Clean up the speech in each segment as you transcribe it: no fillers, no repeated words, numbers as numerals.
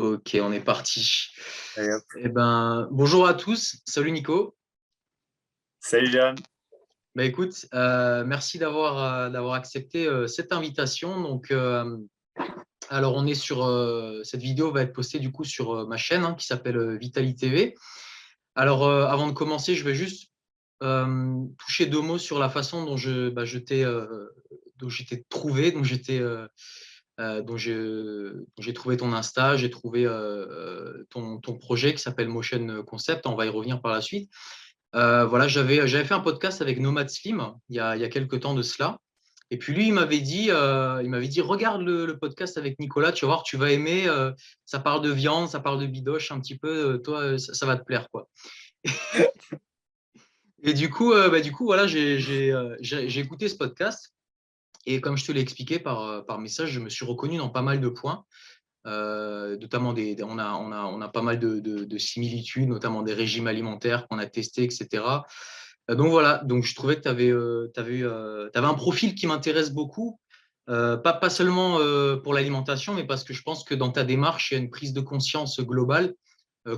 Ok, on est parti. Allez, hop. Eh ben, bonjour à tous. Salut Nico. Salut Jeanne. Écoute, merci d'avoir accepté cette invitation. Alors on est sur cette vidéo va être postée du coup sur ma chaîne qui s'appelle Vitali TV. Alors avant de commencer, je vais juste toucher deux mots sur la façon dont j'étais trouvé, dont j'ai trouvé ton Insta, j'ai trouvé ton projet qui s'appelle Motion Concept. On va y revenir par la suite. Voilà, j'avais fait un podcast avec Nomad Slim il y a quelques temps de cela. Et puis lui, il m'avait dit, regarde le podcast avec Nicolas, tu vas voir, tu vas aimer. Ça parle de viande, ça parle de bidoche un petit peu. Toi, ça va te plaire, quoi. Et du coup, voilà, j'ai écouté ce podcast. Et comme je te l'ai expliqué par message, je me suis reconnu dans pas mal de points. Notamment on a pas mal de similitudes, notamment des régimes alimentaires qu'on a testés, etc. Donc voilà, donc je trouvais que tu avais un profil qui m'intéresse beaucoup, pas seulement pour l'alimentation, mais parce que je pense que dans ta démarche, il y a une prise de conscience globale,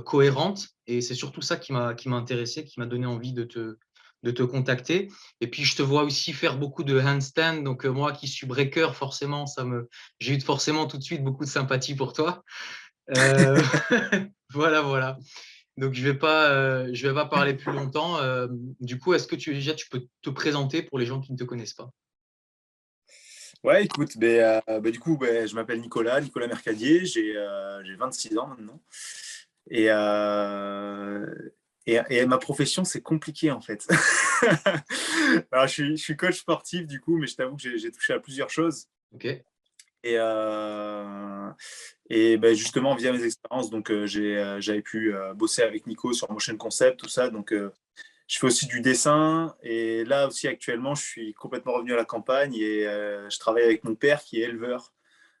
cohérente, et c'est surtout ça qui m'a intéressé, qui m'a donné envie de te contacter. Et puis je te vois aussi faire beaucoup de handstand, donc moi qui suis breaker, forcément, j'ai eu forcément tout de suite beaucoup de sympathie pour toi. Euh, voilà, voilà. Donc, je vais pas parler plus longtemps. Du coup, est-ce que déjà tu peux te présenter pour les gens qui ne te connaissent pas? Ouais, écoute, du coup, je m'appelle Nicolas Mercadier, j'ai 26 ans maintenant. Et, euh, et ma profession, c'est compliqué en fait. Alors, je suis coach sportif du coup, mais je t'avoue que j'ai touché à plusieurs choses. Ok. Et, euh, justement, via mes expériences, donc j'avais pu bosser avec Nico sur Motion Concept, tout ça. Donc, je fais aussi du dessin et là aussi actuellement, je suis complètement revenu à la campagne et je travaille avec mon père qui est éleveur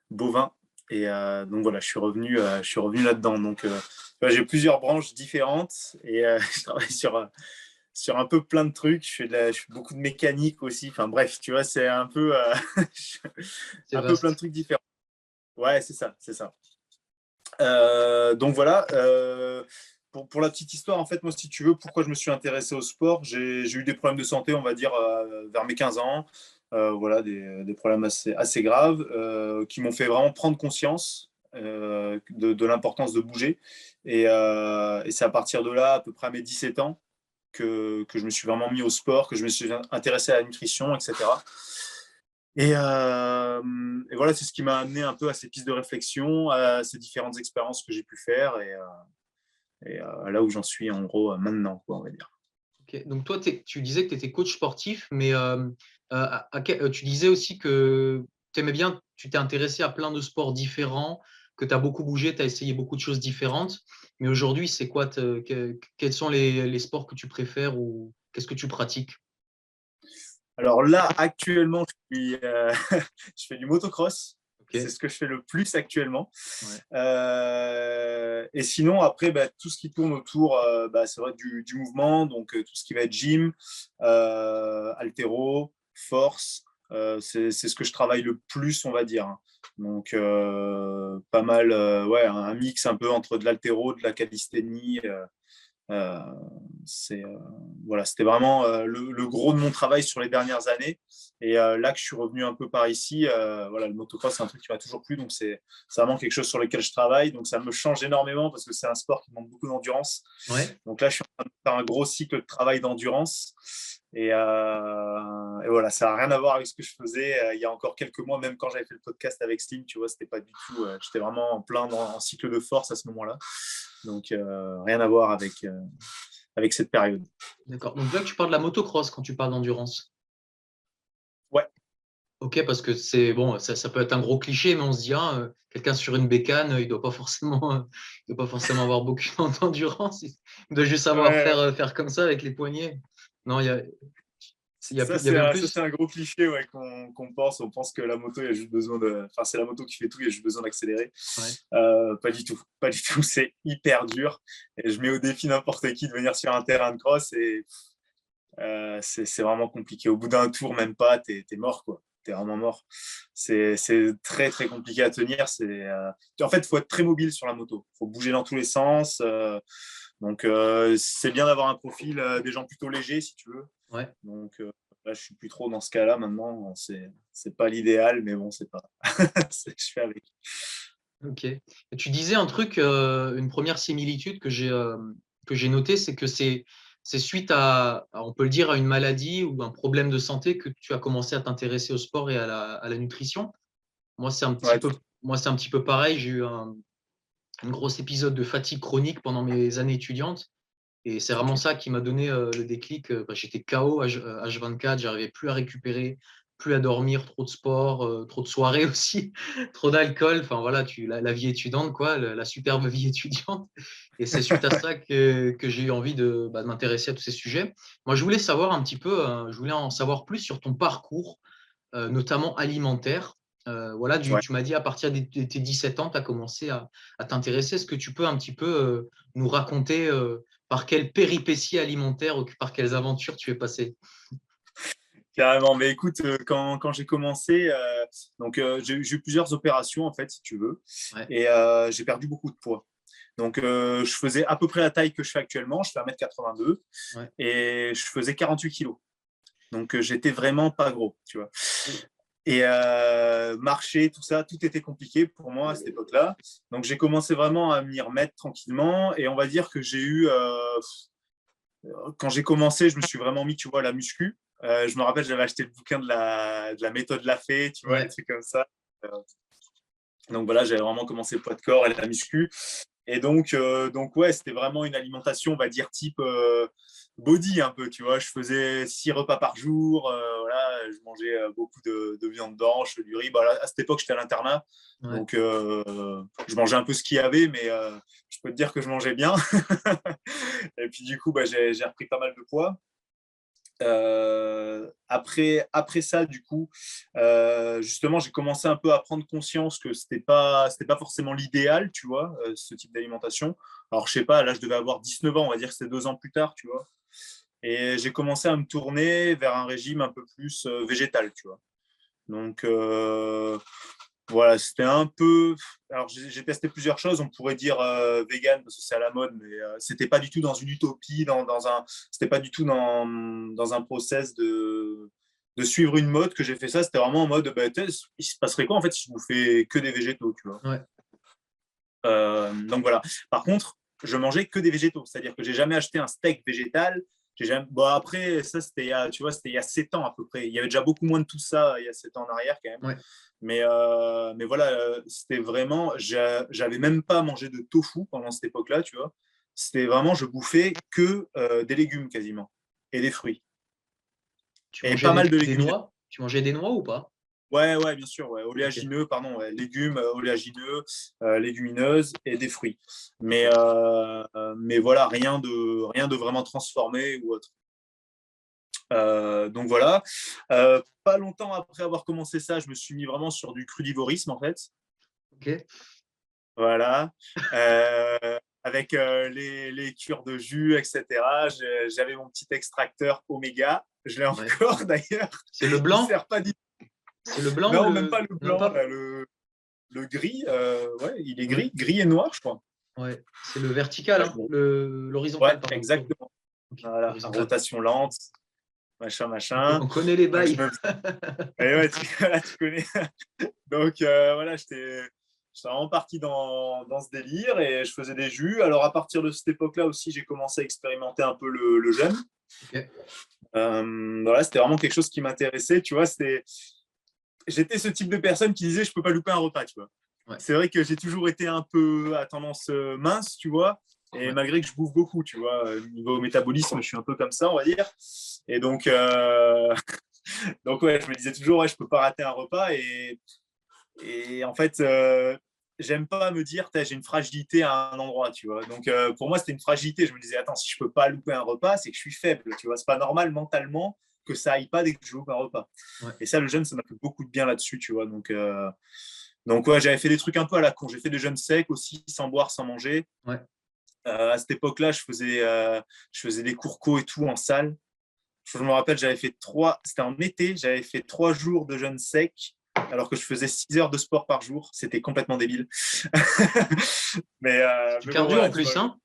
bovin. Et donc voilà, je suis revenu là-dedans. Donc j'ai plusieurs branches différentes et je travaille sur un peu plein de trucs. Je fais beaucoup de mécanique aussi. Enfin bref, tu vois, c'est un peu, C'est un peu plein de vaste. trucs différents. Ouais, c'est ça, c'est ça. Donc voilà. Pour la petite histoire, en fait, moi, si tu veux, pourquoi je me suis intéressé au sport, j'ai eu des problèmes de santé, on va dire, vers mes 15 ans. Voilà, des problèmes assez graves qui m'ont fait vraiment prendre conscience de l'importance de bouger. Et c'est à partir de là, à peu près à mes 17 ans, que je me suis vraiment mis au sport, que je me suis intéressé à la nutrition, etc. Et voilà, c'est ce qui m'a amené un peu à ces pistes de réflexion, à ces différentes expériences que j'ai pu faire et là où j'en suis en gros maintenant, quoi, on va dire. Ok. Donc toi, tu disais que tu étais coach sportif, mais tu disais aussi que tu aimais bien, tu t'es intéressé à plein de sports différents, que tu as beaucoup bougé, tu as essayé beaucoup de choses différentes. Mais aujourd'hui, c'est quoi, quels sont les sports que tu préfères ou qu'est-ce que tu pratiques? Alors là, actuellement, je fais du motocross. C'est Ok. ce que je fais le plus actuellement. Ouais. Et sinon, après, tout ce qui tourne autour, c'est vrai du mouvement, donc tout ce qui va être gym, haltéro, force, c'est ce que je travaille le plus, on va dire, hein. Donc, pas mal, ouais, un mix un peu entre de l'haltéro, de la calisthénie. Euh, voilà, c'était vraiment le gros de mon travail sur les dernières années. Et là que je suis revenu un peu par ici, voilà, le motocross, c'est un truc qui m'a toujours plu. Donc, c'est vraiment quelque chose sur lequel je travaille. Donc, ça me change énormément parce que c'est un sport qui demande beaucoup d'endurance. Ouais. Donc là, je suis en train de faire un gros cycle de travail d'endurance. Et voilà, ça n'a rien à voir avec ce que je faisais il y a encore quelques mois, même quand j'avais fait le podcast avec Slim, tu vois, c'était pas du tout. J'étais vraiment en plein en cycle de force à ce moment-là. Donc, rien à voir avec cette période. D'accord. Donc là, tu parles de la motocross quand tu parles d'endurance. Ouais, Ok, parce que c'est bon, ça peut être un gros cliché, mais on se dit, ah, quelqu'un sur une bécane, il doit pas forcément avoir beaucoup d'endurance. Il doit juste savoir ouais. faire comme ça avec les poignets. Non, il y a bien Ça, c'est plus. un gros cliché ouais, qu'on pense. On pense que la moto, il y a juste besoin de. Enfin, c'est la moto qui fait tout, il y a juste besoin d'accélérer. Ouais. Pas du tout. Pas du tout. C'est hyper dur. Et je mets au défi n'importe qui de venir sur un terrain de cross et c'est vraiment compliqué. Au bout d'un tour, même pas, t'es mort, quoi. es vraiment mort. C'est très, très compliqué à tenir. En fait, il faut être très mobile sur la moto. Il faut bouger dans tous les sens. Donc, c'est bien d'avoir un profil des gens plutôt légers, si tu veux. Ouais. Donc, là, je suis plus trop dans ce cas-là maintenant. C'est pas l'idéal, mais bon, c'est pas. Je fais avec. Ok. Et tu disais un truc, une première similitude que j'ai notée, c'est que c'est suite on peut le dire, à une maladie ou un problème de santé que tu as commencé à t'intéresser au sport et à la nutrition. Moi, c'est un petit Ouais, peu, moi, c'est un petit peu pareil. J'ai eu un gros épisode de fatigue chronique pendant mes années étudiantes. Et c'est vraiment ok. ça qui m'a donné le déclic. J'étais KO H24, j'arrivais plus à récupérer, plus à dormir, trop de sport, trop de soirées aussi, trop d'alcool. Enfin voilà, la vie étudiante, quoi, la superbe vie étudiante. Et c'est suite à ça que j'ai eu envie de m'intéresser à tous ces sujets. Moi, je voulais savoir un petit peu, je voulais en savoir plus sur ton parcours, notamment alimentaire. Voilà, Ouais. tu m'as dit à partir de tes 17 ans, tu as commencé à t'intéresser. Est-ce que tu peux un petit peu nous raconter par quelles péripéties alimentaires ou par quelles aventures tu es passé? Carrément. Mais écoute, quand j'ai commencé, donc j'ai eu plusieurs opérations, en fait, si tu veux. Ouais, Et j'ai perdu beaucoup de poids. Donc, je faisais à peu près la taille que je fais actuellement. Je fais 1,82 m ouais. et je faisais 48 kilos. Donc, j'étais vraiment pas gros, tu vois. Oui. Et marcher, tout ça, tout était compliqué pour moi à cette époque-là. Donc, j'ai commencé vraiment à m'y remettre tranquillement. Et on va dire que j'ai eu, quand j'ai commencé, je me suis vraiment mis, tu vois, à la muscu. Je me rappelle, j'avais acheté le bouquin de la méthode Lafay, tu vois, des Ouais. trucs comme ça. Euh, donc voilà, j'avais vraiment commencé le poids de corps et la muscu. Et donc ouais, c'était vraiment une alimentation, on va dire, type body un peu, tu vois. Je faisais 6 repas par jour, voilà, je mangeais beaucoup de viande blanche, du riz. Bah, à cette époque, j'étais à l'internat, Ouais. donc je mangeais un peu ce qu'il y avait, mais je peux te dire que je mangeais bien. Et puis du coup, bah, j'ai repris pas mal de poids. Après ça, du coup, justement, j'ai commencé un peu à prendre conscience que c'était pas forcément l'idéal, tu vois, ce type d'alimentation. Alors, je sais pas, là, je devais avoir 19 ans, on va dire que c'était 2 ans plus tard, tu vois. Et j'ai commencé à me tourner vers un régime un peu plus végétal, tu vois. Donc, voilà, c'était un peu. Alors, j'ai testé plusieurs choses. On pourrait dire vegan parce que c'est à la mode, mais c'était pas du tout dans une utopie, c'était pas du tout dans un process de suivre une mode que j'ai fait ça. C'était vraiment en mode, bah, il se passerait quoi en fait si je bouffais que des végétaux, tu vois. Ouais. Donc voilà. Par contre, je mangeais que des végétaux, c'est-à-dire que j'ai jamais acheté un steak végétal. J'ai jamais. Bon, après, ça, tu vois, c'était il y a 7 ans à peu près. Il y avait déjà beaucoup moins de tout ça il y a 7 ans en arrière quand même. Ouais. Mais voilà, c'était vraiment. J'avais même pas mangé de tofu pendant cette époque-là, tu vois. C'était vraiment, je bouffais que des légumes quasiment et des fruits. Tu Et mangeais pas mal de des légumineuses. noix? Tu mangeais des noix ou pas? Ouais, ouais, bien sûr, ouais. Ok. Oléagineux, pardon, ouais. Légumes, oléagineux, légumineuses et des fruits. Mais, Ok. mais voilà, rien de vraiment transformé ou autre. Donc voilà. Pas longtemps après avoir commencé ça, je me suis mis vraiment sur du crudivorisme en fait. Ok. Voilà. Avec les cures de jus, etc. J'avais mon petit extracteur Oméga. Je l'ai Ouais. encore d'ailleurs. C'est le Il blanc? sert pas du tout. C'est le blanc ou Non, même le. pas le Non, blanc, pas. là, le gris. Ouais, il est Ouais. gris et noir, je crois. Ouais. C'est le vertical, Ouais, hein? bon. Ouais, L'horizontal, pardon. exactement. Ok. Voilà, à Horizontal. rotation lente, machin, machin. On connaît les Donc, bails. et ouais, voilà, tu connais. Donc, voilà, j'étais vraiment parti dans ce délire et je faisais des jus. Alors, à partir de cette époque-là aussi, j'ai commencé à expérimenter un peu le jeûne. Ok. Voilà, c'était vraiment quelque chose qui m'intéressait. Tu vois, j'étais ce type de personne qui disait je peux pas louper un repas, tu vois. Ouais. C'est vrai que j'ai toujours été un peu à tendance mince, tu vois, et Ouais. malgré que je bouffe beaucoup, tu vois, niveau métabolisme, je suis un peu comme ça, on va dire. Et donc, donc ouais, je me disais toujours, ouais, je peux pas rater un repas. Et en fait, j'aime pas me dire, j'ai une fragilité à un endroit, tu vois. Donc, pour moi, c'était une fragilité. Je me disais, attends, si je peux pas louper un repas, c'est que je suis faible, tu vois. C'est pas normal mentalement que ça aille pas dès que je loupe un repas. Ouais. Et ça, le jeûne, ça m'a fait beaucoup de bien là-dessus, tu vois. Donc ouais, j'avais fait des trucs un peu à la con. J'ai fait des jeûnes secs aussi, sans boire, sans manger. Ouais. À cette époque-là, je faisais des cours co et tout en salle. Je me rappelle, c'était en été, j'avais fait 3 jours de jeûne sec, alors que je faisais 6 heures de sport par jour. C'était complètement débile. Du Mais bon, cardio voilà, en tu plus, vois. hein?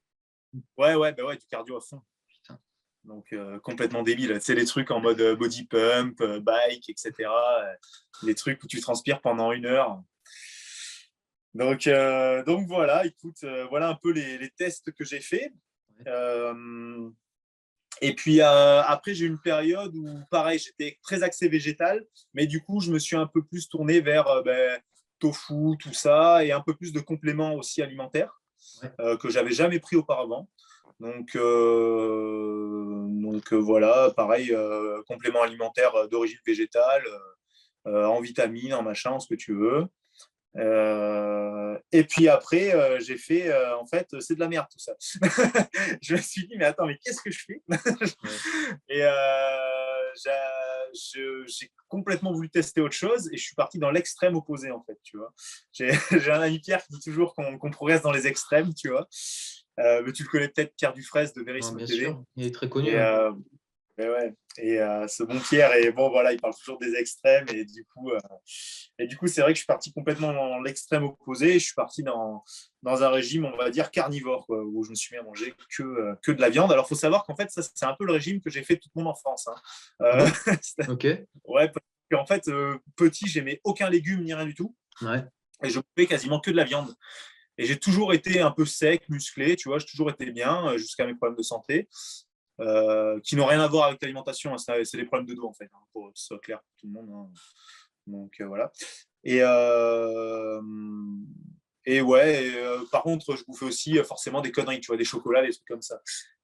Ouais, du cardio à fond. Putain. Donc, complètement débile. C'est les trucs en mode body pump, bike, etc. Les trucs où tu transpires pendant 1 heure. Donc voilà, écoute, voilà un peu les tests que j'ai faits. Euh, et puis après, j'ai eu une période où, pareil, j'étais très axé végétal, mais du coup, je me suis un peu plus tourné vers tofu, tout ça, et un peu plus de compléments aussi alimentaires Ouais. que j'avais jamais pris auparavant. Voilà, pareil, complément alimentaire d'origine végétale, en vitamines, en machin, en ce que tu veux. Et puis après, j'ai fait, en fait, c'est de la merde tout ça. Je me suis dit, mais attends, mais qu'est-ce que je fais? Ouais. Et j'ai complètement voulu tester autre chose et je suis parti dans l'extrême opposé, en fait, tu vois. J'ai un ami Pierre qui dit toujours qu'on progresse dans les extrêmes, tu vois. Mais tu le connais peut-être, Pierre Dufresne de Non, Verisme bien TV. sûr, il est très connu. Et, Ouais. ouais. Et ce bon Pierre, et bon, voilà, il parle toujours des extrêmes. Et du coup, c'est vrai que je suis parti complètement dans l'extrême opposé. Je suis parti dans un régime, on va dire, carnivore, quoi, où je me suis mis à manger que de la viande. Alors, il faut savoir qu'en fait, ça, c'est un peu le régime que j'ai fait toute mon enfance. Hein. Ah bon? Ok. Ouais, parce qu'en fait, petit, j'aimais aucun légume ni rien du tout. Ouais. Et je bouffais quasiment que de la viande. Et j'ai toujours été un peu sec, musclé, tu vois, j'ai toujours été bien jusqu'à mes problèmes de santé. Qui n'ont rien à voir avec l'alimentation. Hein, c'est des problèmes de dos, en fait, hein, pour que ce soit clair pour tout le monde. Hein. Donc, voilà. Et, euh, et ouais, par contre, je bouffais aussi forcément des conneries, tu vois, des chocolats, des trucs comme ça.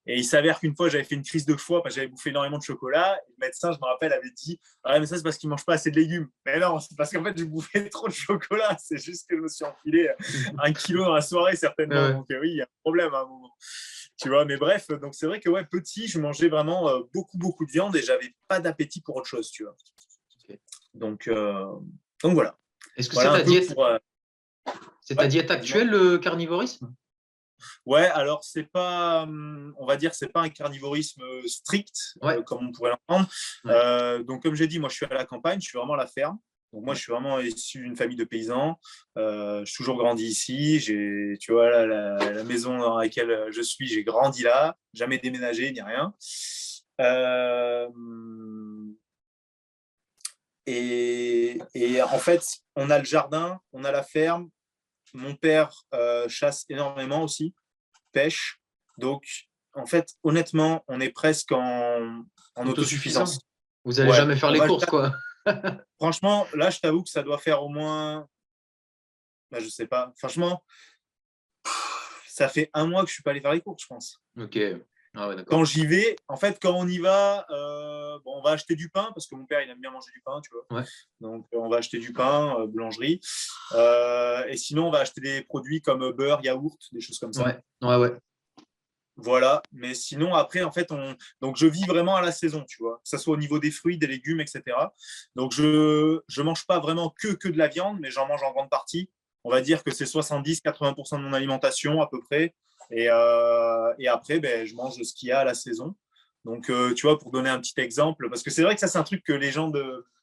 Et il s'avère qu'une fois, j'avais fait une crise de foie parce que j'avais bouffé énormément de chocolat. Et le médecin, je me rappelle, avait dit ah, mais ça, c'est parce qu'il ne mange pas assez de légumes. Mais non, c'est parce qu'en fait, je bouffais trop de chocolat. C'est juste que je me suis enfilé 1 kilo dans la soirée, certainement. Ouais. Donc, oui, il y a un problème à un moment. Tu vois, mais bref, donc c'est vrai que ouais, petit, je mangeais vraiment beaucoup de viande et j'avais pas d'appétit pour autre chose, tu vois. Ok. Donc, euh, donc voilà. Est-ce que c'est Voilà un ta peu diète, pour. c'est ta Ouais, diète dis-moi. actuelle, le carnivorisme? Ouais, alors c'est pas, on va dire, c'est pas un carnivorisme strict Ouais. comme on pourrait l'entendre. Ouais. Donc comme j'ai dit, moi je suis à la campagne, je suis vraiment à la ferme. Donc moi Ouais. je suis vraiment issu d'une famille de paysans. Je suis toujours grandi ici. Tu vois là, la maison dans laquelle je suis, j'ai grandi là, jamais déménagé ni rien. Euh, et en fait, on a le jardin, on a la ferme. Mon père chasse énormément aussi, pêche. Donc, en fait, honnêtement, on est presque en Autosuffisant. autosuffisance. Vous allez Ouais, jamais faire on les va. courses, quoi. Franchement, là, je t'avoue que ça doit faire au moins, bah, je sais pas. Franchement, ça fait un mois que je suis pas allé faire les courses, je pense. Ok. Ah ouais, Quand d'accord. j'y vais, en fait, quand on y va, bon, on va acheter du pain parce que mon père, il aime bien manger du pain, tu vois. Ouais. Donc, on va acheter du pain, boulangerie. Et sinon, on va acheter des produits comme beurre, yaourt, des choses comme ça. Ouais. Ouais, ouais. Voilà, mais sinon, après, en fait, donc je vis vraiment à la saison, tu vois, que ce soit au niveau des fruits, des légumes, etc. Donc, je mange pas vraiment que de la viande, mais j'en mange en grande partie. On va dire que c'est 70-80% de mon alimentation à peu près. Et après, ben, je mange ce qu'il y a à la saison. Donc, tu vois, pour donner un petit exemple, parce que c'est vrai que ça, c'est un truc que les gens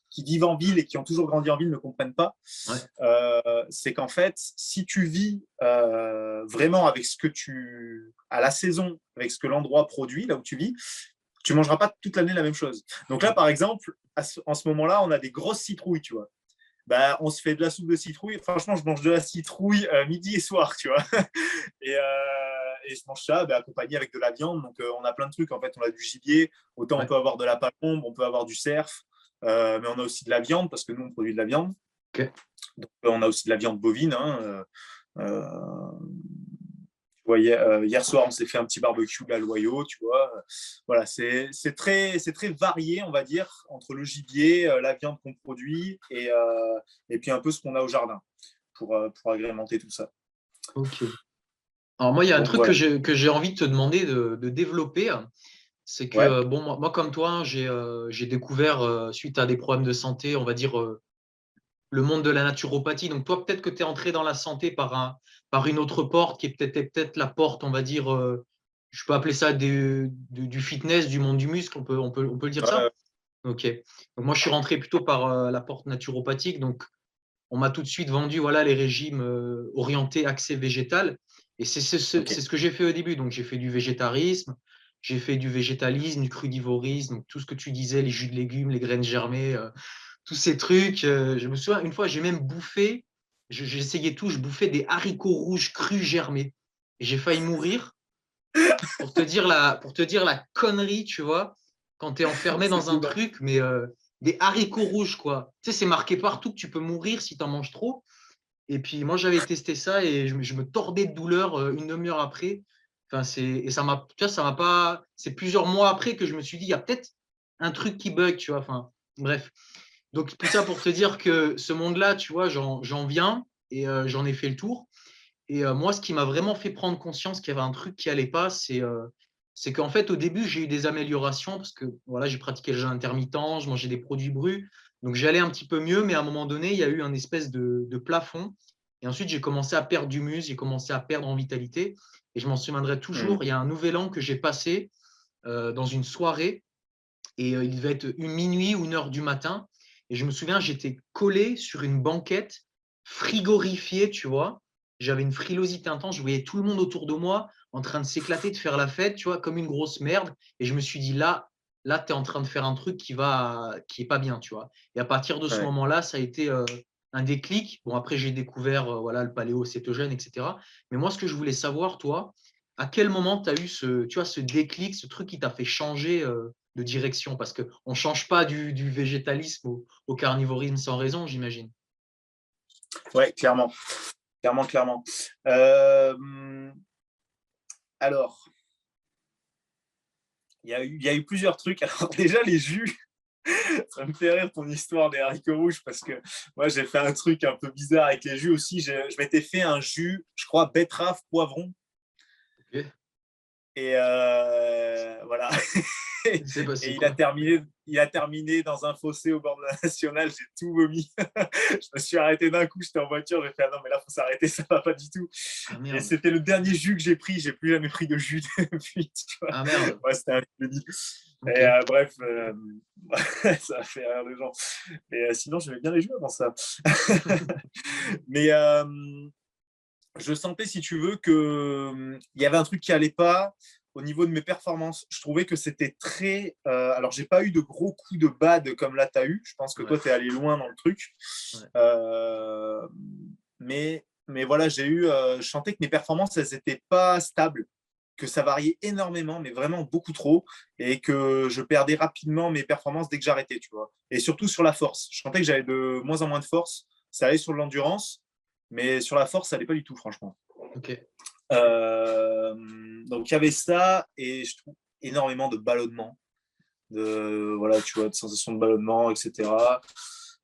qui vivent en ville et qui ont toujours grandi en ville ne comprennent pas. Ouais. C'est qu'en fait, si tu vis vraiment avec à la saison, avec ce que l'endroit produit, là où tu vis, tu mangeras pas toute l'année la même chose. Donc là, par exemple, en ce moment-là, on a des grosses citrouilles, tu vois. Bah, on se fait de la soupe de citrouille. Franchement, je mange de la citrouille midi et soir, tu vois. et, euh, et je mange ça accompagné avec de la viande. Donc, on a plein de trucs. En fait, on a du gibier. Autant on Ouais. peut avoir de la palombe, on peut avoir du cerf. Mais on a aussi de la viande parce que nous, on produit de la viande. Ok. Donc, on a aussi de la viande bovine. Hein. Hier soir, on s'est fait un petit barbecue à Loyau, tu vois. Voilà, c'est très varié, on va dire, entre le gibier, la viande qu'on produit et puis un peu ce qu'on a au jardin pour agrémenter tout ça. Ok. Alors moi, il y a un Donc truc que voilà. j'ai envie de te demander de développer. C'est que, Ouais, bon, moi comme toi, hein, j'ai découvert, suite à des problèmes de santé, on va dire, le monde de la naturopathie. Donc, toi, peut-être que tu es entré dans la santé par une autre porte, qui est peut-être la porte, on va dire, je peux appeler ça du fitness, du monde du muscle, on peut le dire ça? Ouais, Ok. Donc moi, je suis rentré plutôt par la porte naturopathique. Donc, on m'a tout de suite vendu voilà, les régimes orientés, axés végétal. Et ok. c'est ce que j'ai fait au début. Donc, j'ai fait du végétarisme, j'ai fait du végétalisme, du crudivorisme, donc tout ce que tu disais, les jus de légumes, les graines germées, tous ces trucs. Je me souviens, une fois, j'ai même bouffé, j'ai essayé tout, je bouffais des haricots rouges crus germés. Et j'ai failli mourir pour te dire la connerie, tu vois, quand tu es enfermé C'est dans un énorme. truc, mais des haricots rouges, quoi. Tu sais, c'est marqué partout que tu peux mourir si tu en manges trop. Et puis, moi, j'avais testé ça et je me tordais de douleur une demi-heure après. Enfin, et tu vois, ça m'a pas. C'est plusieurs mois après que je me suis dit, il y a peut-être un truc qui bug, tu vois. Enfin, bref. Donc, tout ça pour te dire que ce monde-là, tu vois, j'en viens et j'en ai fait le tour. Et moi, ce qui m'a vraiment fait prendre conscience qu'il y avait un truc qui allait pas, c'est qu'en fait, au début, j'ai eu des améliorations parce que voilà, j'ai pratiqué le jeûne intermittent, je mangeais des produits bruts. Donc, j'allais un petit peu mieux, mais à un moment donné, il y a eu un espèce de plafond. Et ensuite, j'ai commencé à perdre du muscle, j'ai commencé à perdre en vitalité. Et je m'en souviendrai toujours, Hmm. il y a un nouvel an que j'ai passé dans une soirée et il devait être une minuit ou 1 heure du matin. Et je me souviens, j'étais collé sur une banquette frigorifiée, tu vois. J'avais une frilosité intense. Je voyais tout le monde autour de moi en train de s'éclater, de faire la fête, tu vois, comme une grosse merde. Et je me suis dit, là, tu es en train de faire un truc qui est pas bien, tu vois. Et à partir de ce Ouais. moment-là, ça a été un déclic. Bon, après, j'ai découvert voilà, le paléo cétogène, etc. Mais moi, ce que je voulais savoir, toi, à quel moment tu as eu tu vois, ce déclic, ce truc qui t'a fait changer de direction? Parce qu'on ne change pas du végétalisme au carnivorisme sans raison, j'imagine. Ouais, clairement. Clairement, clairement. Euh, alors, il y a eu plusieurs trucs. Alors, déjà, les jus, ça me fait rire ton histoire des haricots rouges parce que moi, j'ai fait un truc un peu bizarre avec les jus aussi. Je m'étais fait un jus, je crois, betterave, poivron. Ok. Et voilà. C'est passé Et quoi? il a terminé dans un fossé au bord de la nationale. J'ai tout vomi. Je me suis arrêté d'un coup. J'étais en voiture. J'ai fait ah non, mais là, faut s'arrêter. Ça va pas du tout. Ah Et merde. c'était le dernier jus que j'ai pris. J'ai plus jamais pris de jus depuis. Tu vois. Ah merde. Ouais, c'était un peu dit. Et Ok. bref, ça a fait rire les gens. Mais sinon, j'aimais bien les jus avant ça. Mais je sentais, si tu veux, que il y avait un truc qui allait pas au niveau de mes performances. Je trouvais que c'était très. Alors, j'ai pas eu de gros coups de bad comme là, tu as eu. Je pense que Ouais. toi, tu es allé loin dans le truc. Ouais. Euh, mais voilà, je sentais que mes performances, elles n'étaient pas stables, que ça variait énormément, mais vraiment beaucoup trop, et que je perdais rapidement mes performances dès que j'arrêtais, tu vois. Et surtout sur la force. Je sentais que j'avais de moins en moins de force. Ça allait sur l'endurance, mais sur la force, ça allait pas du tout, franchement. Ok. Euh, donc il y avait ça, et je trouve énormément de ballonnement, voilà, tu vois, de sensations de ballonnement, etc.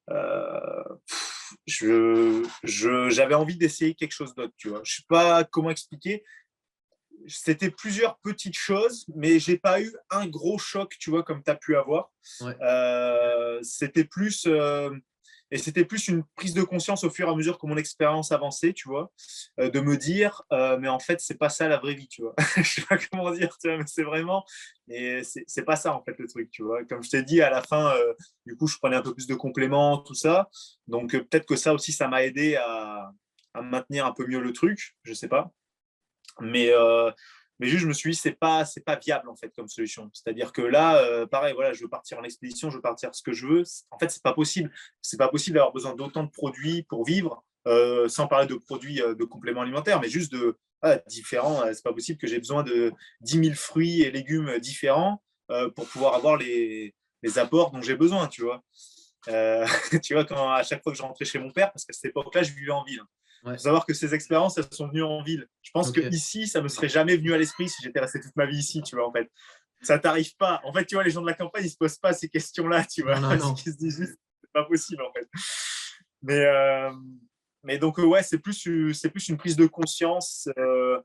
Euh, j'avais envie d'essayer quelque chose d'autre, tu vois. Je sais pas comment expliquer. C'était plusieurs petites choses, mais j'ai pas eu un gros choc, tu vois, comme tu as pu avoir. Ouais. C'était plus et c'était plus une prise de conscience au fur et à mesure que mon expérience avançait, tu vois, de me dire, mais en fait, c'est pas ça la vraie vie, tu vois. Je sais pas comment dire, tu vois, mais c'est vraiment, et c'est pas ça en fait le truc, tu vois. Comme je t'ai dit, à la fin, du coup, je prenais un peu plus de compléments, tout ça. Donc peut-être que ça aussi, ça m'a aidé à maintenir un peu mieux le truc, je sais pas. Mais, mais juste, je me suis dit, c'est pas viable en fait comme solution. C'est-à-dire que là, pareil, voilà, je veux partir en expédition, je veux partir ce que je veux. En fait, c'est pas possible. C'est pas possible d'avoir besoin d'autant de produits pour vivre, sans parler de produits de compléments alimentaires, mais juste de différents. C'est pas possible que j'ai besoin de 10 000 fruits et légumes différents pour pouvoir avoir les apports dont j'ai besoin, tu vois. Tu vois, à chaque fois que je rentrais chez mon père, parce qu'à cette époque-là, je vivais en ville. Il Ouais. faut savoir que ces expériences, elles sont venues en ville. Je pense que Ok. ici, ça me serait jamais venu à l'esprit si j'étais resté toute ma vie ici, tu vois, en fait. Ça t'arrive pas. En fait, tu vois, les gens de la campagne, ils se posent pas ces questions-là, tu vois. Non, non, Ils non. se disent juste, c'est pas possible, en fait. Mais, euh, mais donc, ouais, c'est plus une prise de conscience. Euh,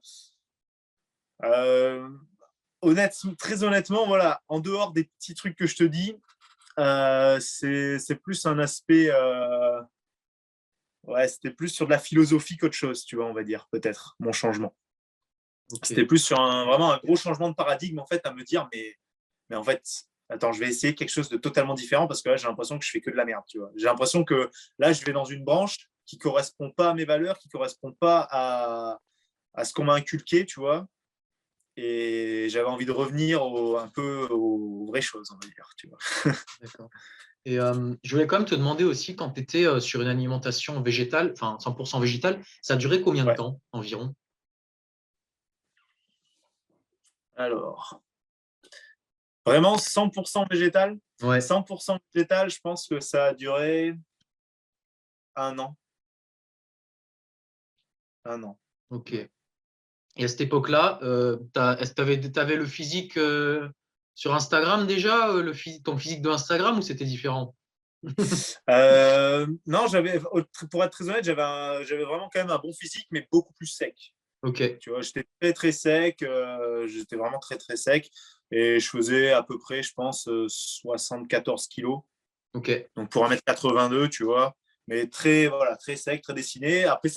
très honnêtement, voilà, en dehors des petits trucs que je te dis, c'est plus un aspect. Ouais, c'était plus sur de la philosophie qu'autre chose, tu vois, on va dire, peut-être, mon changement. Ok. C'était plus sur vraiment un gros changement de paradigme, en fait, à me dire, mais en fait, attends, je vais essayer quelque chose de totalement différent parce que là, j'ai l'impression que je fais que de la merde, tu vois. J'ai l'impression que là, je vais dans une branche qui correspond pas à mes valeurs, qui correspond pas à ce qu'on m'a inculqué, tu vois. Et j'avais envie de revenir un peu aux vraies choses, on va dire, tu vois. D'accord. Et je voulais quand même te demander aussi, quand tu étais sur une alimentation végétale, enfin 100% végétale, ça a duré combien de Ouais. temps environ? Alors, vraiment 100% végétal. Ouais, 100% végétal, je pense que ça a duré 1 an. 1 an. ok. Et à cette époque-là, est-ce que tu avais le physique sur Instagram déjà, ton physique de Instagram ou c'était différent? Non, pour être très honnête, j'avais vraiment quand même un bon physique, mais beaucoup plus sec. Ok, Tu vois, j'étais très très sec, j'étais vraiment très très sec, et je faisais à peu près, je pense, 74 kilos. ok, Donc pour 1,82 m, tu vois, mais très, voilà, très sec, très dessiné. Après,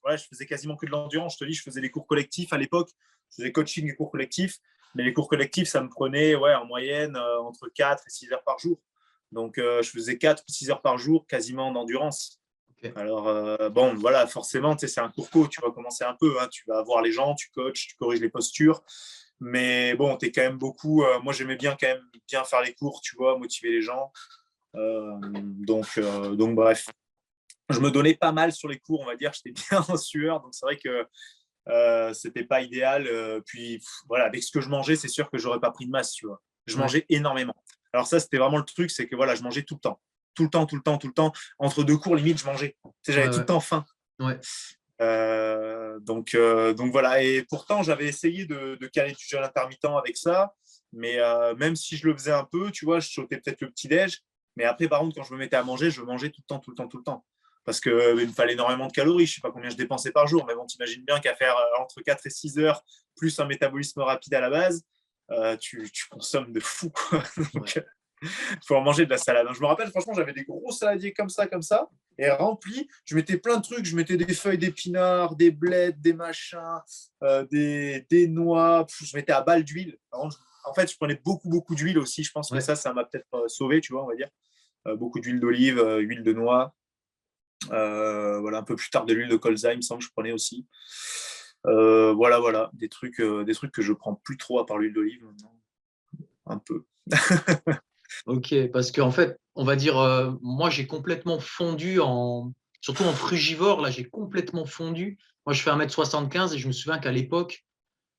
voilà, je faisais quasiment que de l'endurance. Je te dis, je faisais les cours collectifs à l'époque. Je faisais coaching et cours collectifs. Mais les cours collectifs, ça me prenait ouais, en moyenne entre 4 et 6 heures par jour. Donc je faisais 4 ou 6 heures par jour quasiment d'endurance. ok. Alors, bon, voilà, forcément, c'est un cours co, tu vas commencer un peu. Hein, tu vas voir les gens, tu coaches, tu corriges les postures. Mais bon, tu es quand même beaucoup. Moi, j'aimais bien quand même bien faire les cours, tu vois, motiver les gens. Donc, bref, je me donnais pas mal sur les cours, on va dire, j'étais bien en sueur, donc c'est vrai que c'était pas idéal. Puis voilà, avec ce que je mangeais, c'est sûr que j'aurais pas pris de masse, tu vois. Je Ouais, mangeais énormément. Alors ça, c'était vraiment le truc, c'est que voilà, je mangeais tout le temps. Tout le temps, tout le temps, tout le temps. Entre deux cours, limite, je mangeais. Tu sais, ouais, j'avais tout le ouais, temps faim. ouais, Donc voilà. Et pourtant, j'avais essayé de caler du jeûne intermittent avec ça. Mais même si je le faisais un peu, tu vois, je sautais peut-être le petit-déj. Mais après, par contre, quand je me mettais à manger, je mangeais tout le temps, tout le temps, tout le temps. Parce qu'il me fallait énormément de calories. Je ne sais pas combien je dépensais par jour. Mais bon, t'imagines bien qu'à faire entre 4 et 6 heures, plus un métabolisme rapide à la base, tu consommes de fou, quoi. ouais. Donc, il faut en manger de la salade. Je me rappelle, franchement, j'avais des gros saladiers comme ça, et remplis. Je mettais plein de trucs. Je mettais des feuilles d'épinards, des blettes, des machins, des noix. Je mettais à balle d'huile. En fait, je prenais beaucoup, beaucoup d'huile aussi. Je pense que Ouais. ça m'a peut-être sauvé, tu vois, on va dire. Beaucoup d'huile d'olive, huile de noix. Voilà, un peu plus tard de l'huile de colza, il me semble que je prenais aussi. Voilà, des trucs que je prends plus trop à part l'huile d'olive maintenant, un peu. Ok, parce qu'en fait, on va dire, moi j'ai complètement fondu surtout en frugivore, là j'ai complètement fondu. Moi je fais 1,75 m et je me souviens qu'à l'époque,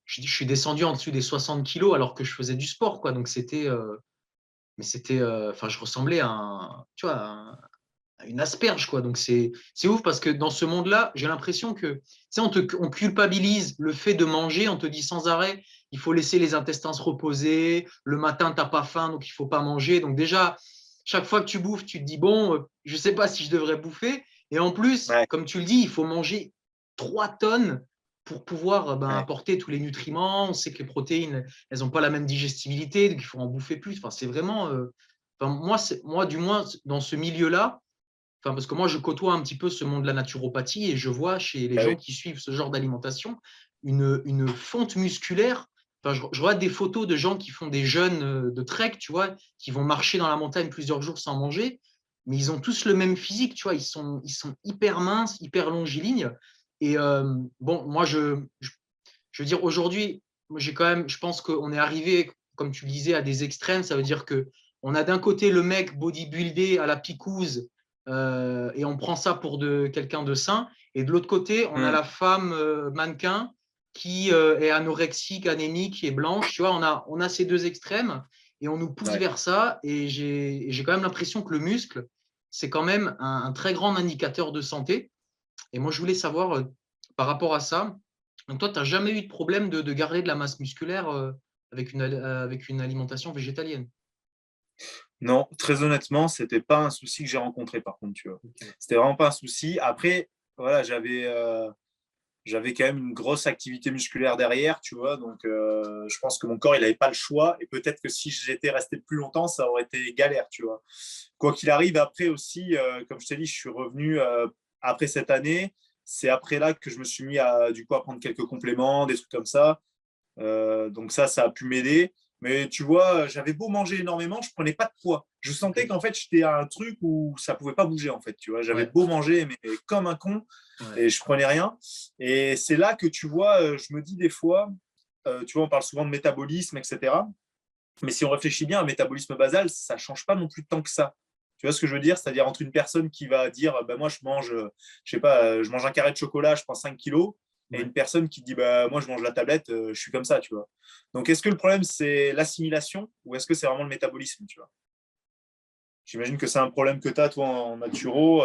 je suis descendu en dessous des 60 kilos alors que je faisais du sport, quoi. Donc enfin je ressemblais tu vois, à une asperge, quoi. Donc c'est ouf parce que dans ce monde-là, j'ai l'impression que, tu sais, on culpabilise le fait de manger, on te dit sans arrêt, il faut laisser les intestins se reposer, le matin, t'as pas faim, donc il faut pas manger. Donc déjà, chaque fois que tu bouffes, tu te dis, bon, je sais pas si je devrais bouffer. Et en plus, Ouais, comme tu le dis, il faut manger 3 tonnes pour pouvoir ben, ouais. apporter tous les nutriments. On sait que les protéines, elles n'ont pas la même digestibilité, donc il faut en bouffer plus. Enfin, c'est vraiment, enfin, moi, du moins, dans ce milieu-là, enfin, parce que moi, je côtoie un petit peu ce monde de la naturopathie et je vois chez les Ah gens oui. qui suivent ce genre d'alimentation une fonte musculaire. Enfin, je vois des photos de gens qui font des jeûnes de trek, tu vois, qui vont marcher dans la montagne plusieurs jours sans manger, mais ils ont tous le même physique, tu vois, ils sont hyper minces, hyper longilignes. Et bon, moi, je veux dire, aujourd'hui, j'ai quand même, je pense qu'on est arrivé, comme tu le disais, à des extrêmes. Ça veut dire que on a d'un côté le mec bodybuildé à la picouse et on prend ça pour quelqu'un de sain. Et de l'autre côté, on a Mm. la femme mannequin qui est anorexique, anémique et blanche. Tu vois, on a ces deux extrêmes et on nous pousse Ouais. vers ça. Et j'ai quand même l'impression que le muscle, c'est quand même un très grand indicateur de santé. Et moi, je voulais savoir par rapport à ça. Donc, toi, tu n'as jamais eu de problème de garder de la masse musculaire avec une alimentation végétalienne? Non, très honnêtement, c'était pas un souci que j'ai rencontré par contre, tu vois. Ok. C'était vraiment pas un souci. Après, voilà, j'avais quand même une grosse activité musculaire derrière, tu vois. Donc, je pense que mon corps, il n'avait pas le choix. Et peut-être que si j'étais resté plus longtemps, ça aurait été galère, tu vois. Quoi qu'il arrive, après aussi, comme je t'ai dit, je suis revenu après cette année. c'est après là que je me suis mis à, du coup, à prendre quelques compléments, des trucs comme ça. Donc ça a pu m'aider. Mais tu vois, j'avais beau manger énormément, je prenais pas de poids. Je sentais qu'en fait, j'étais à un truc où ça pouvait pas bouger, en fait. Tu vois, j'avais Ouais, beau manger, mais comme un con, ouais, et je prenais rien. Et c'est là que tu vois, je me dis des fois, tu vois, on parle souvent de métabolisme, etc. Mais si on réfléchit bien, un métabolisme basal, ça change pas non plus tant que ça. Tu vois ce que je veux dire? C'est-à-dire entre une personne qui va dire, bah, moi, je mange, je sais pas, je mange un carré de chocolat, je prends 5 kilos, et ouais. une personne qui dit, bah, moi, je mange la tablette, je suis comme ça, tu vois. Donc, est-ce que le problème, c'est l'assimilation ou est-ce que c'est vraiment le métabolisme, tu vois? J'imagine que c'est un problème que tu as, toi, en naturo.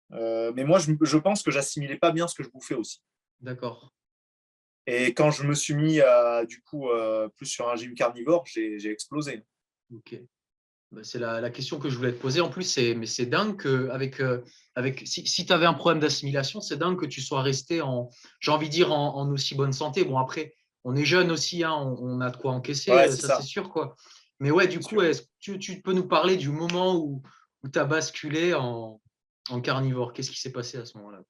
Mais moi, je pense que j'assimilais pas bien ce que je bouffais aussi. D'accord. Et quand je me suis mis à, du coup, plus sur un régime carnivore, j'ai explosé. Ok. Bah, c'est la question que je voulais te poser. En plus, mais c'est dingue que si tu avais un problème d'assimilation, c'est dingue que tu sois resté j'ai envie de dire, en aussi bonne santé. Bon, après, on est jeune aussi, hein, on a de quoi encaisser, Ouais, c'est ça c'est ça, sûr, quoi. Mais ouais, du c'est coup, sûr. est-ce que tu peux nous parler du moment où tu as basculé en carnivore? Qu'est-ce qui s'est passé à ce moment-là?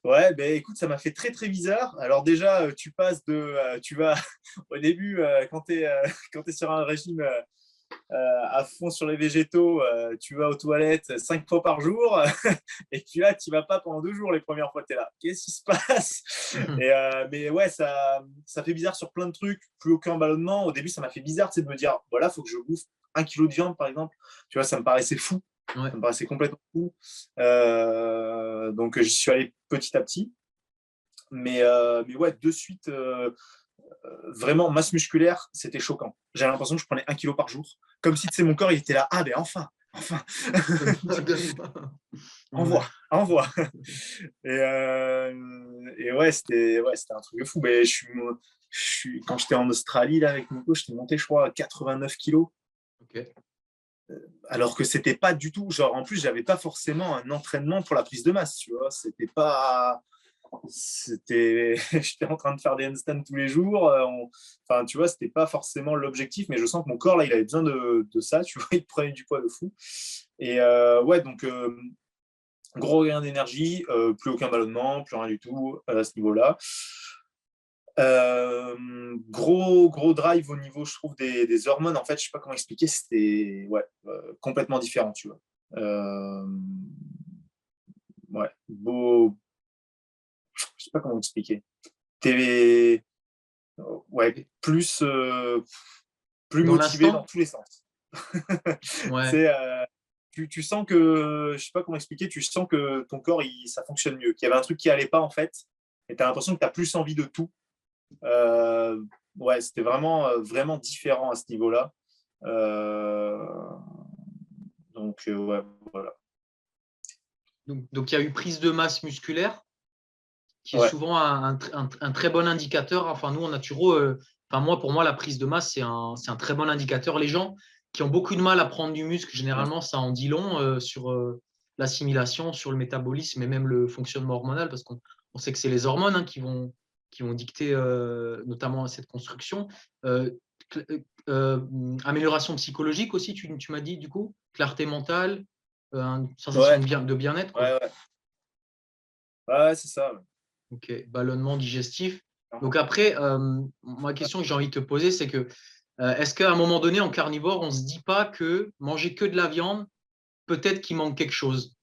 Ouais, ben écoute, ça m'a fait très très bizarre. Alors déjà, tu passes tu vas au début quand tu es, quand tu sur un régime à fond sur les végétaux, tu vas aux toilettes 5 fois par jour et puis là, tu vas pas pendant 2 jours les premières fois, tu es là. Qu'est-ce qui se passe? Mais ouais, ça fait bizarre sur plein de trucs, plus aucun ballonnement. Au début, ça m'a fait bizarre, c'est de me dire, voilà, faut que je bouffe 1 kilo de viande par exemple. Tu vois, ça me paraissait fou. Ouais, Ça me paraissait complètement fou. Donc, j'y suis allé petit à petit. Mais ouais, de suite, vraiment, masse musculaire, c'était choquant. J'avais l'impression que je prenais 1 kilo par jour. Comme si, tu sais, mon corps, il était là. Ah, ben enfin, enfin, donne-moi. Ouais. envoie, envoie. Et ouais, c'était un truc de fou. Mais quand j'étais en Australie, là, avec Nico, j'étais monté, je crois, à 89 kilos. Ok. Alors que c'était pas du tout, genre en plus, j'avais pas forcément un entraînement pour la prise de masse, tu vois. J'étais en train de faire des handstands tous les jours. Enfin, tu vois, c'était pas forcément l'objectif, mais je sens que mon corps, là, il avait besoin de ça, tu vois, il prenait du poids de fou. Et ouais, donc, gros gain d'énergie, plus aucun ballonnement, plus rien du tout à ce niveau-là. Gros drive au niveau, je trouve, des hormones. En fait, je sais pas comment expliquer, c'était ouais, complètement différent, tu vois. Euh, ouais, je sais pas comment expliquer. T'es ouais, Et plus dans motivé dans l'instant? tous les sens. Ouais. C'est, tu sens que, je sais pas comment expliquer, tu sens que ton corps, ça fonctionne mieux, qu'il y avait un truc qui allait pas, en fait, et tu as l'impression que tu as plus envie de tout. Euh, ouais, c'était vraiment, vraiment différent à ce niveau-là. Euh, donc, ouais, voilà. Donc, il y a eu prise de masse musculaire, qui est Ouais, souvent un très bon indicateur. Enfin, nous, en naturo, pour moi, la prise de masse, c'est un très bon indicateur. Les gens qui ont beaucoup de mal à prendre du muscle, généralement, ça en dit long sur l'assimilation, sur le métabolisme et même le fonctionnement hormonal, parce qu'on sait que c'est les hormones, hein, qui vont dicter notamment cette construction. Euh, Amélioration psychologique aussi, tu m'as dit, du coup, clarté mentale, une sensation ouais, de bien-être, quoi. ouais, ouais. Ouais, c'est ça. Ouais. Ok, ballonnement digestif. Donc Clairement. après, ma question que j'ai envie de te poser, c'est que est-ce qu'à un moment donné, en carnivore, on ne se dit pas que manger que de la viande, peut-être qu'il manque quelque chose?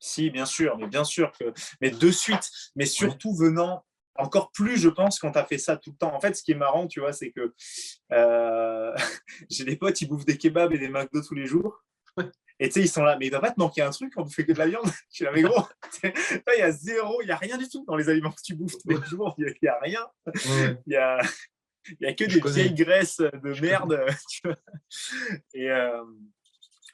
Si, bien sûr, mais bien sûr mais de suite, mais Ouais. surtout venant encore plus, je pense, quand tu as fait ça tout le temps. En fait, ce qui est marrant, tu vois, c'est que euh, j'ai des potes, ils bouffent des kebabs et des McDo tous les jours. Et tu sais, ils sont là, mais il doit pas te manquer un truc quand tu fais que de la viande. Je suis là, mais gros, il y a zéro, il n'y a rien du tout dans les aliments que tu bouffes tous les Ouais, jours. Il n'y a rien. ouais, Il y a, il y a que je des vieilles connais. graisses de Je connais. merde. Tu vois. Et,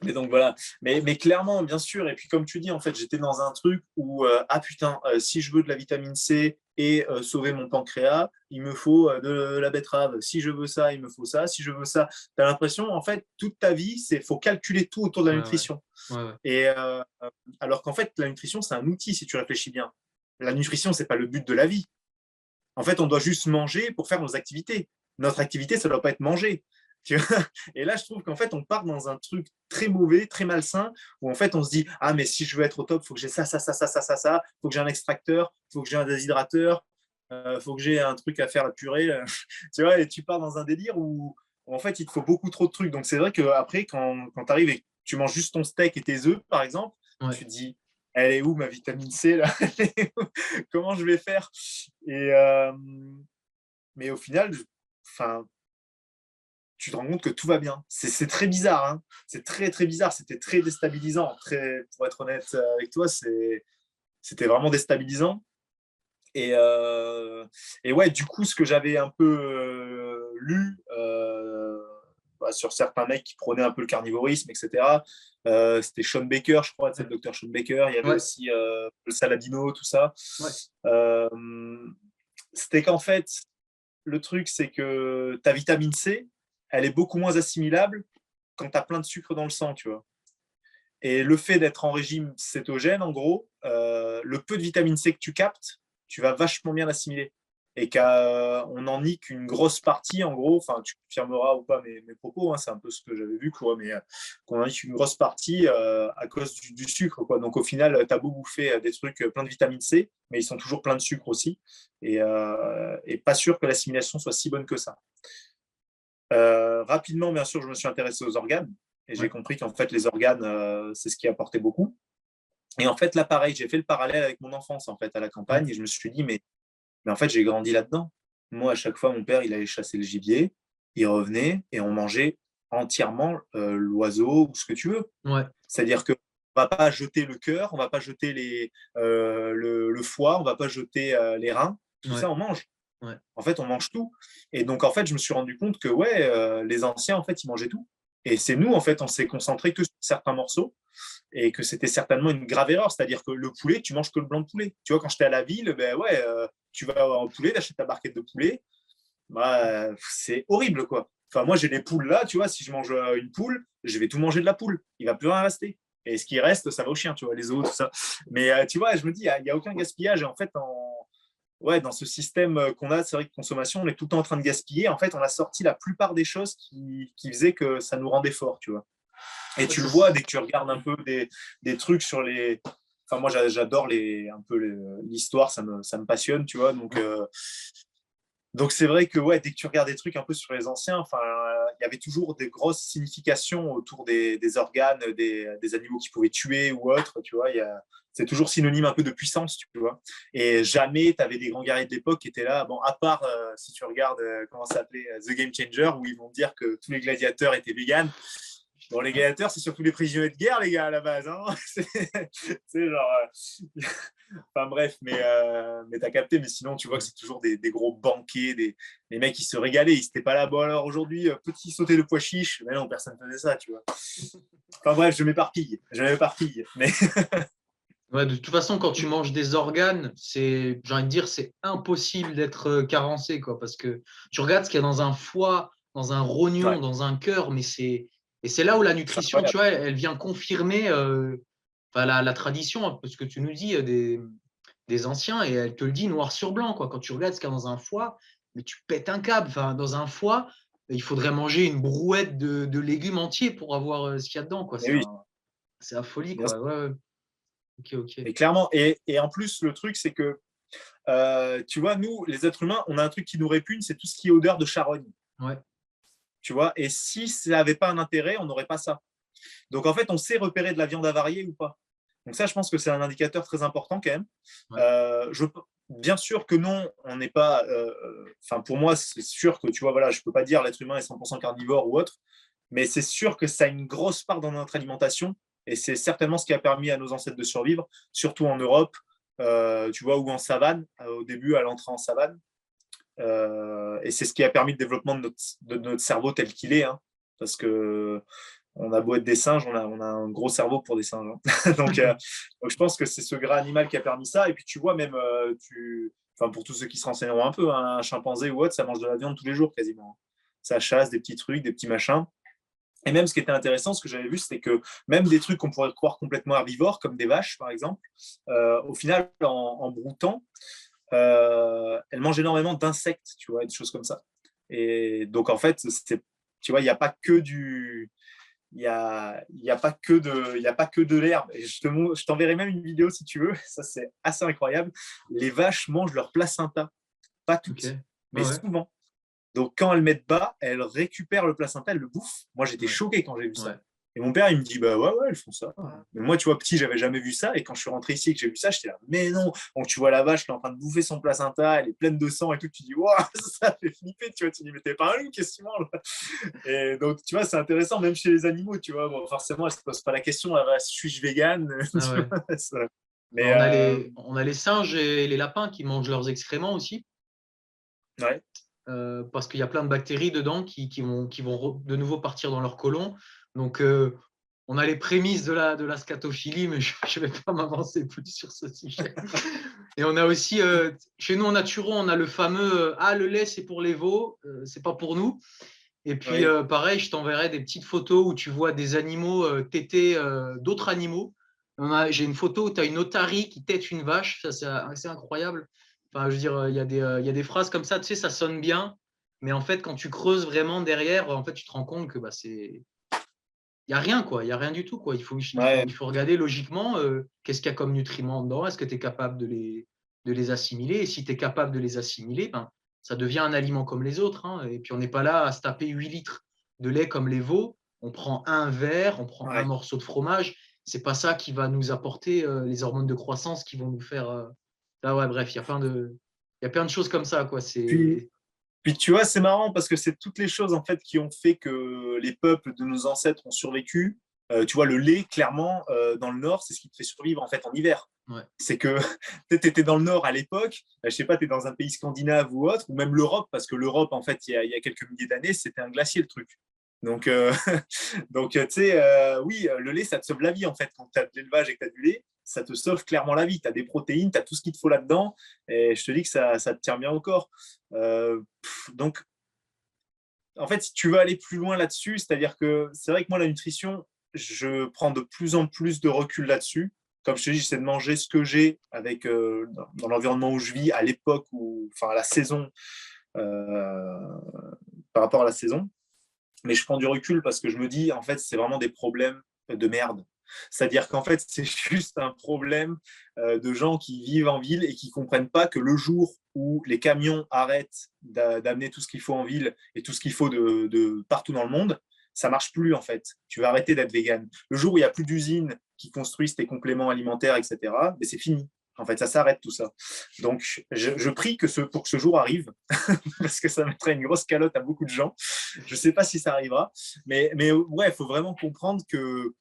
mais donc voilà, mais clairement, bien sûr, et puis comme tu dis, en fait, j'étais dans un truc où, ah putain, si je veux de la vitamine C et sauver mon pancréas, il me faut de la betterave. Si je veux ça, il me faut ça. Si je veux ça, tu as l'impression, en fait, toute ta vie, faut calculer tout autour de la Ouais, ouais, nutrition. ouais, ouais. Et alors qu'en fait, la nutrition, c'est un outil, si tu réfléchis bien. La nutrition, c'est pas le but de la vie. En fait, on doit juste manger pour faire nos activités. Notre activité, ça ne doit pas être manger. Tu vois. Et là, je trouve qu'en fait, on part dans un truc très mauvais, très malsain, où en fait, on se dit, ah, mais si je veux être au top, il faut que j'ai ça, il faut que j'ai un extracteur, il faut que j'ai un déshydrateur, il faut que j'ai un truc à faire la purée. Tu vois, et tu pars dans un délire où, en fait, il te faut beaucoup trop de trucs. Donc, c'est vrai qu'après, quand tu arrives et que tu manges juste ton steak et tes œufs, par exemple, Ouais. tu te dis, elle est où ma vitamine C là? Comment je vais faire? Et, mais au final, enfin, tu te rends compte que tout va bien. C'est très bizarre, hein. C'est très très bizarre. C'était très déstabilisant. Pour être honnête avec toi, c'était vraiment déstabilisant. Et, ouais, du coup, ce que j'avais un peu lu sur certains mecs qui prônaient un peu le carnivorisme, etc., c'était Sean Baker, je crois, c'est le docteur Sean Baker. Il y avait Ouais. aussi le Saladino, tout ça. Ouais. Euh, C'était qu'en fait, le truc, c'est que ta vitamine C, elle est beaucoup moins assimilable quand tu as plein de sucre dans le sang, tu vois. Et le fait d'être en régime cétogène, en gros, le peu de vitamine C que tu captes, tu vas vachement bien l'assimiler. Et qu'on n'en nie qu'une grosse partie, en gros, enfin, tu confirmeras ou pas mes propos, hein, c'est un peu ce que j'avais vu, quoi, mais qu'on en nie qu'une grosse partie à cause du sucre, quoi. Donc au final, tu as beau bouffer des trucs plein de vitamine C, mais ils sont toujours pleins de sucre aussi. Et pas sûr que l'assimilation soit si bonne que ça. Rapidement, bien sûr, je me suis intéressé aux organes et j'ai Ouais. compris qu'en fait, les organes, c'est ce qui apportait beaucoup. Et en fait, là, pareil, j'ai fait le parallèle avec mon enfance, en fait, à la Ouais. campagne et je me suis dit, mais en fait, j'ai grandi là-dedans. Moi, à chaque fois, mon père, il allait chasser le gibier, il revenait et on mangeait entièrement l'oiseau ou ce que tu veux. Ouais. C'est-à-dire que on va pas jeter le cœur, on va pas jeter le foie, on va pas jeter les reins. Tout Ouais. ça, on mange. Ouais. En fait, on mange tout. Et donc, en fait, je me suis rendu compte que, ouais, les anciens, en fait, ils mangeaient tout. Et c'est nous, en fait, on s'est concentré que sur certains morceaux et que c'était certainement une grave erreur. C'est-à-dire que le poulet, tu manges que le blanc de poulet. Tu vois, quand j'étais à la ville, ben ouais, tu vas en poulet, t'achètes ta barquette de poulet. Bah, c'est horrible, quoi. Enfin, moi, j'ai les poules là, tu vois, si je mange une poule, je vais tout manger de la poule. Il va plus rien rester. Et ce qui reste, ça va au chien, tu vois, les os, tout ça. Mais tu vois, je me dis, il y a aucun gaspillage. Et en fait, ouais, dans ce système qu'on a, c'est vrai que consommation, on est tout le temps en train de gaspiller. En fait, on a sorti la plupart des choses qui faisaient que ça nous rendait fort, tu vois. Et Ouais, tu le vois dès que tu regardes un peu des trucs sur les. Enfin, moi, j'adore un peu l'histoire, ça me passionne, tu vois. Donc c'est vrai que ouais, dès que tu regardes des trucs un peu sur les anciens, enfin, il y avait toujours des grosses significations autour des organes, des animaux qui pouvaient tuer ou autre, tu vois. C'est toujours synonyme un peu de puissance, tu vois. Et jamais tu avais des grands guerriers de l'époque qui étaient là, bon, à part si tu regardes, comment ça s'appelait, The Game Changer, où ils vont dire que tous les gladiateurs étaient véganes. Bon, les gladiateurs, c'est surtout les prisonniers de guerre, les gars, à la base. Hein. C'est genre. Enfin bref, mais t'as capté. Mais sinon, tu vois que c'est toujours des gros banquets, les mecs qui se régalaient. Ils n'étaient pas là. Bon, alors aujourd'hui, petit sauté de pois chiche. Mais non, personne ne faisait ça, tu vois. Enfin bref, je m'éparpille. Mais Ouais, de toute façon, quand tu manges des organes, j'ai envie de dire, c'est impossible d'être carencé, quoi, parce que tu regardes ce qu'il y a dans un foie, dans un rognon, ouais, dans un cœur, et c'est là où la c'est nutrition, tu incroyable. vois, elle vient confirmer enfin, la tradition, un peu ce que tu nous dis des anciens, et elle te le dit noir sur blanc, quoi. Quand tu regardes ce qu'il y a dans un foie, mais tu pètes un câble. Enfin, dans un foie, il faudrait manger une brouette de légumes entiers pour avoir ce qu'il y a dedans, quoi. Mais oui, C'est la folie, bien sûr. quoi. Ouais, ouais. Ok, ok. Et clairement. Et en plus, le truc, c'est que, tu vois, nous, les êtres humains, on a un truc qui nous répugne, c'est tout ce qui est odeur de charogne. Ouais. Tu vois, et si ça n'avait pas un intérêt, on n'aurait pas ça. Donc en fait, on sait repérer de la viande avariée ou pas. Donc ça, je pense que c'est un indicateur très important quand même. Ouais. Bien sûr que non, on n'est pas. Enfin, pour moi, c'est sûr que tu vois, voilà, je peux pas dire l'être humain est 100% carnivore ou autre, mais c'est sûr que ça a une grosse part dans notre alimentation et c'est certainement ce qui a permis à nos ancêtres de survivre, surtout en Europe, tu vois, ou en savane, au début à l'entrée en savane. Et c'est ce qui a permis le développement de notre cerveau tel qu'il est, hein, parce que on a beau être des singes, on a un gros cerveau pour des singes. Hein. Donc, je pense que c'est ce gras animal qui a permis ça. Et puis tu vois, même, enfin, pour tous ceux qui se renseigneront un peu, hein, un chimpanzé ou autre, ça mange de la viande tous les jours quasiment. Ça chasse des petits trucs, des petits machins. Et même ce qui était intéressant, ce que j'avais vu, c'était que même des trucs qu'on pourrait croire complètement herbivores, comme des vaches par exemple, au final, en broutant, elles mangent énormément d'insectes, tu vois, et des choses comme ça. Et donc en fait, Tu vois, il n'y a pas que du. Il y a pas que de, il y a pas que de l'herbe. Et je t'enverrai même une vidéo si tu veux. Ça, c'est assez incroyable. Les vaches mangent leur placenta. Pas Ok. toutes, mais Ouais, ouais. souvent. Donc, quand elles mettent bas, elles récupèrent le placenta, elles le bouffent. Moi, j'étais Ouais. choqué quand j'ai vu Ouais. ça. Et mon père, il me dit, bah ouais, ouais, elles font ça. Mais moi, tu vois, petit, j'avais jamais vu ça. Et quand je suis rentré ici et que j'ai vu ça, j'étais là, mais non. Donc, tu vois la vache qui est en train de bouffer son placenta, elle est pleine de sang et tout. Tu dis, waouh, ça fait flipper. Tu vois, tu dis, mais t'es pas un loup, qu'est-ce que tu manges? Et donc, tu vois, c'est intéressant, même chez les animaux, tu vois. Bon, forcément, elles se posent pas la question, ah, bah, suis-je végane? Ah ouais. Bah, Mais on a les singes et les lapins qui mangent leurs excréments aussi, ouais, parce qu'il y a plein de bactéries dedans qui vont de nouveau partir dans leur côlon. Donc, on a les prémices de la scatophilie, mais je ne vais pas m'avancer plus sur ce sujet. Et on a aussi, chez nous en naturo, on a le fameux ah, le lait, c'est pour les veaux, c'est pas pour nous. Et puis, ouais, pareil, je t'enverrai des petites photos où tu vois des animaux téter d'autres animaux. J'ai une photo où tu as une otarie qui tète une vache. Ça, c'est assez incroyable. Enfin, je veux dire, il y a des phrases comme ça, tu sais, ça sonne bien. Mais en fait, quand tu creuses vraiment derrière, en fait, tu te rends compte que bah, c'est. Il n'y a rien, quoi. Il n'y a rien du tout, quoi. ouais, Il faut regarder logiquement qu'est-ce qu'il y a comme nutriments dedans. Est-ce que tu es capable de les assimiler? Et si tu es capable de les assimiler, ben, ça devient un aliment comme les autres. Hein. Et puis, on n'est pas là à se taper 8 litres de lait comme les veaux. On prend un verre, on prend un ouais. morceau de fromage. C'est pas ça qui va nous apporter les hormones de croissance qui vont nous faire. Ah ouais, bref, il y a plein de choses comme ça, quoi. Puis, C'est. Puis tu vois, c'est marrant parce que c'est toutes les choses en fait qui ont fait que les peuples de nos ancêtres ont survécu. Tu vois, le lait, clairement, dans le Nord, c'est ce qui te fait survivre en fait en hiver. Ouais, C'est que tu étais dans le Nord à l'époque, je sais pas, tu es dans un pays scandinave ou autre, ou même l'Europe, parce que l'Europe, en fait, il y a quelques milliers d'années, c'était un glacier le truc. Donc, donc tu sais, oui, le lait, ça te sauve la vie en fait. Quand tu as de l'élevage et que tu as du lait, ça te sauve clairement la vie. Tu as des protéines, tu as tout ce qu'il te faut là-dedans, et je te dis que ça te tient bien au corps. Donc, en fait, si tu veux aller plus loin là-dessus, c'est-à-dire que c'est vrai que moi, la nutrition, je prends de plus en plus de recul là-dessus. Comme je te dis, j'essaie de manger ce que j'ai avec dans l'environnement où je vis, à l'époque, enfin à la saison, euh, par rapport à la saison. Mais je prends du recul parce que je me dis, en fait, c'est vraiment des problèmes de merde. C'est-à-dire qu'en fait, c'est juste un problème de gens qui vivent en ville et qui ne comprennent pas que le jour où les camions arrêtent d'amener tout ce qu'il faut en ville et tout ce qu'il faut de partout dans le monde, ça ne marche plus en fait. Tu vas arrêter d'être vegan. Le jour où il n'y a plus d'usines qui construisent tes compléments alimentaires, etc., mais c'est fini. En fait, ça s'arrête tout ça. Donc, je prie pour que ce jour arrive, parce que ça mettrait une grosse calotte à beaucoup de gens. Je ne sais pas si ça arrivera, mais ouais, il faut vraiment comprendre que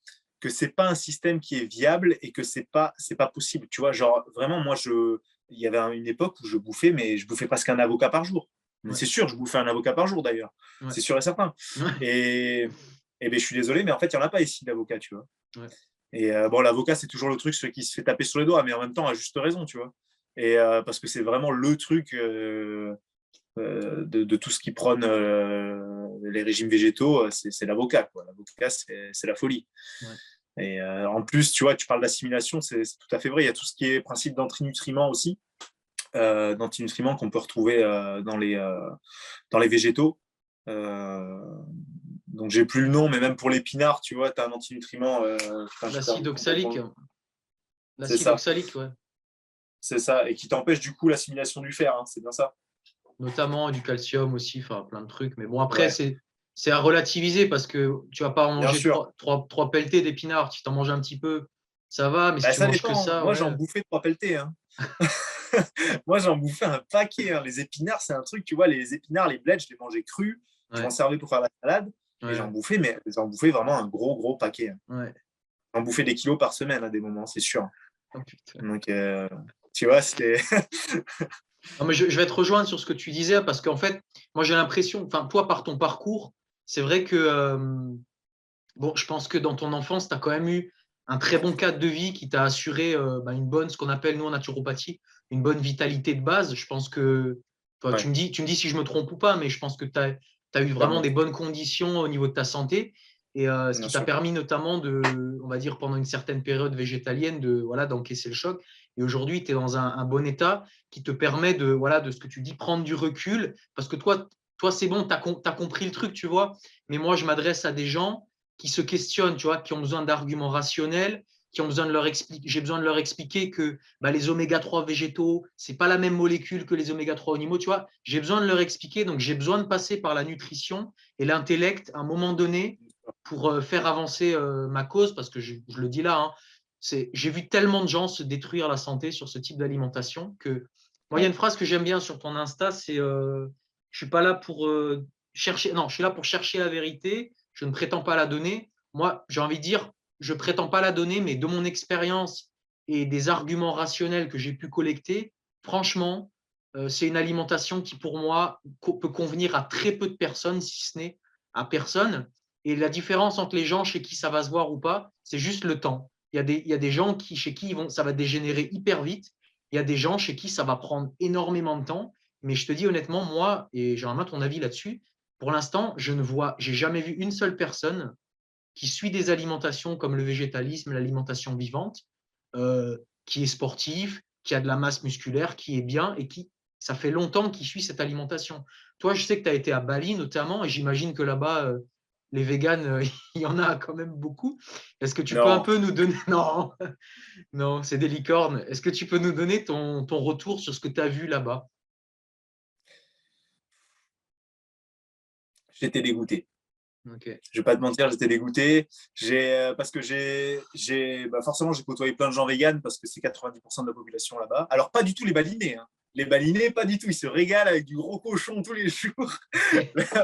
ce n'est pas un système qui est viable et que ce n'est pas possible. Tu vois, genre, vraiment, moi, il y avait une époque où je bouffais, mais je bouffais presque un avocat par jour. Mais ouais, c'est sûr, je bouffais un avocat par jour d'ailleurs. ouais, C'est sûr et certain. ouais, Et ben, je suis désolé, mais en fait, il n'y en a pas ici d'avocat, tu vois. ouais. Et bon, l'avocat, c'est toujours le truc, celui qui se fait taper sur les doigts, mais en même temps, à juste raison, tu vois. Et parce que c'est vraiment le truc de tout ce qui prône les régimes végétaux, c'est l'avocat, quoi. L'avocat, c'est la folie. Ouais. Et en plus, tu vois, tu parles d'assimilation, c'est tout à fait vrai. Il y a tout ce qui est principe d'antinutriments aussi, d'antinutriments qu'on peut retrouver dans les végétaux. Euh, donc, j'ai plus le nom, mais même pour l'épinard, tu vois, tu as un antinutriment. Je L'acide perds complètement oxalique. le nom. C'est L'acide ça, oxalique, ouais. c'est ça. Et qui t'empêche du coup l'assimilation du fer, hein, c'est bien ça. Notamment du calcium aussi, enfin plein de trucs. Mais bon, après, Ouais, c'est à relativiser parce que tu vas pas en bien manger sûr. trois pelletés d'épinards. Si tu en manges un petit peu, ça va, mais si Bah, tu ça manges que dépend, hein. ça, Moi, j'en ouais. bouffais 3 pelletés, hein. Moi, j'en bouffais un paquet, hein. Les épinards, c'est un truc, tu vois, les épinards, les blettes, je les mangeais crus. Je m'en Ouais, servais pour faire la salade. Et ouais, j'en bouffais vraiment un gros, gros paquet, hein. ouais. J'en bouffais des kilos par semaine à des moments, c'est sûr. Oh, putain. Donc, tu vois, c'était. Non, mais je vais te rejoindre sur ce que tu disais parce qu'en fait, moi j'ai l'impression, enfin, toi par ton parcours, c'est vrai que bon, je pense que dans ton enfance, tu as quand même eu un très bon cadre de vie qui t'a assuré bah, une bonne, ce qu'on appelle nous en naturopathie, une bonne vitalité de base. Je pense que, enfin, Ouais, tu me dis si je me trompe ou pas, mais je pense que tu as eu vraiment clairement, des bonnes conditions au niveau de ta santé. Et ce bien qui t'a sûr. permis notamment de, on va dire, pendant une certaine période végétalienne, voilà, d'encaisser le choc. Et aujourd'hui, tu es dans un bon état qui te permet de, voilà, de ce que tu dis, prendre du recul. Parce que toi, toi, c'est bon, tu as compris le truc, tu vois. Mais moi, je m'adresse à des gens qui se questionnent, tu vois, qui ont besoin d'arguments rationnels, qui ont besoin de leur expliquer, j'ai besoin de leur expliquer que bah, les oméga 3 végétaux, c'est pas la même molécule que les oméga 3 animaux, tu vois. J'ai besoin de leur expliquer, donc j'ai besoin de passer par la nutrition et l'intellect à un moment donné pour faire avancer ma cause, parce que je le dis là, hein, j'ai vu tellement de gens se détruire la santé sur ce type d'alimentation que moi, il y a une phrase que j'aime bien sur ton Insta, c'est je suis pas là pour chercher, non, je suis là pour chercher la vérité, je ne prétends pas la donner. Moi, j'ai envie de dire, je prétends pas la donner, mais de mon expérience et des arguments rationnels que j'ai pu collecter, franchement, c'est une alimentation qui, pour moi, peut convenir à très peu de personnes, si ce n'est à personne. Et la différence entre les gens chez qui ça va se voir ou pas, c'est juste le temps. Il y a des gens chez qui ça va dégénérer hyper vite. Il y a des gens chez qui ça va prendre énormément de temps. Mais je te dis honnêtement, moi, et j'aimerais ton avis là-dessus, pour l'instant, j'ai jamais vu une seule personne qui suit des alimentations comme le végétalisme, l'alimentation vivante, qui est sportive, qui a de la masse musculaire, qui est bien et qui, ça fait longtemps qu'il suit cette alimentation. Toi, je sais que tu as été à Bali notamment et j'imagine que là-bas, les véganes, il y en a quand même beaucoup. Est-ce que tu peux un Non, peu nous donner… Non, non, c'est des licornes. Est-ce que tu peux nous donner ton retour sur ce que tu as vu là-bas? j'étais dégoûté. Ok. Je vais pas te mentir, j'étais dégoûté. Parce que forcément, j'ai côtoyé plein de gens véganes parce que c'est 90% de la population là-bas. Alors, pas du tout les balinés. Hein. Les balinés, pas du tout. Ils se régalent avec du gros cochon tous les jours.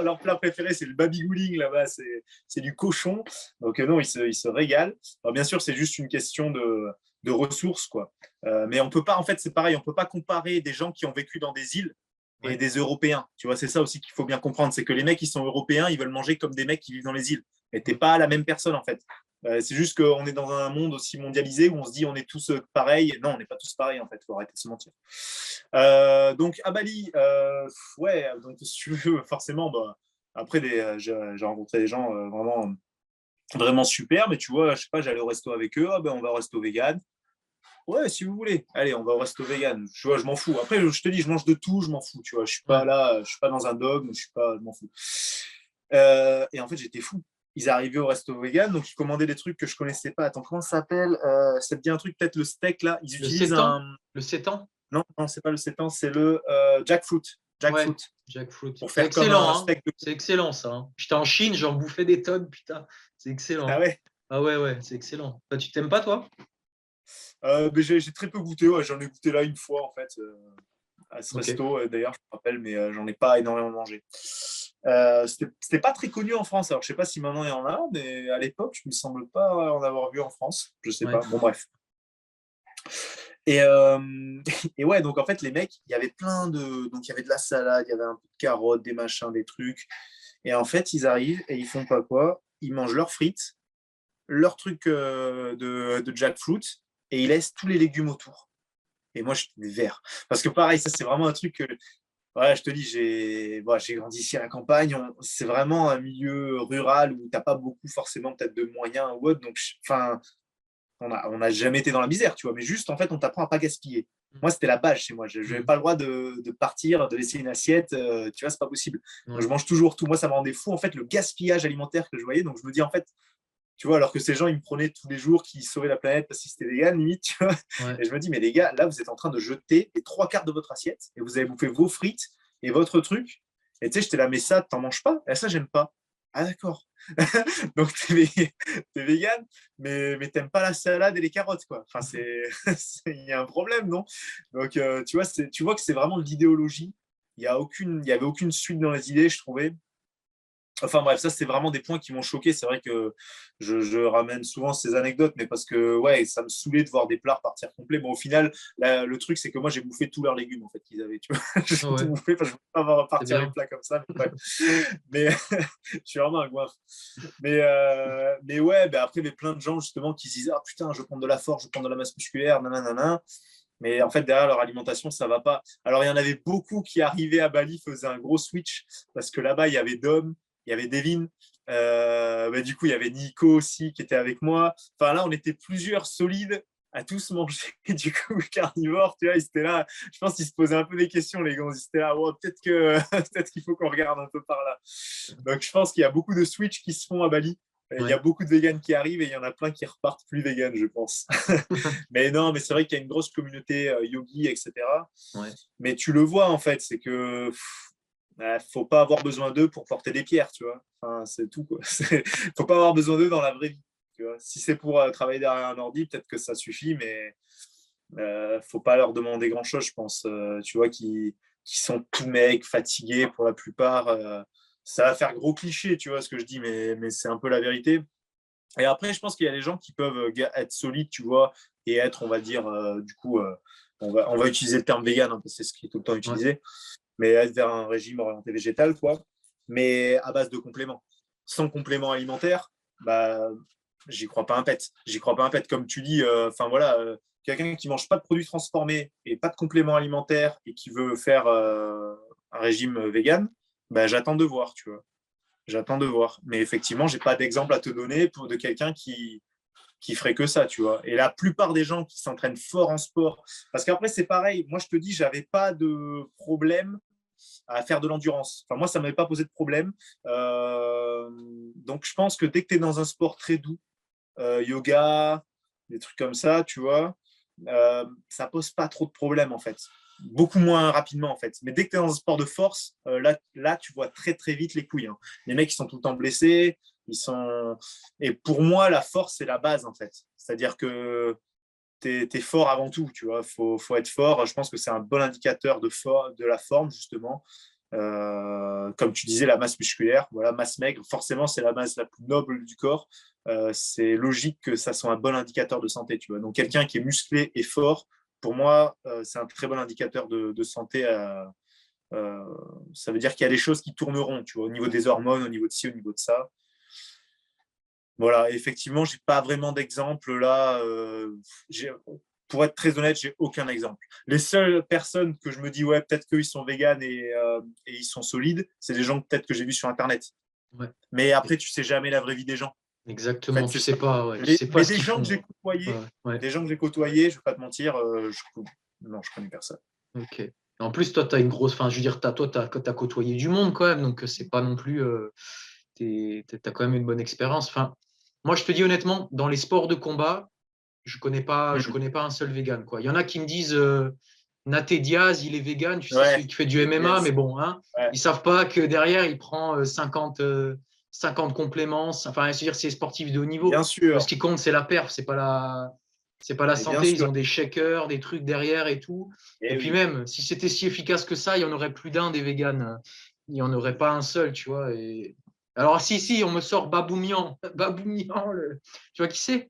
Leur plat préféré, c'est le babygouling là-bas. C'est du cochon. Donc, non, ils se régalent. Alors, bien sûr, c'est juste une question de ressources, quoi. Mais on peut pas, en fait, c'est pareil, on peut pas comparer des gens qui ont vécu dans des îles et Ouais. des Européens. Tu vois, c'est ça aussi qu'il faut bien comprendre, c'est que les mecs qui sont européens, ils veulent manger comme des mecs qui vivent dans les îles. Mais t'es pas la même personne en fait. C'est juste qu'on est dans un monde aussi mondialisé où on se dit on est tous pareils. Non, on n'est pas tous pareils en fait. Faut arrêter de se mentir. Donc à Bali, ouais. Donc si tu veux, forcément, bah, après j'ai rencontré des gens vraiment super. Mais tu vois, je sais pas, j'allais au resto avec eux. Ah, ben, on va au resto vegan. Ouais, si vous voulez. Allez, on va au resto vegan. Tu vois, je m'en fous. Après, je te dis, je mange de tout, je m'en fous. Tu vois, je suis pas Ouais. là, je suis pas dans un dogme, je m'en fous. Et en fait, j'étais fou. Ils arrivaient au resto vegan, donc ils commandaient des trucs que je connaissais pas. Attends, comment ça s'appelle Ça te dit un truc, peut-être le steak là Ils Le utilisent sétan? un. Le sétan? Non, non, c'est pas le sétan, c'est le jackfruit. Ouais, Jackfruit. jackfruit. Pour C'est faire comme un excellent, hein. steak de. C'est excellent, ça, hein. J'étais en Chine, j'en bouffais des tonnes, putain. C'est Ah excellent. ouais. Ah ouais, ouais, c'est excellent. Bah, tu t'aimes pas, toi? Mais j'ai très peu goûté. Ouais, j'en ai goûté là une fois en fait. À ce Ok. resto, d'ailleurs, je me rappelle, mais j'en ai pas énormément mangé. C'était pas très connu en France. Alors, je sais pas si maintenant il y en a, mais à l'époque, je me semble pas en avoir vu en France. Je sais Ouais. pas. Bon, bref. Et, euh, et ouais, donc en fait, les mecs, il y avait plein de. Donc, il y avait de la salade, il y avait un peu de carottes, des machins, des trucs. Et en fait, ils arrivent et ils font pas quoi? Ils mangent leurs frites, leurs trucs de jackfruit, et ils laissent tous les légumes autour. Et moi, j'étais vert. Parce que pareil, ça, c'est vraiment un truc que ouais, je te dis, j'ai grandi ici à la campagne. C'est vraiment un milieu rural où t'as pas beaucoup forcément peut-être de moyens ou autre. Donc, enfin, on n'a jamais été dans la misère, tu vois. Mais juste, en fait, on t'apprend à pas gaspiller. Moi, c'était la base chez moi. Je n'avais Mhm. pas le droit de partir, de laisser une assiette. Tu vois, c'est pas possible. Donc, Ouais. je mange toujours tout. Moi, ça me rendait fou, en fait, le gaspillage alimentaire que je voyais. Donc, je me dis, en fait, tu vois, alors que ces gens, ils me prenaient tous les jours, qui sauvaient la planète parce qu'ils étaient vegan, limite, tu vois. Ouais. Et je me dis, mais les gars, là, vous êtes en train de jeter les trois quarts de votre assiette et vous avez bouffé vos frites et votre truc. Et tu sais, j'étais là, mais ça, t'en manges pas? Et ça, j'aime pas. Ah, d'accord. Donc, t'es vegan, mais t'aimes pas la salade et les carottes, quoi. Enfin, il y a un problème, non? Donc, tu vois, tu vois que c'est vraiment de l'idéologie. Il y avait aucune suite dans les idées, je trouvais. Enfin bref, ça c'est vraiment des points qui m'ont choqué. C'est vrai que je ramène souvent ces anecdotes, mais parce que ouais, ça me saoulait de voir des plats repartir complets. Bon, au final, le truc c'est que moi j'ai bouffé tous leurs légumes en fait qu'ils avaient. Tu vois, j'ai tout Ouais. bouffé parce que je ne peux pas voir C'est repartir les bien. plats comme ça. Mais, mais je suis vraiment un goinfre. Mais ouais, après, il y avait plein de gens justement qui se disaient ah putain, je prends de la force, je prends de la masse musculaire, nanana. Mais en fait, derrière leur alimentation, ça va pas. Alors, il y en avait beaucoup qui arrivaient à Bali, faisaient un gros switch parce que là-bas, il y avait Dom, il y avait Devin. Du coup, il y avait Nico aussi qui était avec moi. Enfin, là, on était plusieurs solides à tous manger du coup carnivore, tu vois, ils étaient là. Je pense qu'ils se posaient un peu des questions, les gars. Ils étaient là, oh, peut-être que peut-être qu'il faut qu'on regarde un peu par là. Donc je pense qu'il y a beaucoup de switch qui se font à Bali. Il y a Ouais. beaucoup de véganes qui arrivent et il y en a plein qui repartent plus véganes, je pense. Mais non, mais c'est vrai qu'il y a une grosse communauté yogi, etc. Ouais. Mais tu le vois en fait, c'est que faut pas avoir besoin d'eux pour porter des pierres, tu vois. Enfin, c'est tout quoi. Faut pas avoir besoin d'eux dans la vraie vie. Tu vois. Si c'est pour travailler derrière un ordi, peut-être que ça suffit, mais faut pas leur demander grand-chose, je pense. Tu vois, qui sont tout mecs, fatigués pour la plupart. Ça va faire gros cliché, tu vois ce que je dis, mais c'est un peu la vérité. Et après, je pense qu'il y a des gens qui peuvent être solides, tu vois, et être, on va dire, du coup, on va utiliser le terme vegan, hein, parce que c'est ce qui est tout le temps Ouais. utilisé, mais être vers un régime orienté végétal, quoi, mais à base de compléments. Sans complément alimentaire, bah, j'y crois pas un pet. J'y crois pas un pet. Comme tu dis, enfin voilà, quelqu'un qui mange pas de produits transformés et pas de compléments alimentaires et qui veut faire un régime vegan, bah, j'attends de voir, tu vois. J'attends de voir. Mais effectivement, j'ai pas d'exemple à te donner de quelqu'un qui ferait que ça, tu vois. Et la plupart des gens qui s'entraînent fort en sport, parce qu'après, c'est pareil. Moi, je te dis, j'avais pas de problème à faire de l'endurance. Enfin, moi, ça ne m'avait pas posé de problème. Donc, je pense que dès que tu es dans un sport très doux, yoga, des trucs comme ça, tu vois, ça pose pas trop de problèmes, en fait. Beaucoup moins rapidement, en fait. Mais dès que tu es dans un sport de force, là, tu vois très, très vite les couilles. Hein. Les mecs, ils sont tout le temps blessés. Ils sont... Et pour moi, la force, c'est la base, en fait. C'est-à-dire que tu es fort avant tout, tu vois. Faut être fort. Je pense que c'est un bon indicateur de la forme, justement. Comme tu disais, la masse musculaire, voilà, masse maigre, forcément, c'est la masse la plus noble du corps. C'est logique que ça soit un bon indicateur de santé, tu vois. Donc, quelqu'un qui est musclé et fort, pour moi, c'est un très bon indicateur de santé. Ça veut dire qu'il y a des choses qui tourneront, tu vois, au niveau des hormones, au niveau de ci, au niveau de ça. Voilà, effectivement, j'ai pas vraiment d'exemple là. Pour être très honnête, j'ai aucun exemple. Les seules personnes que je me dis, ouais, peut-être qu'ils sont véganes et ils sont solides, c'est des gens peut-être que j'ai vus sur Internet. Ouais. Mais après, tu sais jamais la vraie vie des gens. En Exactement. fait, Tu c'est sais ça. pas, ouais. Tu sais pas Mais ce des qu'ils gens que font. j'ai côtoyés, Ouais. Ouais. je vais pas te mentir, non, je connais personne. Ok. En plus, toi, tu as une grosse. Enfin, je veux dire, toi, tu as côtoyé du monde quand même, donc c'est pas non plus. Tu as quand même une bonne expérience. Enfin, moi, je te dis honnêtement, dans les sports de combat, je connais pas un seul vegan, quoi. Il y en a qui me disent Nate Diaz, il est vegan, tu sais, Ouais, celui qui fait du MMA, mais yes, bon, hein, ouais. ils savent pas que derrière, il prend 50 compléments. Enfin, c'est-à-dire, c'est sportif de haut niveau. Bien Ce sûr, qui compte, c'est la perf, c'est pas la mais bien santé. Ils sûr. ont des shakers, des trucs derrière et tout. Et Et puis oui. même, si c'était si efficace que ça, il y en aurait plus d'un des véganes. Il y en aurait pas un seul, tu vois. Et... Alors, si, on me sort Baboumian. Baboumian, tu vois qui c'est?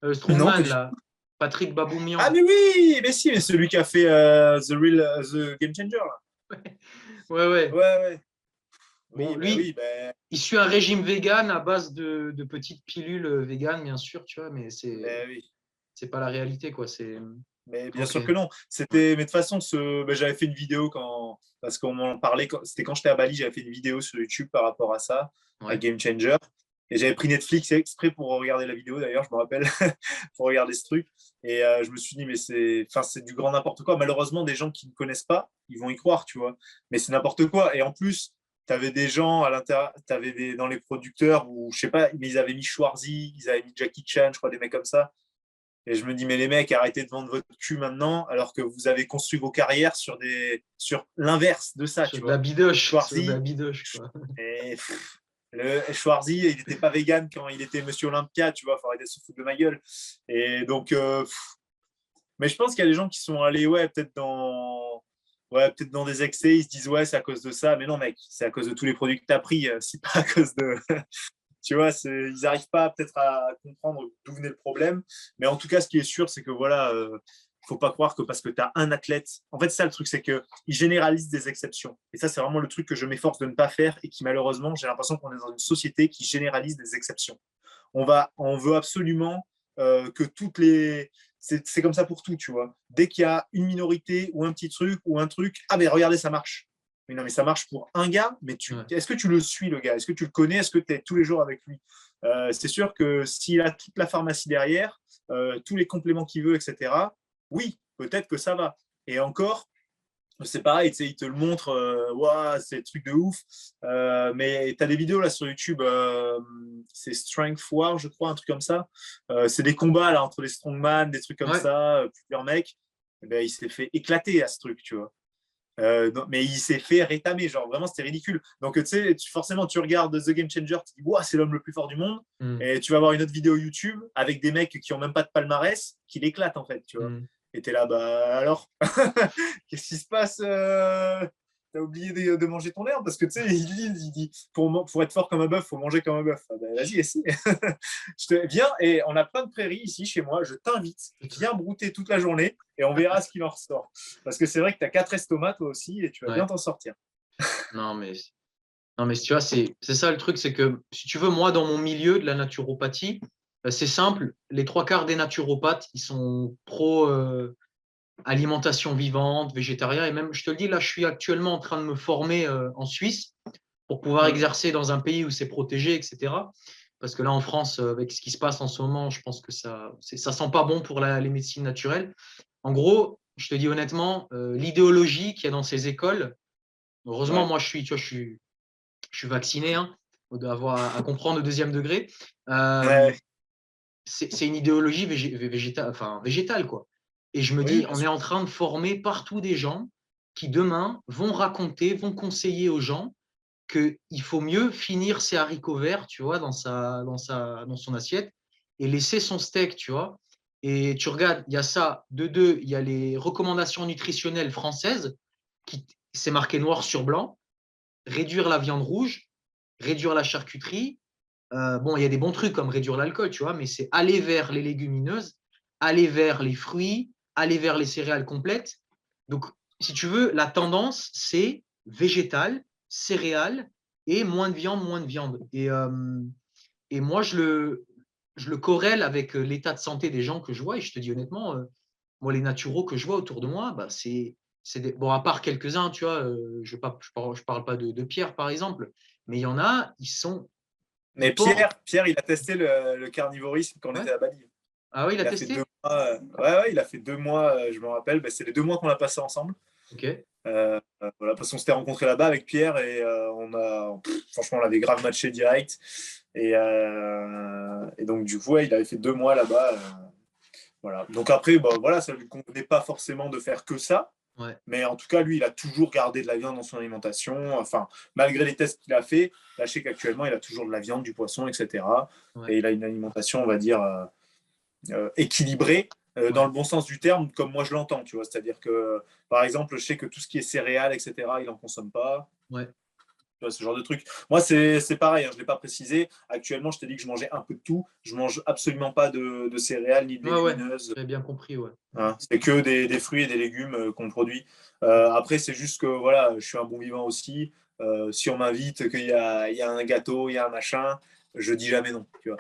Non, pas Strongman, du tout. là. Patrick Ah, Baboumian. mais oui, mais si, mais celui qui a fait The Game Changer, là. Ouais, ouais. Ouais, ouais. Bon, Oui, bah lui, oui, bah, il suit un régime vegan à base de petites pilules vegan, bien sûr, tu vois, mais bah oui. c'est pas la réalité, quoi. C'est Mais bien ok. sûr que non. Ouais, Mais de toute façon, j'avais fait une vidéo parce qu'on m'en parlait, c'était quand j'étais à Bali, j'avais fait une vidéo sur YouTube par rapport à ça, à ouais, Game Changer. Et j'avais pris Netflix exprès pour regarder la vidéo, d'ailleurs, je me rappelle, pour regarder ce truc. Et je me suis dit, mais c'est du grand n'importe quoi. Malheureusement, des gens qui ne connaissent pas, ils vont y croire, tu vois. Mais c'est n'importe quoi. Et en plus, tu avais des gens à l'intérieur, dans les producteurs où, je sais pas, mais ils avaient mis Schwarzy, ils avaient mis Jackie Chan, je crois, des mecs comme ça. Et je me dis, mais les mecs, arrêtez de vendre votre cul maintenant, alors que vous avez construit vos carrières sur l'inverse de ça, sur tu de la vois. bidoche, sur de la Schwarzy, bidoche, quoi. et, Schwarzy, il n'était pas vegan quand il était Monsieur Olympia, tu vois, il faut arrêter de se foutre de ma gueule. Et donc, mais je pense qu'il y a des gens qui sont allés, ouais, peut-être dans des excès, ils se disent, ouais, c'est à cause de ça. Mais non, mec, c'est à cause de tous les produits que tu as pris, c'est pas à cause de, tu vois, ils n'arrivent pas peut-être à comprendre d'où venait le problème. Mais en tout cas, ce qui est sûr, c'est que voilà, faut pas croire que parce que tu as un athlète. En fait, ça, le truc, c'est qu'ils généralisent des exceptions. Et ça, c'est vraiment le truc que je m'efforce de ne pas faire et qui, malheureusement, j'ai l'impression qu'on est dans une société qui généralise des exceptions. On veut absolument que toutes les. C'est comme ça pour tout, tu vois. Dès qu'il y a une minorité ou un petit truc ou un truc, ah, mais regardez, ça marche. Mais non, mais ça marche pour un gars, mais Ouais. est-ce que tu le suis, le gars? Est-ce que tu le connais? Est-ce que tu es tous les jours avec lui? C'est sûr que s'il a toute la pharmacie derrière, tous les compléments qu'il veut, etc., oui, peut-être que ça va. Et encore, c'est pareil, tu sais, il te le montre, ouah, c'est des trucs de ouf. Mais tu as des vidéos là sur YouTube, c'est Strength War, je crois, un truc comme ça. C'est des combats là entre les strongman, des trucs comme Ouais. ça, plusieurs mecs. Eh ben, il s'est fait éclater à ce truc, tu vois. Mais il s'est fait rétamer, genre vraiment c'était ridicule. Donc tu sais, forcément tu regardes The Game Changer, tu dis wow, c'est l'homme le plus fort du monde, Mm. et tu vas voir une autre vidéo YouTube avec des mecs qui ont même pas de palmarès, qui l'éclatent en fait, tu vois. Mm. Et t'es là, bah alors, qu'est-ce qui se passe T'as oublié de manger ton herbe parce que tu sais, il dit pour être fort comme un bœuf, faut manger comme un bœuf. Ah ben, vas-y, essaie. Viens et on a plein de prairies ici chez moi. Je t'invite, viens brouter toute la journée et on verra ce qu'il en ressort. Parce que c'est vrai que tu as 4 estomacs toi aussi et tu vas bien Ouais. t'en sortir. Non, mais, non, mais tu vois, c'est ça le truc, c'est que si tu veux, moi, dans mon milieu de la naturopathie, c'est simple. Les trois quarts des naturopathes, ils sont pro alimentation vivante, végétarien. Et même, je te le dis, là, je suis actuellement en train de me former en Suisse pour pouvoir Mmh. exercer dans un pays où c'est protégé, etc. Parce que là, en France, avec ce qui se passe en ce moment, je pense que ça sent pas bon pour les médecines naturelles. En gros, je te dis honnêtement, l'idéologie qu'il y a dans ces écoles, heureusement, Ouais. moi, je suis vacciné, hein, à comprendre au deuxième degré. Euh, Ouais. c'est une idéologie végétale, quoi. Et je me Oui, dis, bien on est sûr. en train de former partout des gens qui demain vont raconter, vont conseiller aux gens qu'il faut mieux finir ses haricots verts, tu vois, dans son assiette et laisser son steak, tu vois. Et tu regardes, il y a ça. De deux, il y a les recommandations nutritionnelles françaises qui c'est marqué noir sur blanc, réduire la viande rouge, réduire la charcuterie. Bon, il y a des bons trucs comme réduire l'alcool, tu vois, mais c'est aller vers les légumineuses, aller vers les fruits, aller vers les céréales complètes. Donc, si tu veux, la tendance, c'est végétal, céréales et moins de viande, moins de viande. Et moi, je le corrèle avec l'état de santé des gens que je vois. Et je te dis honnêtement, moi, les naturaux que je vois autour de moi, bah, bon, à part quelques-uns, tu vois, je parle pas de Pierre, par exemple, mais il y en a, ils Mais portent. Pierre, il a testé le carnivorisme quand on Ouais. était à Bali. Ah oui, il a Il a fait testé? 2 mois. Ouais, il a fait 2 mois, je me rappelle. Ben, c'est les 2 mois qu'on a passé ensemble. Ok. Voilà, parce qu'on s'était rencontrés là-bas avec Pierre et franchement, on avait grave matché direct. Et donc, du coup, ouais, il avait fait 2 mois là-bas. Voilà. Donc après, bah, voilà, ça ne lui convenait pas forcément de faire que ça. Ouais. Mais en tout cas, lui, il a toujours gardé de la viande dans son alimentation. Enfin, malgré les tests qu'il a fait, là, je sais qu'actuellement, il a toujours de la viande, du poisson, etc. Ouais. Et il a une alimentation, on va dire, équilibré dans Ouais. le bon sens du terme, comme moi je l'entends, tu vois. C'est-à-dire que, par exemple, je sais que tout ce qui est céréales, etc., il n'en consomme pas. Ouais. Tu vois, ce genre de truc. Moi, c'est pareil, hein, je ne l'ai pas précisé. Actuellement, je t'ai dit que je mangeais un peu de tout. Je mange absolument pas de céréales ni de Ouais, ouais. légumineuses. J'avais bien compris, ouais. Hein. C'est que des fruits et des légumes qu'on produit. Après, c'est juste que voilà, je suis un bon vivant aussi. Si on m'invite, qu'il y a un gâteau, il y a un machin, je dis jamais non. Tu vois.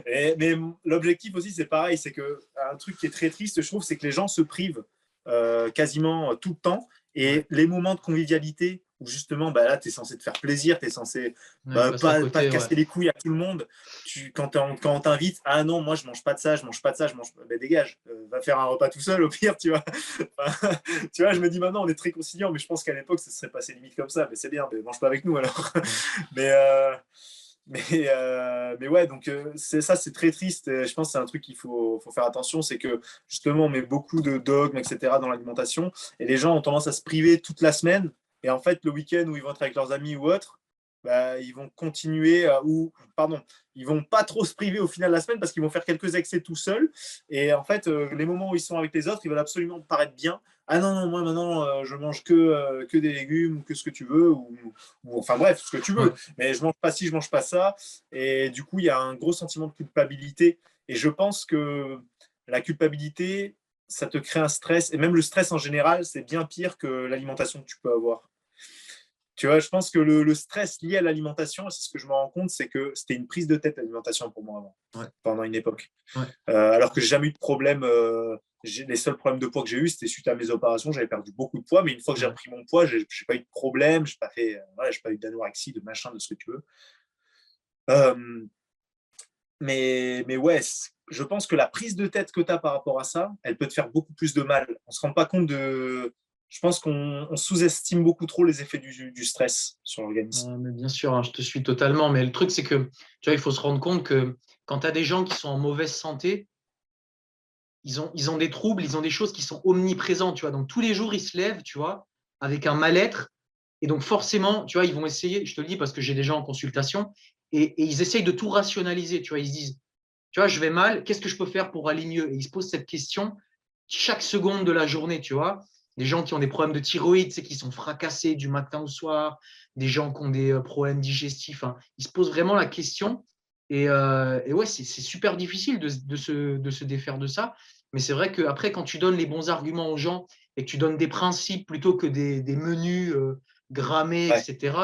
Mais l'objectif aussi, c'est pareil, c'est que un truc qui est très triste, je trouve, c'est que les gens se privent quasiment tout le temps. Ouais. Et les moments de convivialité où justement, bah là, tu es censé te faire plaisir, tu es censé Ouais, il bah, passe à pas te côté, ouais. casser les couilles à tout le monde. Quand on t'invite, ah non, moi je mange pas de ça, je mange pas de ça, je mange pas. Ben, dégage, va faire un repas tout seul au pire, tu vois. Tu vois, je me dis maintenant, on est très conciliant, mais je pense qu'à l'époque, ça serait passé limite comme ça. Mais c'est bien, mais mange pas avec nous alors. Ouais. mais, euh, mais ouais, donc ça, c'est très triste. Je pense que c'est un truc qu'il faut faire attention, c'est que justement, on met beaucoup de dogmes, etc. dans l'alimentation, et les gens ont tendance à se priver toute la semaine. Et en fait, le week-end où ils vont être avec leurs amis ou autre, bah, ils vont continuer, pardon, ils vont pas trop se priver au final de la semaine parce qu'ils vont faire quelques excès tout seuls. Et en fait, les moments où ils sont avec les autres, ils veulent absolument paraître bien. Ah non, non, moi maintenant, je mange que des légumes ou que ce que tu veux, ou enfin bref, ce que tu veux. Ouais. Mais je mange pas ci, je mange pas ça. Et du coup, il y a un gros sentiment de culpabilité. Et je pense que la culpabilité, ça te crée un stress. Et même le stress en général, c'est bien pire que l'alimentation que tu peux avoir. Tu vois, je pense que le stress lié à l'alimentation, c'est ce que je me rends compte, c'est que c'était une prise de tête l'alimentation pour moi avant, Ouais, pendant une époque. ouais. Alors que j'ai jamais eu de problème. Les seuls problèmes de poids que j'ai eu, c'était suite à mes opérations. J'avais perdu beaucoup de poids, mais une fois que j'ai Ouais. repris mon poids, j'ai pas eu de problème. J'ai pas fait, voilà, j'ai pas eu d'anorexie, de machin, de ce que tu veux. Euh, mais ouais, je pense que la prise de tête que tu as par rapport à ça, elle peut te faire beaucoup plus de mal. On se rend pas compte de. Je pense qu'on sous-estime beaucoup trop les effets du stress sur l'organisme. Mais bien sûr, hein, je te suis totalement. Mais le truc, c'est que tu vois, il faut se rendre compte que quand tu as des gens qui sont en mauvaise santé, ils ont des troubles, ils ont des choses qui sont omniprésentes, tu vois. Donc tous les jours, ils se lèvent, tu vois, avec un mal-être. Et donc forcément, tu vois, ils vont essayer, je te le dis parce que j'ai des gens en consultation, et ils essayent de tout rationaliser, tu vois. Ils se disent, tu vois, je vais mal, qu'est-ce que je peux faire pour aller mieux? Et ils se posent cette question chaque seconde de la journée, tu vois. Des gens qui ont des problèmes de thyroïde, c'est qui sont fracassés du matin au soir, des gens qui ont des problèmes digestifs, hein. Ils se posent vraiment la question. Et ouais, c'est super difficile de se défaire de ça. Mais c'est vrai qu'après, quand tu donnes les bons arguments aux gens et que tu donnes des principes plutôt que des menus grammés, Ouais, etc.,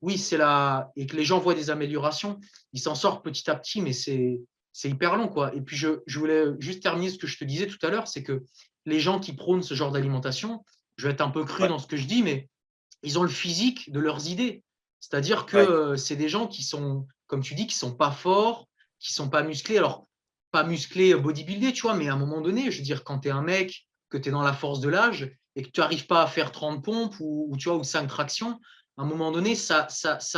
oui, c'est là. Et que les gens voient des améliorations, ils s'en sortent petit à petit, mais c'est hyper long, quoi. Et puis, je voulais juste terminer ce que je te disais tout à l'heure, c'est que les gens qui prônent ce genre d'alimentation, je vais être un peu cru ouais, dans ce que je dis, mais ils ont le physique de leurs idées. C'est-à-dire que ouais. c'est des gens qui sont, comme tu dis, qui sont pas forts, qui sont pas musclés. Alors, pas musclés bodybuildés, tu vois, mais à un moment donné, je veux dire, quand tu es un mec, que tu es dans la force de l'âge et que tu n'arrives pas à faire 30 pompes tu vois, ou 5 tractions, à un moment donné, ça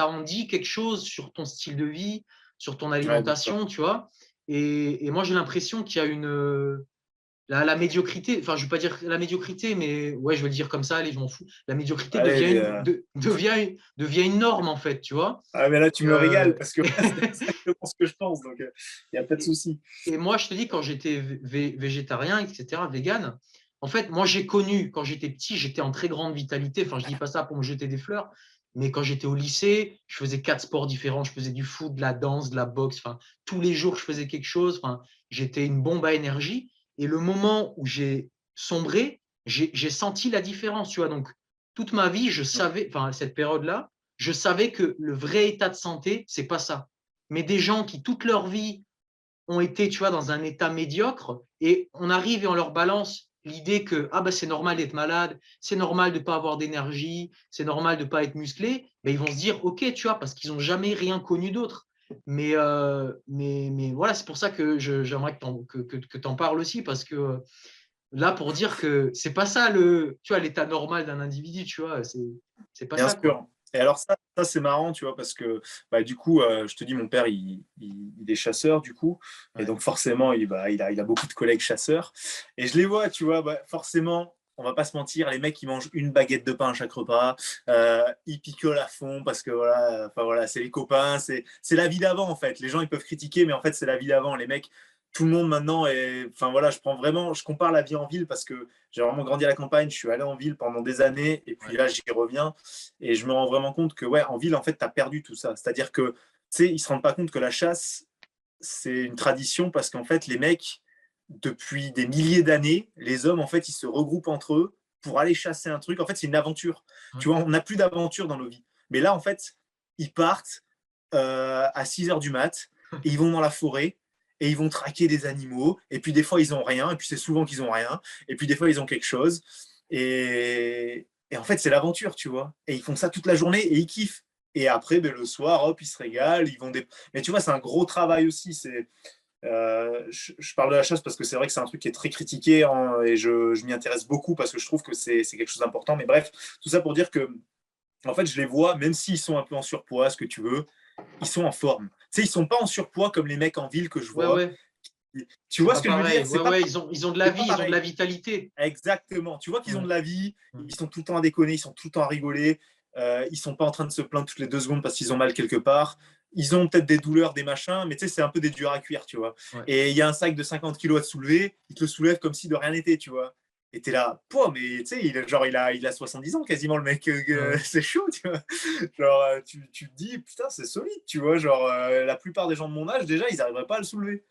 en dit quelque chose sur ton style de vie, sur ton Ouais, bien sûr. alimentation, tu vois. Et moi, j'ai l'impression qu'il y a la médiocrité, enfin, je ne vais pas dire la médiocrité, mais ouais, je vais le dire comme ça, allez, je m'en fous. La médiocrité Allez, devient une norme, en fait, tu vois. ah, mais là, tu Et, me régales parce que c'est exactement ce que je pense. Donc, il n'y a pas de et, souci. et moi, je te dis, quand j'étais végétarien, etc., vegan, en fait, moi, j'ai connu, quand j'étais petit, j'étais en très grande vitalité. Enfin, je dis pas ça pour me jeter des fleurs, mais quand j'étais au lycée, je faisais 4 sports différents. Je faisais du foot, de la danse, de la boxe. Enfin, tous les jours, je faisais quelque chose. Enfin, j'étais une bombe à énergie. Et le moment où j'ai sombré, j'ai senti la différence, tu vois. Donc, toute ma vie, je savais, enfin, cette période-là, je savais que le vrai état de santé, c'est pas ça. Mais des gens qui, toute leur vie, ont été, tu vois, dans un état médiocre et on arrive et on leur balance l'idée que ah ben, c'est normal d'être malade, c'est normal de ne pas avoir d'énergie, c'est normal de ne pas être musclé, ben, ils vont se dire ok, tu vois, parce qu'ils n'ont jamais rien connu d'autre. Mais voilà, c'est pour ça que j'aimerais que tu en parles aussi, parce que là, pour dire que c'est pas ça tu vois, l'état normal d'un individu, tu vois, c'est pas Bien ça, quoi. sûr. Et alors ça c'est marrant, tu vois, parce que bah, du coup, je te dis, mon père, il est chasseur, du coup. Et Ouais. donc forcément, il a beaucoup de collègues chasseurs. Et je les vois, tu vois, bah, forcément, on va pas se mentir, les mecs, ils mangent une baguette de pain à chaque repas. Ils picolent à fond parce que voilà, enfin, voilà, c'est les copains, c'est la vie d'avant, en fait. Les gens, ils peuvent critiquer, mais en fait, c'est la vie d'avant. Les mecs, tout le monde maintenant est. Enfin voilà, je compare la vie en ville parce que j'ai vraiment grandi à la campagne, je suis allé en ville pendant des années, et puis Ouais. là, j'y reviens. Et je me rends vraiment compte que, ouais, en ville, en fait, tu as perdu tout ça. C'est-à-dire que, tu sais, ils se rendent pas compte que la chasse, c'est une tradition parce qu'en fait, les mecs, depuis des milliers d'années, les hommes, en fait, ils se regroupent entre eux pour aller chasser un truc. En fait, c'est une aventure. Ouais. Tu vois, on n'a plus d'aventure dans nos vies. Mais là, en fait, ils partent à 6 heures du mat et ils vont dans la forêt et ils vont traquer des animaux. Et puis, des fois, ils ont rien. Et puis, c'est souvent qu'ils ont rien. Et puis, des fois, ils ont quelque chose. Et en fait, c'est l'aventure, tu vois. Et ils font ça toute la journée et ils kiffent. Et après, ben, le soir, hop, ils se régalent. Mais tu vois, c'est un gros travail aussi. Je parle de la chasse parce que c'est vrai que c'est un truc qui est très critiqué, hein, et je m'y intéresse beaucoup parce que je trouve que c'est quelque chose d'important. Mais bref, tout ça pour dire que, en fait, je les vois, même s'ils sont un peu en surpoids, ce que tu veux, ils sont en forme. Tu sais, ils sont pas en surpoids comme les mecs en ville que je Ouais, vois. ouais, Tu c'est vois pas ce que je veux pareil. dire? Ouais, ouais, ils ont de la C'est vie, pas ils ont de la pareil. vitalité. Exactement. Tu vois qu'ils ont Ouais. de la vie, Ouais. ils sont tout le temps à déconner, ils sont tout le temps à rigoler, ils sont pas en train de se plaindre toutes les 2 secondes parce qu'ils ont mal quelque part. Ils ont peut-être des douleurs, des machins, mais tu sais, c'est un peu des durs à cuire, tu vois. Ouais. Et il y a un sac de 50 kilos à te soulever, il te le soulève comme si de rien n'était, tu vois. Et t'es là, pouah, mais tu sais, il a 70 ans quasiment, le mec, Ouais. c'est chaud, tu vois. Genre, tu te dis, putain, c'est solide, tu vois. Genre, la plupart des gens de mon âge, déjà, ils n'arriveraient pas à le soulever.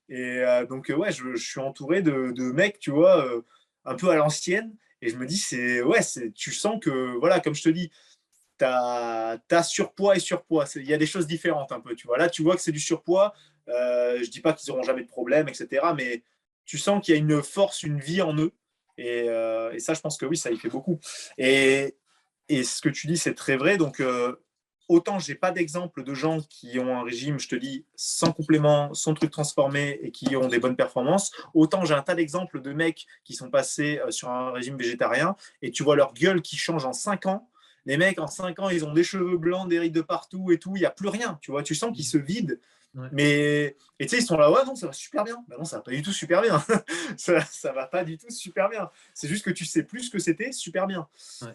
Et donc, ouais, je suis entouré de mecs, tu vois, un peu à l'ancienne. Et je me dis, ouais, tu sens que, voilà, comme je te dis, as surpoids et surpoids. Il y a des choses différentes un peu, tu vois. Là, tu vois que c'est du surpoids. Je dis pas qu'ils n'auront jamais de problème, etc. Mais tu sens qu'il y a une force, une vie en eux. Et ça, je pense que oui, ça y fait beaucoup. Et ce que tu dis, c'est très vrai. Donc, autant j'ai pas d'exemple de gens qui ont un régime, je te dis, sans complément, sans truc transformé et qui ont des bonnes performances, autant j'ai un tas d'exemples de mecs qui sont passés sur un régime végétarien et tu vois leur gueule qui change en 5 ans. Les mecs, en 5 ans, ils ont des cheveux blancs, des rides de partout et tout. Il n'y a plus rien, tu vois. Tu sens qu'ils se vident. Ouais. Mais, et tu sais, ils sont là, ouais, non, ça va super bien. Ben non, ça va pas du tout super bien. Ça va pas du tout super bien. C'est juste que tu sais plus ce que c'était super bien. Ouais.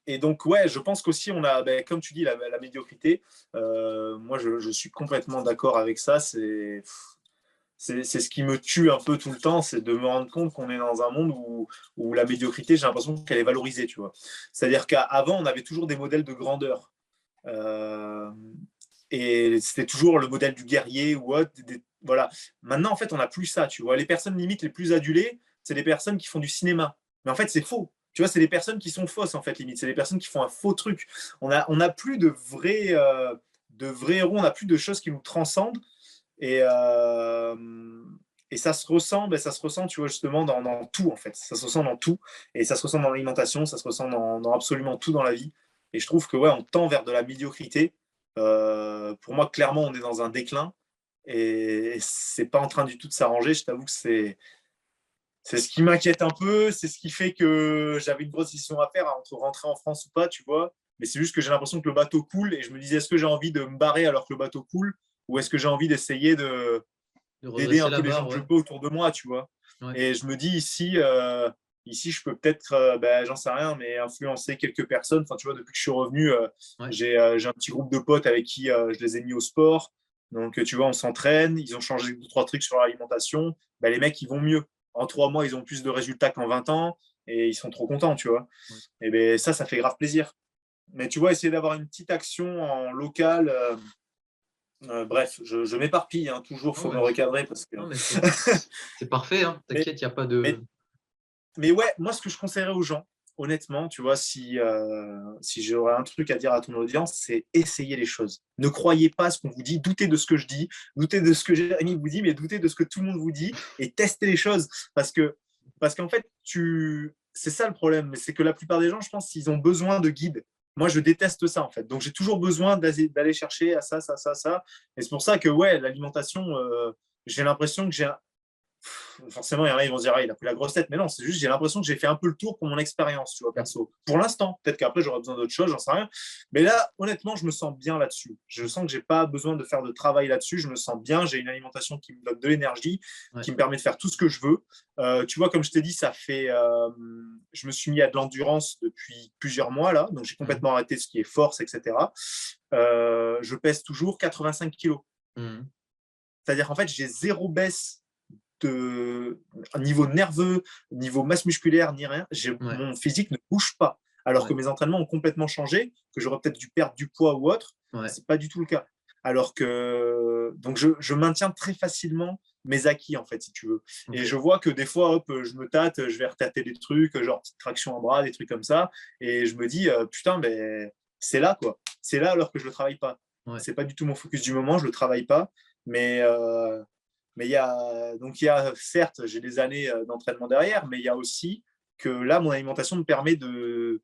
Et donc, ouais, je pense qu'aussi, on a, ben, comme tu dis, la médiocrité. Moi, je suis complètement d'accord avec ça. C'est ce qui me tue un peu tout le temps, c'est de me rendre compte qu'on est dans un monde où la médiocrité, j'ai l'impression qu'elle est valorisée, tu vois. C'est-à-dire qu'avant, on avait toujours des modèles de grandeur. Euh, et c'était toujours le modèle du guerrier ou autre. Voilà. Maintenant, en fait, on n'a plus ça, tu vois. Les personnes limite les plus adulées, c'est les personnes qui font du cinéma. Mais en fait, c'est faux. Tu vois, c'est des personnes qui sont fausses, en fait, limite. C'est des personnes qui font un faux truc. On a plus de vrais héros, on n'a plus de choses qui nous transcendent. Et, euh, et ça se ressent, ben, ça se ressent, tu vois, justement, dans tout, en fait. Ça se ressent dans tout. Et ça se ressent dans l'alimentation, ça se ressent dans absolument tout dans la vie. Et je trouve que, ouais, on tend vers de la médiocrité. Pour moi, clairement, on est dans un déclin. Et c'est pas en train du tout de s'arranger. Je t'avoue que c'est ce qui m'inquiète un peu. C'est ce qui fait que j'avais une grosse décision à faire entre rentrer en France ou pas, tu vois. Mais c'est juste que j'ai l'impression que le bateau coule. Et je me disais, est-ce que j'ai envie de me barrer alors que le bateau coule? Ou est-ce que j'ai envie d'essayer De d'aider un redresser la peu les gens barre, que je ouais. peux autour de moi, tu vois. Ouais. Et je me dis ici je peux peut-être, ben, j'en sais rien, mais influencer quelques personnes. Enfin, tu vois, depuis que je suis revenu, Ouais. j'ai un petit groupe de potes avec qui je les ai mis au sport. Donc, tu vois, on s'entraîne. Ils ont changé 2, 3 trucs sur l'alimentation. Ben, les mecs, ils vont mieux. En 3 mois, ils ont plus de résultats qu'en 20 ans et ils sont trop contents, tu vois. Ouais. Et ben, ça fait grave plaisir. Mais tu vois, essayer d'avoir une petite action en local. Bref, je m'éparpille, hein, toujours, il Non, faut me recadrer parce que. non, mais c'est parfait, hein. mais, T'inquiète, il n'y a pas mais, de. mais ouais, moi, ce que je conseillerais aux gens, honnêtement, tu vois, si j'aurais un truc à dire à ton audience, c'est essayer les choses. Ne croyez pas à ce qu'on vous dit, doutez de ce que je dis, doutez de ce que Jérémy vous dit, mais doutez de ce que tout le monde vous dit et testez les choses. Parce qu'en fait, c'est ça le problème, c'est que la plupart des gens, je pense, ils ont besoin de guides. Moi, je déteste ça, en fait. Donc, j'ai toujours besoin d'aller chercher à ça, ça, ça, ça. Et c'est pour ça que, ouais, l'alimentation, j'ai l'impression que forcément, il y en a, ils vont se dire, ah, il a pris la grosse tête. Mais non, c'est juste, j'ai l'impression que j'ai fait un peu le tour pour mon expérience, tu vois, perso. Pour l'instant, peut-être qu'après, j'aurai besoin d'autre chose, j'en sais rien. Mais là, honnêtement, je me sens bien là-dessus. Je sens que j'ai pas besoin de faire de travail là-dessus. Je me sens bien. J'ai une alimentation qui me donne de l'énergie, Ouais. qui me permet de faire tout ce que je veux. Tu vois, comme je t'ai dit, je me suis mis à de l'endurance depuis plusieurs mois, là. Donc, j'ai complètement arrêté ce qui est force, etc. Je pèse toujours 85 kilos. Mhm. C'est-à-dire qu'en fait, j'ai zéro baisse niveau nerveux, niveau masse musculaire, ni rien. Ouais. Mon physique ne bouge pas. Alors que Ouais. mes entraînements ont complètement changé, que j'aurais peut-être dû perdre du poids ou autre. Ouais. C'est pas du tout le cas. Alors que donc je maintiens très facilement mes acquis en fait, si tu veux. Ok. Et je vois que des fois, hop, je me tâte, je vais retâter des trucs, genre petite traction à bras, des trucs comme ça, et je me dis putain, mais c'est là quoi. C'est là alors que je le travaille pas. Ouais. C'est pas du tout mon focus du moment, je le travaille pas, mais il y a certes, j'ai des années d'entraînement derrière, mais il y a aussi que là, mon alimentation me permet de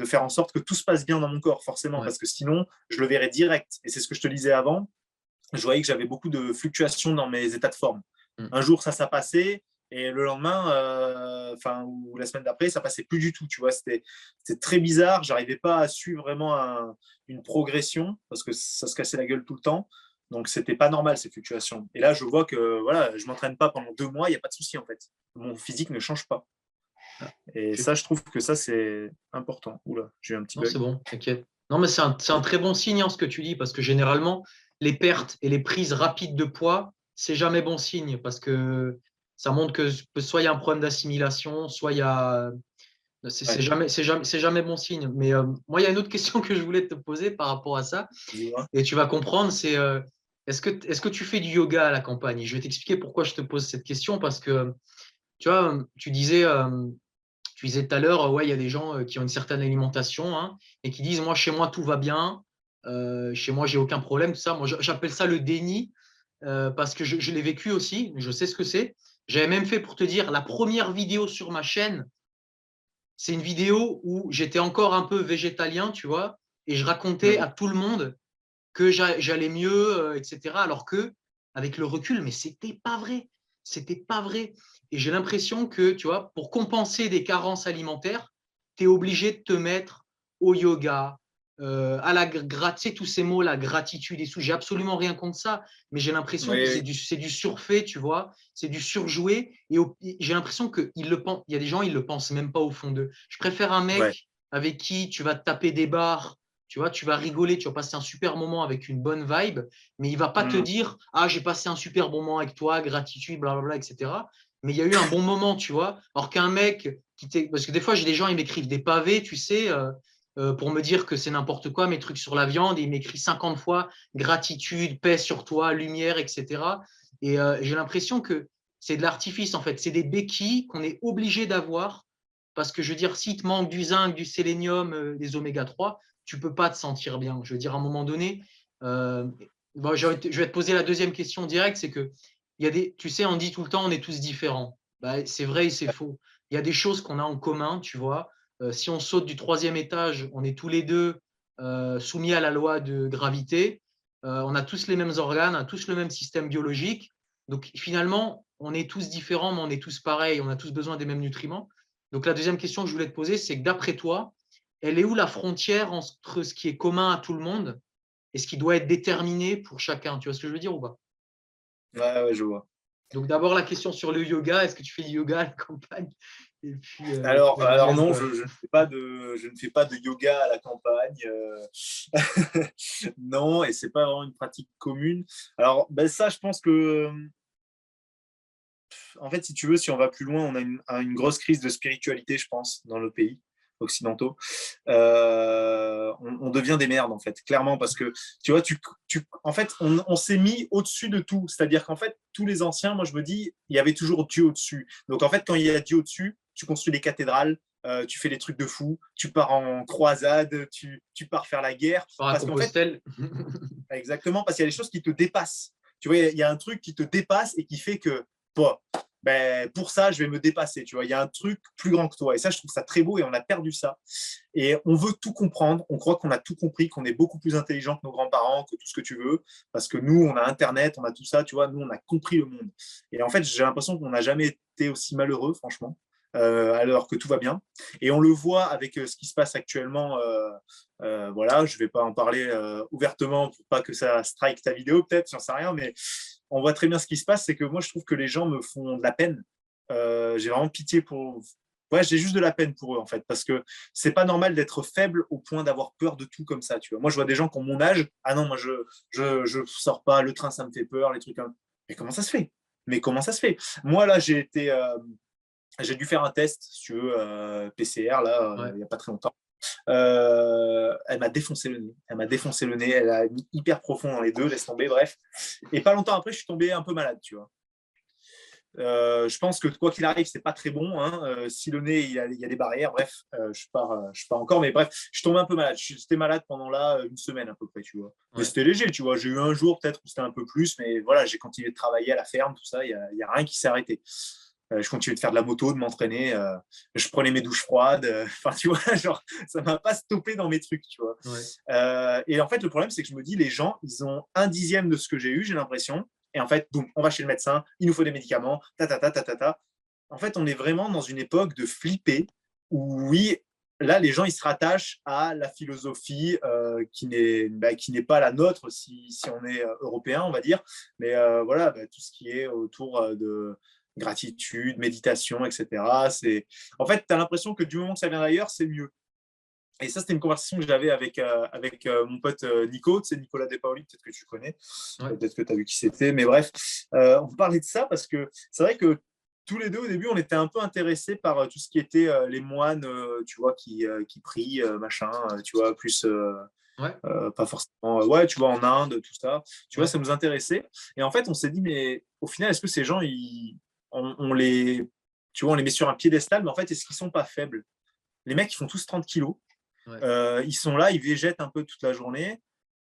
faire en sorte que tout se passe bien dans mon corps, forcément, Ouais. parce que sinon, je le verrais direct. Et c'est ce que je te disais avant. Je voyais que j'avais beaucoup de fluctuations dans mes états de forme. Mm. Un jour, ça passait, et le lendemain, ou la semaine d'après, ça passait plus du tout. Tu vois, c'était très bizarre. J'arrivais pas à suivre vraiment une progression parce que ça se cassait la gueule tout le temps. Donc, c'était pas normal ces fluctuations. Et là, je vois que voilà, je m'entraîne pas pendant 2 mois, il n'y a pas de souci en fait. Mon physique ne change pas. Ah, Et tu- ça, je trouve que ça, c'est important. Oula, j'ai eu un petit Non, c'est bug. bon, t'inquiète. Non, mais c'est un très bon signe, hein, ce que tu dis, parce que généralement, les pertes et les prises rapides de poids, c'est jamais bon signe, parce que ça montre que soit il y a un problème d'assimilation, soit il y a. Ouais, C'est jamais bon signe. Mais moi, il y a une autre question que je voulais te poser par rapport à ça, dis-moi. et tu vas comprendre, c'est est-ce que tu fais du yoga à la campagne? Je vais t'expliquer pourquoi je te pose cette question, parce que tu vois, tu disais Tu disais tout à l'heure, ouais, il y a des gens qui ont une certaine alimentation, hein, et qui disent, moi, chez moi, tout va bien, chez moi, j'ai aucun problème, tout ça. Moi, j'appelle ça le déni, parce que je l'ai vécu aussi, je sais ce que c'est. J'avais même fait, pour te dire, la première vidéo sur ma chaîne, c'est une vidéo où j'étais encore un peu végétalien, tu vois, et je racontais à tout le monde que j'allais mieux, etc. Alors que, avec le recul, mais c'était pas vrai. C'était pas vrai. Et j'ai l'impression que, tu vois, pour compenser des carences alimentaires, tu es obligé de te mettre au yoga, à la gratitude, tous ces mots, la gratitude et tout. J'ai absolument rien contre ça, mais j'ai l'impression que Oui, c'est du surfait, tu vois, c'est du surjoué. Et j'ai l'impression qu'il le pense, il y a des gens, ils le pensent même pas au fond d'eux. Je préfère un ouais. mec avec qui tu vas te taper des barres, tu vois, tu vas rigoler, tu vas passer un super moment avec une bonne vibe, mais il va pas te Mm. dire, ah, j'ai passé un super bon moment avec toi, gratitude, blablabla, etc. Mais il y a eu un bon moment, tu vois. Alors qu'un mec parce que des fois, j'ai des gens, ils m'écrivent des pavés, tu sais, pour me dire que c'est n'importe quoi, mes trucs sur la viande, et ils m'écrivent 50 fois gratitude, paix sur toi, lumière, etc. Et j'ai l'impression que c'est de l'artifice, en fait. C'est des béquilles qu'on est obligé d'avoir parce que, je veux dire, si te manque du zinc, du sélénium, des oméga 3, tu peux pas te sentir bien. Je veux dire, à un moment donné, bon, je vais te poser la deuxième question directe, c'est que il y a tu sais, on dit tout le temps, on est tous différents. Bah, c'est vrai et c'est faux. Il y a des choses qu'on a en commun, tu vois. Si on saute du troisième étage, on est tous les deux soumis à la loi de gravité. On a tous les mêmes organes, on a tous le même système biologique. Donc finalement, on est tous différents, mais on est tous pareils, on a tous besoin des mêmes nutriments. Donc la deuxième question que je voulais te poser, c'est que d'après toi, elle est où la frontière entre ce qui est commun à tout le monde et ce qui doit être déterminé pour chacun? Tu vois ce que je veux dire ou pas? Ouais, ouais, je vois. Donc d'abord la question sur le yoga, est-ce que tu fais du yoga à la campagne? Et puis la Alors deuxième, non, quoi. je ne fais pas de yoga à la campagne. Non, et c'est pas vraiment une pratique commune. Alors, ben ça, je pense que, en fait, si tu veux, si on va plus loin, on a une grosse crise de spiritualité, je pense, dans nos pays occidentaux. On devient des merdes, en fait, clairement, parce que, tu vois, en fait, on s'est mis au-dessus de tout. C'est-à-dire qu'en fait, tous les anciens, moi, je me dis, il y avait toujours Dieu au-dessus. Donc, en fait, quand il y a Dieu au-dessus, tu construis des cathédrales, tu fais des trucs de fou, tu pars en croisade, tu pars faire la guerre, Par à parce qu'en fait, Compostelle. exactement, parce qu'il y a des choses qui te dépassent. Tu vois, il y a un truc qui te dépasse et qui fait que, bon, ben, pour ça, je vais me dépasser. Tu vois, il y a un truc plus grand que toi. Et ça, je trouve ça très beau et on a perdu ça. Et on veut tout comprendre. On croit qu'on a tout compris, qu'on est beaucoup plus intelligent que nos grands-parents, que tout ce que tu veux. Parce que nous, on a Internet, on a tout ça. Tu vois, nous, on a compris le monde. Et en fait, j'ai l'impression qu'on n'a jamais été aussi malheureux, franchement. Alors que tout va bien. Et on le voit avec ce qui se passe actuellement. Voilà, je ne vais pas en parler ouvertement pour pas que ça strike ta vidéo, peut-être, j'en sais rien, mais on voit très bien ce qui se passe. C'est que moi, je trouve que les gens me font de la peine. J'ai vraiment pitié pour. Ouais, j'ai juste de la peine pour eux, en fait, parce que c'est pas normal d'être faible au point d'avoir peur de tout comme ça, tu vois. Moi, je vois des gens qui ont mon âge. Ah non, moi, je sors pas, le train, ça me fait peur, les trucs comme. Mais comment ça se fait? Mais comment ça se fait? Moi, là, j'ai dû faire un test, si tu veux, PCR, là, Ouais. il n'y a pas très longtemps. Elle m'a défoncé le nez. Elle m'a défoncé le nez. Elle a mis hyper profond dans les deux, laisse tomber, bref. Et pas longtemps après, je suis tombé un peu malade, tu vois. Je pense que quoi qu'il arrive, c'est pas très bon. Hein. Si le nez, il y a des barrières, bref, je pars encore, mais bref, je suis tombé un peu malade. J'étais malade pendant là une semaine à peu près, tu vois. Mais Ouais. c'était léger, tu vois. J'ai eu un jour peut-être où c'était un peu plus, mais voilà, j'ai continué de travailler à la ferme, tout ça. Il y a rien qui s'est arrêté. Je continuais de faire de la moto, de m'entraîner. Je prenais mes douches froides. Enfin, tu vois, genre, ça m'a pas stoppé dans mes trucs, tu vois. Ouais. Et en fait, le problème, c'est que je me dis, les gens, ils ont un dixième de ce que j'ai eu, j'ai l'impression. Et en fait, boum, on va chez le médecin, il nous faut des médicaments, ta ta ta ta ta ta. En fait, on est vraiment dans une époque de flipper où, oui, là, les gens, ils se rattachent à la philosophie qui n'est pas la nôtre si on est européen, on va dire. Mais voilà, tout ce qui est autour de gratitude, méditation, etc. En fait, tu as l'impression que du moment que ça vient d'ailleurs, c'est mieux. Et ça, c'était une conversation que j'avais avec mon pote Nico, c'est Nicolas Despaoli, peut-être que tu connais, Ouais. peut-être que tu as vu qui c'était, mais bref, on parlait de ça parce que c'est vrai que tous les deux, au début, on était un peu intéressés par tout ce qui était les moines, tu vois, qui prient, machin, tu vois, plus Ouais. pas forcément, ouais, tu vois, en Inde, tout ça, tu vois, Ouais. ça nous intéressait. Et en fait, on s'est dit, mais au final, est-ce que ces gens, on les tu vois, on les met sur un piédestal, mais en fait, est-ce qu'ils sont pas faibles? Les mecs, ils font tous 30 kilos. Ouais. Ils sont là, ils végètent un peu toute la journée.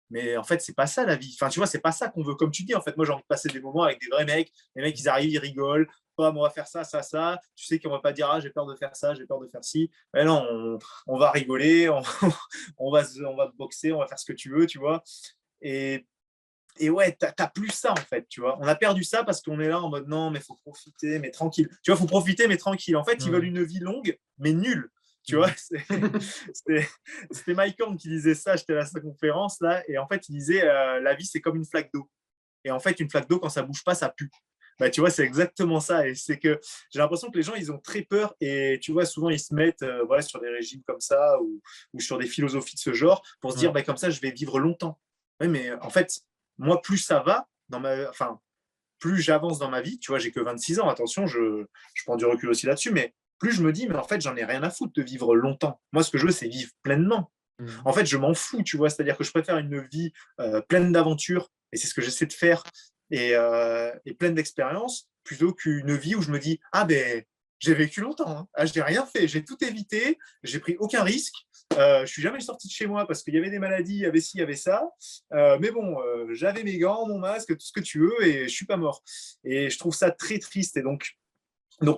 Mais en fait, c'est pas ça la vie. Enfin, tu vois, c'est pas ça qu'on veut. Comme tu dis, en fait, moi, j'ai envie de passer des moments avec des vrais mecs. Les mecs, ils arrivent, ils rigolent. Oh, on va faire ça, ça, ça. Tu sais qu'on va pas dire, ah, j'ai peur de faire ça, j'ai peur de faire ci. Mais non, on va rigoler, on va boxer, on va faire ce que tu veux, tu vois. Et ouais, t'as plus ça, en fait, tu vois. On a perdu ça parce qu'on est là en mode, non, mais faut profiter, mais tranquille. Tu vois, faut profiter, mais tranquille. En fait, ils veulent une vie longue, mais nulle. Tu vois, c'était Mike Horn qui disait ça, j'étais à sa conférence là, et en fait, il disait la vie, c'est comme une flaque d'eau. Et en fait, une flaque d'eau, quand ça bouge pas, ça pue. Bah, tu vois, c'est exactement ça. Et c'est que j'ai l'impression que les gens, ils ont très peur. Et tu vois, souvent, ils se mettent voilà, sur des régimes comme ça ou sur des philosophies de ce genre pour se dire, bah, comme ça, je vais vivre longtemps. Ouais, mais en fait, moi, plus ça va, enfin, plus j'avance dans ma vie, tu vois, j'ai que 26 ans, attention, je prends du recul aussi là-dessus, mais plus je me dis, mais en fait, j'en ai rien à foutre de vivre longtemps. Moi, ce que je veux, c'est vivre pleinement. En fait, je m'en fous, tu vois, c'est-à-dire que je préfère une vie pleine d'aventures, et c'est ce que j'essaie de faire, et pleine d'expériences, plutôt qu'une vie où je me dis, ah ben, j'ai vécu longtemps, hein. Ah, j'ai rien fait, j'ai tout évité, j'ai pris aucun risque, je suis jamais sorti de chez moi parce qu'il y avait des maladies, il y avait ci, il y avait ça, mais bon, j'avais mes gants, mon masque, tout ce que tu veux, et je suis pas mort. Et je trouve ça très triste, et donc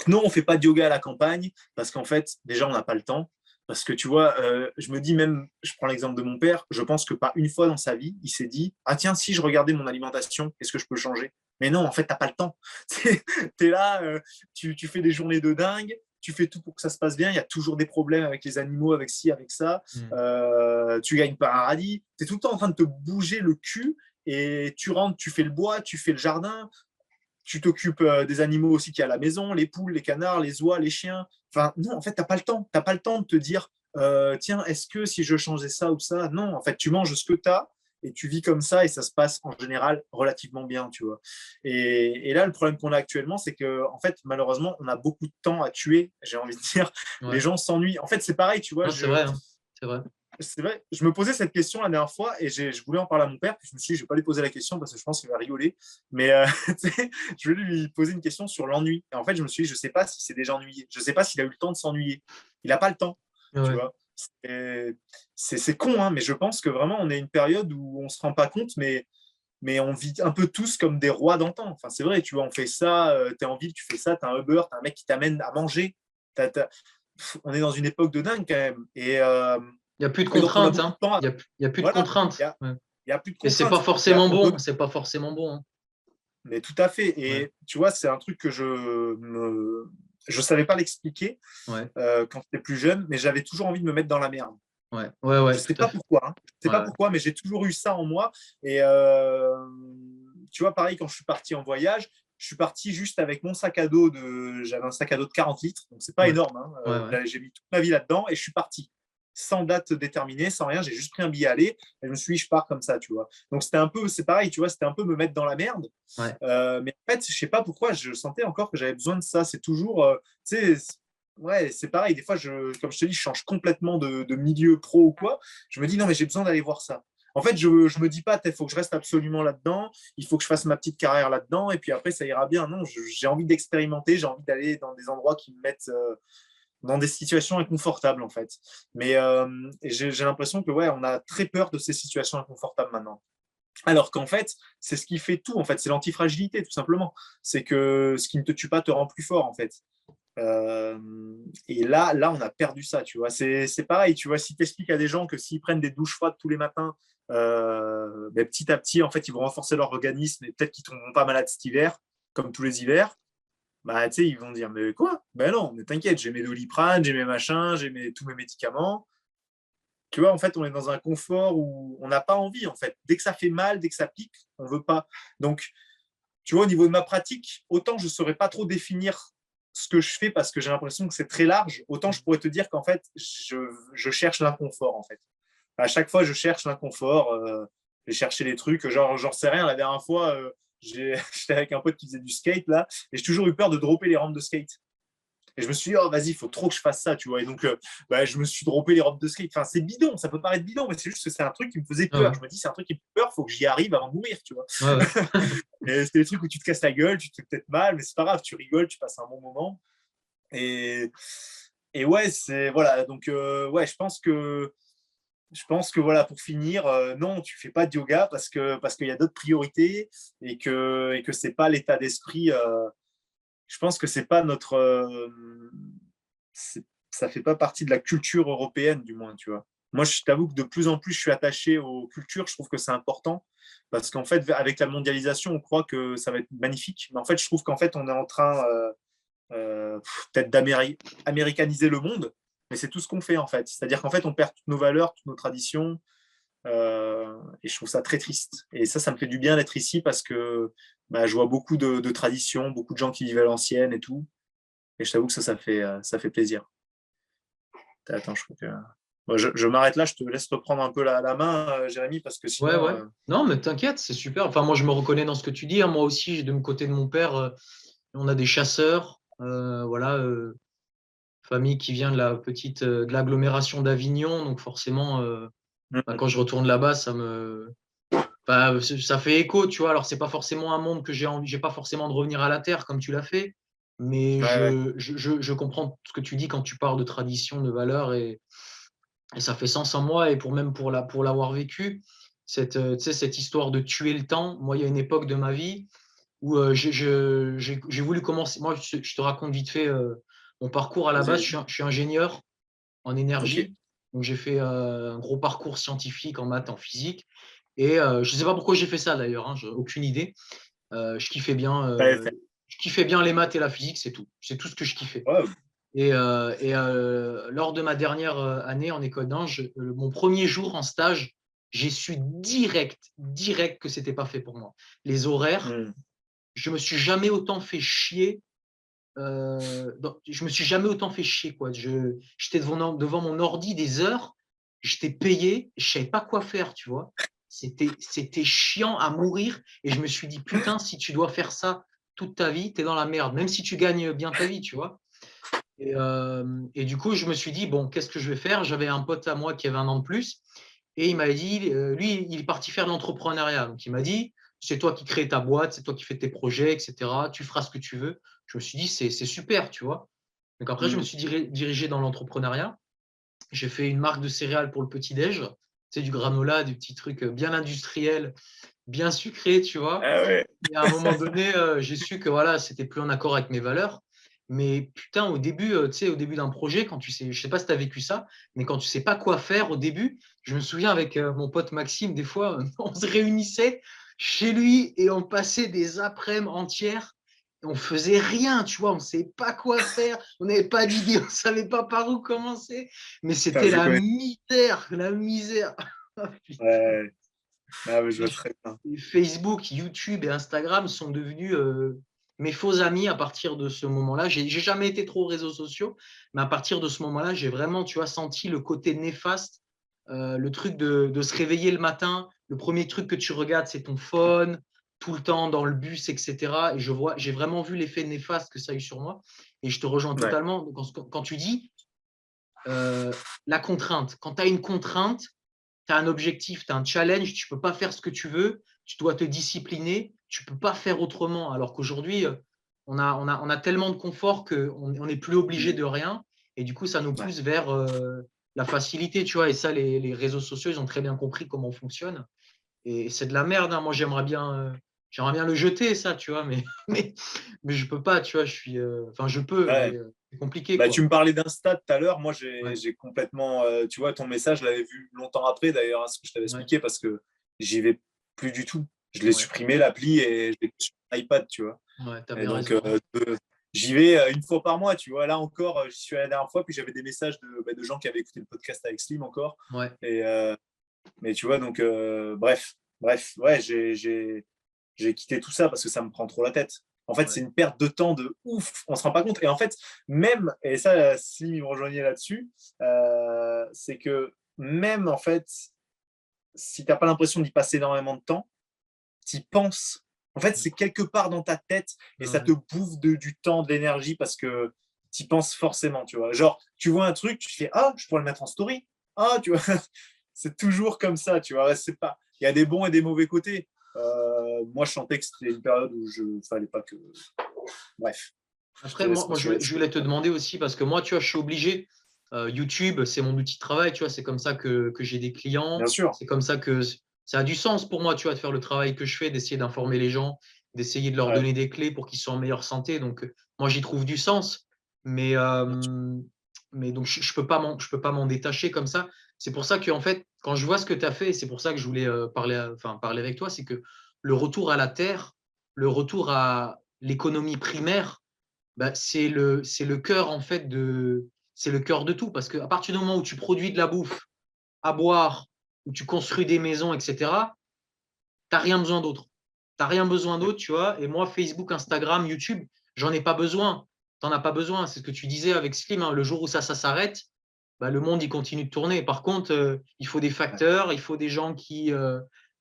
non, on fait pas de yoga à la campagne, parce qu'en fait, déjà, on n'a pas le temps. Parce que tu vois, je me dis même, je prends l'exemple de mon père, je pense que pas une fois dans sa vie, il s'est dit, ah tiens, si je regardais mon alimentation, est-ce que je peux changer? Mais non, en fait, t'as pas le temps. Tu es là, tu fais des journées de dingue, tu fais tout pour que ça se passe bien, il y a toujours des problèmes avec les animaux, avec ci, avec ça, tu gagnes pas un radis, tu es tout le temps en train de te bouger le cul, et tu rentres, tu fais le bois, tu fais le jardin, tu t'occupes des animaux aussi qu'il y a à la maison, les poules, les canards, les oies, les chiens. Enfin, non, en fait, tu n'as pas le temps. Tu n'as pas le temps de te dire, tiens, est-ce que si je changeais ça ou ça? Non, en fait, tu manges ce que tu as et tu vis comme ça et ça se passe en général relativement bien, tu vois. Et là, le problème qu'on a actuellement, c'est que, en fait, malheureusement, on a beaucoup de temps à tuer, j'ai envie de dire. Les gens s'ennuient. En fait, c'est pareil, tu vois. C'est vrai, hein. C'est vrai. C'est vrai, je me posais cette question la dernière fois et je voulais en parler à mon père. Puis je me suis dit, je ne vais pas lui poser la question parce que je pense qu'il va rigoler. Mais je vais lui poser une question sur l'ennui. Et en fait, je me suis dit, je ne sais pas si c'est déjà ennuyé. Je ne sais pas s'il a eu le temps de s'ennuyer. Il n'a pas le temps, tu vois. C'est con, hein, mais je pense que vraiment, on est une période où on ne se rend pas compte, mais on vit un peu tous comme des rois d'antan. Enfin, c'est vrai, tu vois, on fait ça, tu es en ville, tu fais ça, tu as un Uber, tu as un mec qui t'amène à manger. On est dans une époque de dingue quand même. Il n'y a plus de et donc, on a contraintes. beaucoup Hein. de temps. Il n'y a plus de Voilà, contraintes. il y a plus de Et c'est contraintes. pas forcément bon. C'est pas forcément bon. Hein. Mais tout à fait. Et tu vois, c'est un truc que je savais pas l'expliquer quand j'étais plus jeune, mais j'avais toujours envie de me mettre dans la merde. Je sais pas pourquoi. Hein. Je sais pas pourquoi, mais j'ai toujours eu ça en moi. Et tu vois, pareil, quand je suis parti en voyage, je suis parti juste avec mon sac à dos j'avais un sac à dos de 40 litres, donc c'est pas énorme. Hein. J'ai mis toute ma vie là-dedans et je suis parti sans date déterminée, sans rien. J'ai juste pris un billet aller et je me suis dit, je pars comme ça, tu vois. Donc c'était un peu, c'est pareil, tu vois, c'était un peu me mettre dans la merde. Mais en fait, je sais pas pourquoi, je sentais encore que j'avais besoin de ça. C'est toujours, tu sais, ouais, c'est pareil. Des fois, comme je te dis, je change complètement de milieu pro ou quoi. Je me dis, non, mais j'ai besoin d'aller voir ça. En fait, je me dis pas, il faut que je reste absolument là-dedans, il faut que je fasse ma petite carrière là-dedans, et puis après, ça ira bien. Non, j'ai envie d'expérimenter, j'ai envie d'aller dans des endroits qui me mettent dans des situations inconfortables, en fait. Mais j'ai l'impression que, ouais, on a très peur de ces situations inconfortables maintenant. Alors qu'en fait, c'est ce qui fait tout, en fait. C'est l'antifragilité, tout simplement. C'est que ce qui ne te tue pas te rend plus fort, en fait. Et là, on a perdu ça, tu vois. C'est pareil, tu vois, si tu expliques à des gens que s'ils prennent des douches froides tous les matins, ben, petit à petit, en fait, ils vont renforcer leur organisme et peut-être qu'ils ne tomberont pas malades cet hiver, comme tous les hivers. Bah, tu sais, ils vont dire, mais quoi? Ben non, mais t'inquiète, j'ai mes Doliprane, j'ai mes machins, tous mes médicaments. Tu vois, en fait, on est dans un confort où on n'a pas envie, en fait. Dès que ça fait mal, dès que ça pique, on ne veut pas. Donc, tu vois, au niveau de ma pratique, autant je ne saurais pas trop définir ce que je fais parce que j'ai l'impression que c'est très large, autant je pourrais te dire qu'en fait, je cherche l'inconfort, en fait. À chaque fois, je cherche l'inconfort, je vais chercher des trucs, genre, j'en sais rien. La dernière fois, j'étais avec un pote qui faisait du skate, là, et j'ai toujours eu peur de dropper les rampes de skate. Et je me suis dit, oh, vas-y, il faut trop que je fasse ça, tu vois. Et donc, je me suis droppé les rampes de skate. Enfin, c'est bidon, ça peut paraître bidon, mais c'est juste que c'est un truc qui me faisait peur. Je me dis, c'est un truc qui me fait peur, il faut que j'y arrive avant de mourir, tu vois. Et c'est des trucs où tu te casses la gueule, tu te fais peut-être mal, mais c'est pas grave, tu rigoles, tu passes un bon moment. Et, et ouais, c'est voilà. Donc ouais, je pense que voilà, pour finir, non, tu fais pas de yoga parce qu'il y a d'autres priorités et que c'est pas l'état d'esprit. Je pense que c'est pas notre, ça fait pas partie de la culture européenne du moins, tu vois. Moi, je t'avoue que de plus en plus, je suis attaché aux cultures. Je trouve que c'est important parce qu'en fait, avec la mondialisation, on croit que ça va être magnifique, mais en fait, je trouve qu'en fait, on est en train peut-être d'américaniser le monde, mais c'est tout ce qu'on fait en fait. C'est-à-dire qu'en fait, on perd toutes nos valeurs, toutes nos traditions, et je trouve ça très triste. Et ça me fait du bien d'être ici parce que bah, je vois beaucoup de traditions, beaucoup de gens qui vivent à l'ancienne et tout. Et je t'avoue que ça fait plaisir. Attends, je crois que. Bon, je m'arrête là, je te laisse reprendre un peu la main, Jérémy, parce que Ouais, sinon. ouais. Non, mais t'inquiète, c'est super. Enfin, moi, je me reconnais dans ce que tu dis, hein. Moi aussi, de mon côté de mon père, on a des chasseurs. Voilà, famille qui vient de de l'agglomération d'Avignon. Donc, forcément, bah, quand je retourne là-bas, bah, ça fait écho, tu vois. Alors, c'est pas forcément un monde que j'ai pas forcément de revenir à la terre comme tu l'as fait. Mais Ouais, ouais. je comprends ce que tu dis quand tu parles de tradition, de valeurs et ça fait sens en moi. Et même pour l'avoir vécu, tu sais, cette histoire de tuer le temps. Moi, il y a une époque de ma vie où j'ai voulu commencer. Moi, je te raconte vite fait mon parcours à la Vas-y, base. vas-y. Je suis ingénieur en Ok. énergie. Donc, j'ai fait un gros parcours scientifique en maths, en physique. Et je ne sais pas pourquoi j'ai fait ça d'ailleurs, hein, j'ai aucune idée. Je kiffais bien, Fallait le faire. les maths et la physique, c'est tout. C'est tout ce que je kiffais. Ouais, Et lors de ma dernière année en école d'ange, mon premier jour en stage, j'ai su direct que c'était pas fait pour moi. Les horaires, hmm. je me suis jamais autant fait chier. Je me suis jamais autant fait chier, quoi. J'étais devant mon ordi des heures, j'étais payé, je savais pas quoi faire, tu vois. C'était chiant à mourir. Et je me suis dit, putain, si tu dois faire ça toute ta vie, tu es dans la merde, même si tu gagnes bien ta vie, tu vois. Et du coup, je me suis dit, bon, qu'est-ce que je vais faire? J'avais un pote à moi qui avait un an de plus et il m'a dit, lui, il est parti faire de l'entrepreneuriat. Donc, il m'a dit, c'est toi qui crée ta boîte, c'est toi qui fais tes projets, etc. Tu feras ce que tu veux. Je me suis dit, c'est super, tu vois. Donc, après, je me Hmm. suis dirigé dans l'entrepreneuriat. J'ai fait une marque de céréales pour le petit-déj. C'est du granola, du petit truc bien industriel, bien sucré, tu vois. Ah ouais. Et à un moment donné, j'ai su que voilà, c'était plus en accord avec mes valeurs. Mais putain, au début, tu sais, au début d'un projet, quand tu sais, je sais pas si tu as vécu ça, mais quand tu sais pas quoi faire au début, je me souviens avec mon pote Maxime, des fois, on se réunissait chez lui et on passait des après-midi entières. Et on faisait rien, tu vois, on ne savait pas quoi faire, on n'avait pas d'idée, on ne savait pas par où commencer, mais Putain, c'était je la connais. misère, la misère. Ouais. Ah, mais je vois très bien. Facebook, YouTube et Instagram sont devenus mes faux amis à partir de ce moment-là. J'ai jamais été trop aux réseaux sociaux, mais à partir de ce moment-là, j'ai vraiment, tu vois, senti le côté néfaste, le truc de se réveiller le matin. Le premier truc que tu regardes, c'est ton phone, tout le temps dans le bus, etc. Et j'ai vraiment vu l'effet néfaste que ça a eu sur moi. Et je te rejoins Ouais. totalement quand tu dis la contrainte. Quand tu as une contrainte, tu as un objectif, tu as un challenge, tu ne peux pas faire ce que tu veux, tu dois te discipliner, tu ne peux pas faire autrement. Alors qu'aujourd'hui, on a tellement de confort qu'on n'est plus obligé Hmm. de rien. Et du coup, ça nous Ouais. pousse vers la facilité, tu vois. Et ça, les réseaux sociaux, ils ont très bien compris comment on fonctionne. Et c'est de la merde, hein. Moi, j'aimerais bien le jeter, ça, tu vois. Mais je ne peux pas, tu vois. Enfin, je peux, mais Ouais. c'est compliqué, Bah, tu quoi. me parlais d'Insta tout à l'heure. Moi, j'ai Ouais, j'ai complètement. Tu vois, ton message, je l'avais vu longtemps après, d'ailleurs, à ce que je t'avais ouais, expliqué, parce que j'y vais plus du tout. Je l'ai ouais, supprimé, l'appli, et je l'ai mis sur l'iPad, tu vois. ouais, t'as Et bien donc, raison. j'y vais une fois par mois, tu vois. Là encore, j'y suis allé la dernière fois, puis j'avais des messages de gens qui avaient écouté le podcast avec Slim encore. Ouais, Et, mais tu vois, donc, bref, ouais, j'ai quitté tout ça parce que ça me prend trop la tête. En fait, c'est ouais. une perte de temps de ouf. On se rend pas compte. Et en fait, même, et ça, si vous rejoignez là-dessus, c'est que même, en fait, si tu n'as pas l'impression d'y passer énormément de temps, tu y penses. En fait, c'est quelque part dans ta tête et ça te Ouais. bouffe du temps, de l'énergie parce que tu y penses forcément, tu vois. Genre, tu vois un truc, tu fais, ah, je pourrais le mettre en story. Ah, tu vois, c'est toujours comme ça, tu vois. C'est pas... Il y a des bons et des mauvais côtés. Moi, je sentais que c'était une période où je fallait pas que. Bref. Après, moi je voulais te demander aussi, parce que moi, tu vois, je suis obligé. YouTube, c'est mon outil de travail, tu vois, c'est comme ça que j'ai des Bien clients. sûr. C'est comme ça que ça a du sens pour moi, tu vois, de faire le travail que je fais, d'essayer d'informer les gens, d'essayer de leur Ouais. donner des clés pour qu'ils soient en meilleure santé. Donc, moi, j'y trouve du sens. Mais, donc, je peux pas m'en détacher comme ça. C'est pour ça que, en fait, quand je vois ce que tu as fait, c'est pour ça que je voulais parler avec toi, c'est que le retour à la terre, le retour à l'économie primaire, bah, c'est le cœur en fait c'est le cœur de tout, parce qu'à partir du moment où tu produis de la bouffe à boire, où tu construis des maisons, etc., tu n'as rien besoin d'autre. Tu n'as rien besoin d'autre, tu vois. Et moi, Facebook, Instagram, YouTube, j'en ai pas besoin. Tu n'en as pas besoin. C'est ce que tu disais avec Slim, hein. Le jour où ça s'arrête, bah, le monde il continue de tourner. Par contre, il faut des facteurs, il faut des gens qui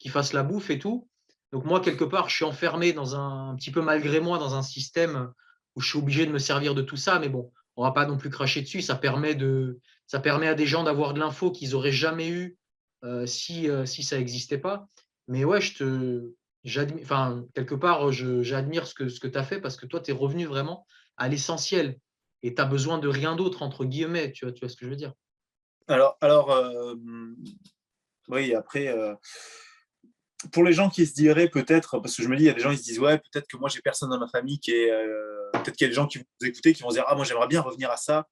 fassent la bouffe et tout. Donc moi, quelque part, je suis enfermé un petit peu malgré moi dans un système où je suis obligé de me servir de tout ça. Mais bon, on va pas non plus cracher dessus. Ça permet à des gens d'avoir de l'info qu'ils n'auraient jamais eu si ça n'existait pas. Mais ouais, quelque part, j'admire ce que tu as fait, parce que toi, tu es revenu vraiment à l'essentiel et tu as besoin de rien d'autre, entre guillemets. Tu vois ce que je veux dire? Alors oui, après, pour les gens qui se diraient peut-être, parce que je me dis, il y a des gens qui se disent, ouais, peut-être que moi, j'ai personne dans ma famille qui est. Peut-être qu'il y a des gens qui vont vous écouter, qui vont se dire, ah, moi, j'aimerais bien revenir à ça.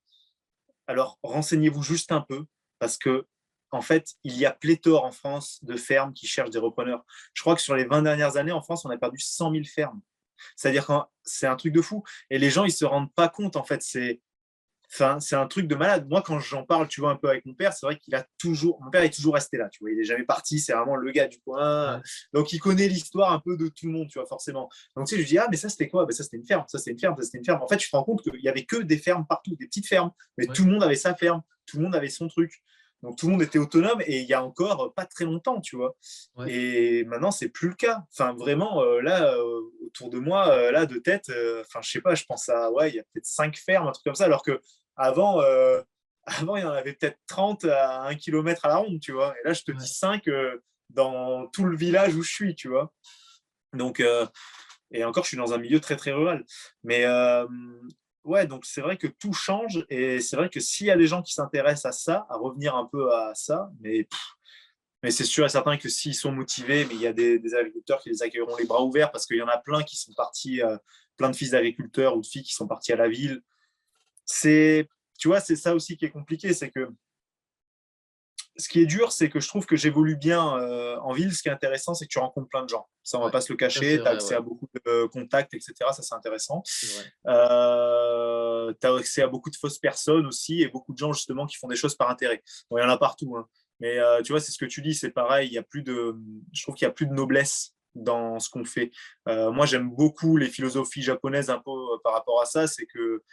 Alors, renseignez-vous juste un peu, parce que, en fait, il y a pléthore en France de fermes qui cherchent des repreneurs. Je crois que sur les 20 dernières années, en France, on a perdu 100 000 fermes. C'est-à-dire que c'est un truc de fou. Et les gens, ils ne se rendent pas compte, en fait. C'est un truc de malade. Moi, quand j'en parle, tu vois, un peu avec mon père, c'est vrai qu'il a toujours. Mon père est toujours resté là, tu vois. Il n'est jamais parti. C'est vraiment le gars du coin. Ouais, Donc, il connaît l'histoire un peu de tout le monde, tu vois, forcément. Donc, tu sais, je dis, ah, mais ça, c'était quoi? Ben, ça, c'était une ferme. Ça, c'était une ferme. Ça, c'était une ferme. En fait, tu te rends compte qu'il n'y avait que des fermes partout, des petites fermes. Mais ouais, tout le monde avait sa ferme. Tout le monde avait son truc. Donc, tout le monde était autonome. Et il y a encore pas très longtemps, tu vois. ouais, Et maintenant, c'est plus le cas. Enfin, vraiment, là, autour de moi, là, de tête, enfin, je sais pas, je pense à, ouais, il y a peut-être 5 fermes, un truc comme ça, alors que avant, avant, il y en avait peut-être 30 à 1 kilomètre à la ronde, tu vois. Et là, je te dis ouais. 5 dans tout le village où je suis, tu vois. Donc, et encore, je suis dans un milieu très, très rural. Mais ouais, donc c'est vrai que tout change. Et c'est vrai que s'il y a des gens qui s'intéressent à ça, à revenir un peu à ça, mais c'est sûr et certain que s'ils sont motivés, mais il y a des agriculteurs qui les accueilleront les bras ouverts, parce qu'il y en a plein qui sont partis, plein de fils d'agriculteurs ou de filles qui sont partis à la ville. C'est, tu vois, c'est ça aussi qui est compliqué, c'est que ce qui est dur, c'est que je trouve que j'évolue bien en ville. Ce qui est intéressant, c'est que tu rencontres plein de gens. Ça, on va Ouais. pas se le Ça, c'est cacher. Tu as vrai, accès ouais. à beaucoup de contacts, etc. Ça, c'est intéressant. C'est vrai. Tu as accès à beaucoup de fausses personnes aussi, et beaucoup de gens, justement, qui font des choses par intérêt. Bon, il y en a partout, hein. Mais tu vois, c'est ce que tu dis, c'est pareil. Je trouve qu'il y a plus de noblesse dans ce qu'on fait. Moi, j'aime beaucoup les philosophies japonaises un peu par rapport à ça. C'est que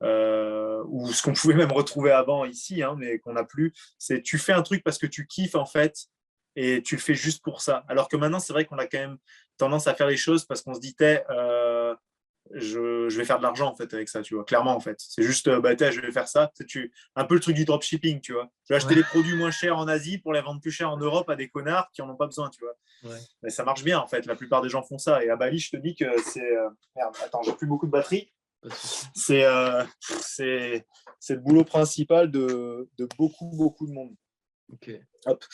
ou ce qu'on pouvait même retrouver avant ici, hein, mais qu'on n'a plus, c'est tu fais un truc parce que tu kiffes en fait, et tu le fais juste pour ça. Alors que maintenant, c'est vrai qu'on a quand même tendance à faire les choses parce qu'on se dit, je vais faire de l'argent en fait avec ça, tu vois, clairement en fait. C'est juste, je vais faire ça. Un peu le truc du dropshipping, tu vois. Je vais acheter Ouais, les produits moins chers en Asie pour les vendre plus chers en Europe à des connards qui en ont pas besoin, tu vois. ouais. Mais ça marche bien en fait. La plupart des gens font ça. Et à Bali, je te dis que c'est. Merde, attends, j'ai plus beaucoup de batterie. Pas de souci. C'est le boulot principal de beaucoup, beaucoup de monde. Ok. Hop.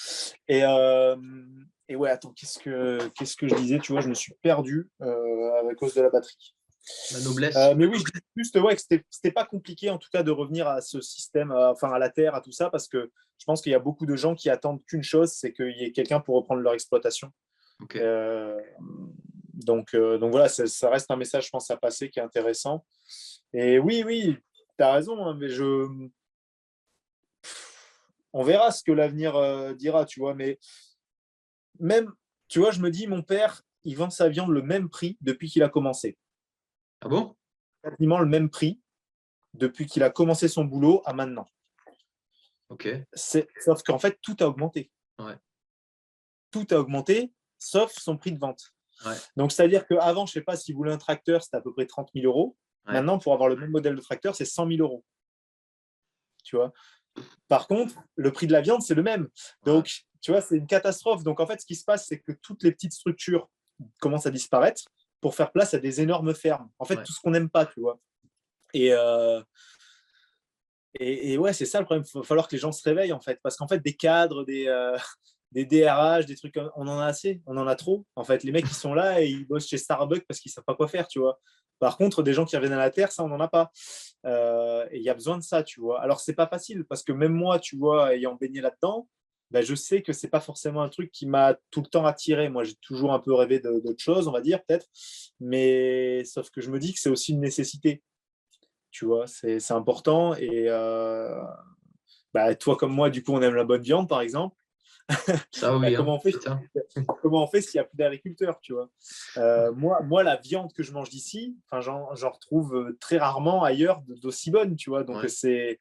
Et, et ouais, attends, qu'est-ce que je disais? Tu vois, je me suis perdu à cause de la batterie. La noblesse. Mais oui, je dis juste ouais, que c'était pas compliqué en tout cas de revenir à ce système, enfin à la terre, à tout ça, parce que je pense qu'il y a beaucoup de gens qui attendent qu'une chose, c'est qu'il y ait quelqu'un pour reprendre leur exploitation. Ok. Euh, donc voilà, ça reste un message, je pense, à passer qui est intéressant. Et oui, oui, tu as raison, hein, mais on verra ce que l'avenir dira, tu vois. Mais même, tu vois, je me dis, mon père, il vend sa viande le même prix depuis qu'il a commencé. Ah bon? Quasiment le même prix depuis qu'il a commencé son boulot à maintenant. Ok. Sauf qu'en fait, tout a augmenté. Ouais. Tout a augmenté, sauf son prix de vente. Ouais. Donc, c'est-à-dire qu'avant, je ne sais pas, s'il voulait un tracteur, c'était à peu près 30 000 euros. Ouais. Maintenant, pour avoir le même modèle de tracteur, c'est 100 000 euros. Tu vois. Par contre, le prix de la viande, c'est le même. Ouais. Donc, tu vois, c'est une catastrophe. Donc, en fait, ce qui se passe, c'est que toutes les petites structures commencent à disparaître pour faire place à des énormes fermes. En fait, Ouais. tout ce qu'on n'aime pas, tu vois. Et, euh, et ouais, c'est ça le problème. Il va falloir que les gens se réveillent, en fait. Parce qu'en fait, des cadres, des DRH, des trucs, on en a assez, on en a trop. En fait, les mecs qui sont là et ils bossent chez Starbucks parce qu'ils ne savent pas quoi faire, tu vois. Par contre, des gens qui reviennent à la terre, ça, on n'en a pas. Et il y a besoin de ça, tu vois. Alors, c'est pas facile parce que même moi, tu vois, ayant baigné là-dedans, ben, je sais que c'est pas forcément un truc qui m'a tout le temps attiré. Moi, j'ai toujours un peu rêvé d'autre chose, on va dire, peut-être. Mais sauf que je me dis que c'est aussi une nécessité, tu vois. C'est important. Et bah, toi, comme moi, du coup, on aime la bonne viande, par exemple. Ça, Bah, oui, hein, putain. comment on fait s'il n'y a plus d'agriculteurs, tu vois. La viande que je mange d'ici, j'en retrouve très rarement ailleurs d'aussi bonne, tu vois. Donc, Ouais.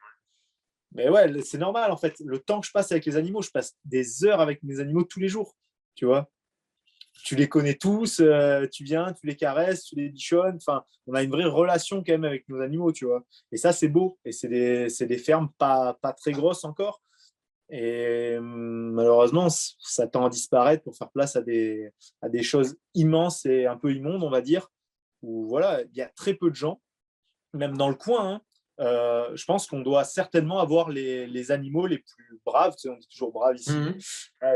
mais ouais, c'est normal, en fait. Le temps que je passe avec les animaux, je passe des heures avec mes animaux tous les jours, tu vois. Tu les connais tous, tu viens, tu les caresses, tu les bichonnes. Enfin, on a une vraie relation quand même avec nos animaux, tu vois. Et ça, c'est beau. Et c'est des fermes pas très grosses encore. Et malheureusement, ça tend à disparaître pour faire place à des choses immenses et un peu immondes, on va dire, où voilà, il y a très peu de gens, même dans le coin. Hein. Je pense qu'on doit certainement avoir les animaux les plus braves, tu sais, on dit toujours braves ici, Mhm.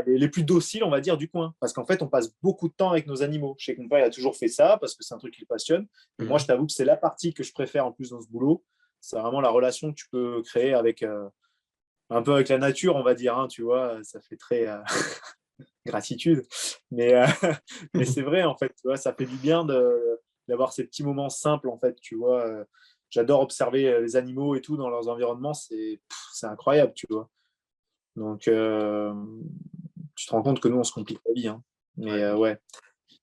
les plus dociles, on va dire, du coin. Parce qu'en fait, on passe beaucoup de temps avec nos animaux. Je sais que mon père il a toujours fait ça parce que c'est un truc qui le passionne. Et moi, je Mhm. t'avoue que c'est la partie que je préfère en plus dans ce boulot. C'est vraiment la relation que tu peux créer avec, un peu avec la nature, on va dire, hein, tu vois, ça fait très gratitude. Mais, mais c'est vrai, en fait, tu vois, ça fait du bien d'avoir ces petits moments simples, en fait, tu vois. J'adore observer les animaux et tout dans leurs environnements, c'est incroyable, tu vois. Donc, tu te rends compte que nous, on se complique la vie. Hein. Mais Ouais. ouais,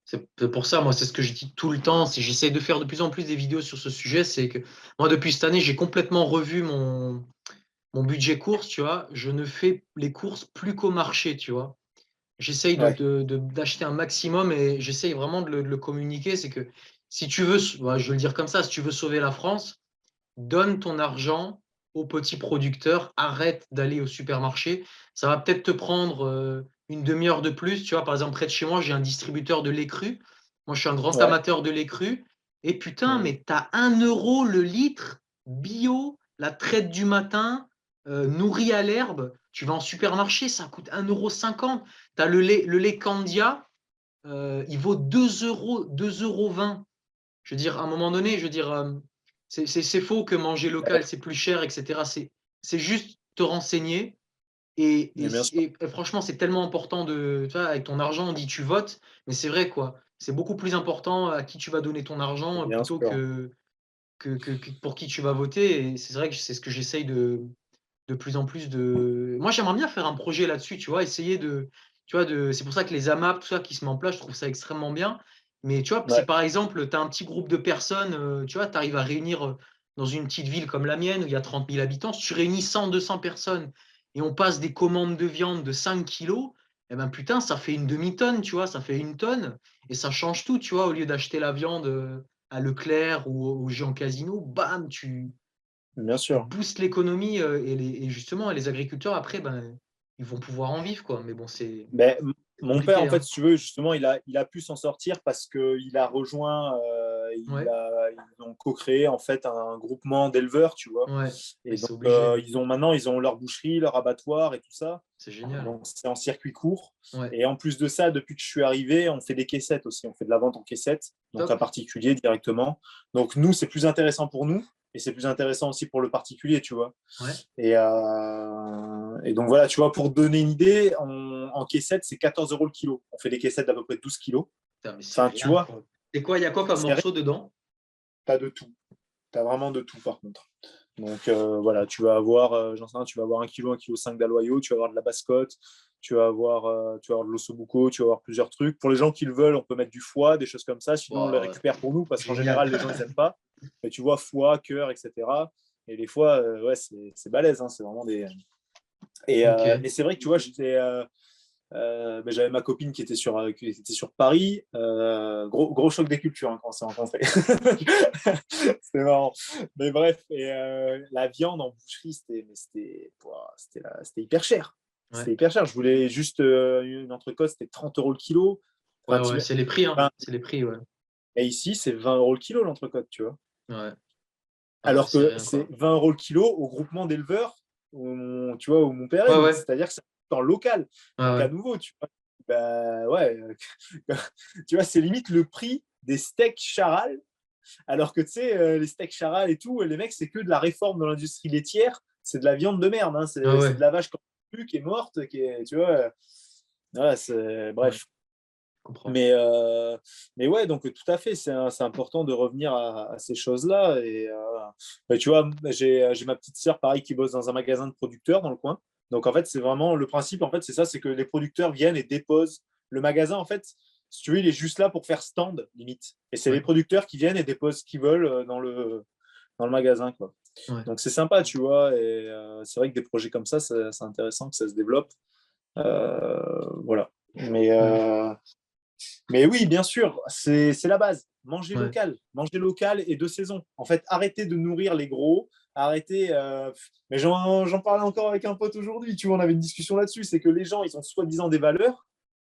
C'est pour ça, moi, c'est ce que je dis tout le temps. Si j'essaie de faire de plus en plus des vidéos sur ce sujet, c'est que moi, depuis cette année, j'ai complètement revu mon budget course, tu vois. Je ne fais les courses plus qu'au marché, tu vois. J'essaye ouais, d'acheter un maximum et j'essaye vraiment de le communiquer. C'est que si tu veux, ouais, je vais le dire comme ça, si tu veux sauver la France, donne ton argent aux petits producteurs, arrête d'aller au supermarché. Ça va peut-être te prendre une demi-heure de plus. Tu vois, par exemple, près de chez moi, j'ai un distributeur de lait cru. Moi, je suis un grand ouais. amateur de lait cru. Et putain, Mm. mais t'as 1 euro le litre bio, la traite du matin, nourri à l'herbe. Tu vas en supermarché, ça coûte 1,50 €. Tu as le lait Candia, il vaut 2 euros, 2,20 €. Je veux dire, à un moment donné, je veux dire, c'est faux que manger local, c'est plus cher, etc. C'est juste te renseigner. Mais bien sûr, Et franchement, c'est tellement important de. Tu vois, avec ton argent, on dit tu votes, mais c'est vrai, quoi. C'est beaucoup plus important à qui tu vas donner ton argent bien plutôt sûr. que pour qui tu vas voter. Et c'est vrai que c'est ce que j'essaye de plus en plus de. Moi, j'aimerais bien faire un projet là-dessus, tu vois, essayer de. Tu vois, c'est pour ça que les AMAP, tout ça qui se met en place, je trouve ça extrêmement bien. Mais tu vois, si Ouais, par exemple, tu as un petit groupe de personnes, tu vois, tu arrives à réunir dans une petite ville comme la mienne où il y a 30 000 habitants, si tu réunis 100, 200 personnes et on passe des commandes de viande de 5 kilos, eh ben putain, ça fait une demi-tonne, tu vois, ça fait une tonne et ça change tout, tu vois, au lieu d'acheter la viande à Leclerc ou au Géant Casino, bam, bien tu sûr. boostes l'économie et justement, les agriculteurs, après, ben, ils vont pouvoir en vivre, quoi. Mais bon, Ben, c'est mon père, compliqué, en fait, hein. si tu veux, justement, il a pu s'en sortir parce qu'il a rejoint, Ouais, ils ont co-créé en fait un groupement d'éleveurs, tu vois. ouais. Mais Et donc, c'est obligé, hein. maintenant, ils ont leur boucherie, leur abattoir et tout ça. C'est génial. Donc, c'est en circuit court. Ouais, Et en plus de ça, depuis que je suis arrivé, on fait des caissettes aussi. On fait de la vente en caissettes, donc à top. particulier directement. Donc, nous, c'est plus intéressant pour nous et c'est plus intéressant aussi pour le particulier, tu vois. Ouais. Et donc voilà, tu vois, pour te donner une idée, en caissette, c'est 14 euros le kilo. On fait des caissettes d'à peu près 12 kilos. Putain, mais c'est Enfin, tu rien, vois, quoi. C'est quoi, il y a quoi comme c'est rien, morceau dedans? t'as de tout. T'as vraiment de tout, par contre. Donc voilà, tu vas avoir, j'en sais rien, tu vas avoir 1 kilo 5 d'aloyau, tu vas avoir de la bascotte, tu vas avoir de l'ossobuco, tu vas avoir plusieurs trucs. Pour les gens qui le veulent, on peut mettre du foie, des choses comme ça. Sinon, on les Wow, récupère pour nous parce qu'en génial. général, les gens, ils n'aiment pas. Mais tu vois, foie, cœur, etc. Et les fois, ouais, c'est balèze. Hein, c'est vraiment des. Ok. Et c'est vrai que tu vois, ben, j'avais ma copine qui était sur Paris. Gros choc des cultures hein, quand on s'est rencontrés. C'était marrant. Mais bref, la viande en boucherie, c'était hyper cher. Ouais. C'était hyper cher. Je voulais juste une entrecôte, c'était 30 euros le kilo. Ouais, Enfin, ouais, c'est les prix, hein. enfin, C'est les prix, ouais. et ici, c'est 20 euros le kilo l'entrecôte, tu vois. Ouais. Alors c'est que rien, c'est quoi. 20 euros le kilo au groupement d'éleveurs tu vois, où mon père est. Ouais, Donc, ouais, c'est-à-dire que c'est en local. ouais, Donc, à ouais. nouveau, tu vois, bah, ouais, tu vois, c'est limite le prix des steaks charal. Alors que, tu sais, les steaks charal et tout, les mecs, c'est que de la réforme dans l'industrie laitière. C'est de la viande de merde. Hein. Ah C'est ouais, de la vache qui est morte, qui est, tu vois. Voilà, ouais, je bref. comprends. Mais ouais, donc tout à fait, c'est important de revenir à ces choses-là. Et bah, tu vois, j'ai ma petite sœur, pareil, qui bosse dans un magasin de producteurs dans le coin. Donc en fait, c'est vraiment le principe, en fait, c'est ça, c'est que les producteurs viennent et déposent. Le magasin, en fait, si tu veux, il est juste là pour faire stand, limite. Et c'est les Ouais, producteurs qui viennent et déposent ce qu'ils veulent dans le magasin, quoi. ouais, Donc c'est sympa, tu vois. Et c'est vrai que des projets comme ça, c'est intéressant que ça se développe. Voilà. Mais, ouais, euh, mais oui, bien sûr, c'est la base. ouais, Manger local et de saison. En fait, arrêtez de nourrir les gros, arrêtez. Mais j'en parlais encore avec un pote aujourd'hui, tu vois, on avait une discussion là-dessus. C'est que les gens, ils ont soi-disant des valeurs,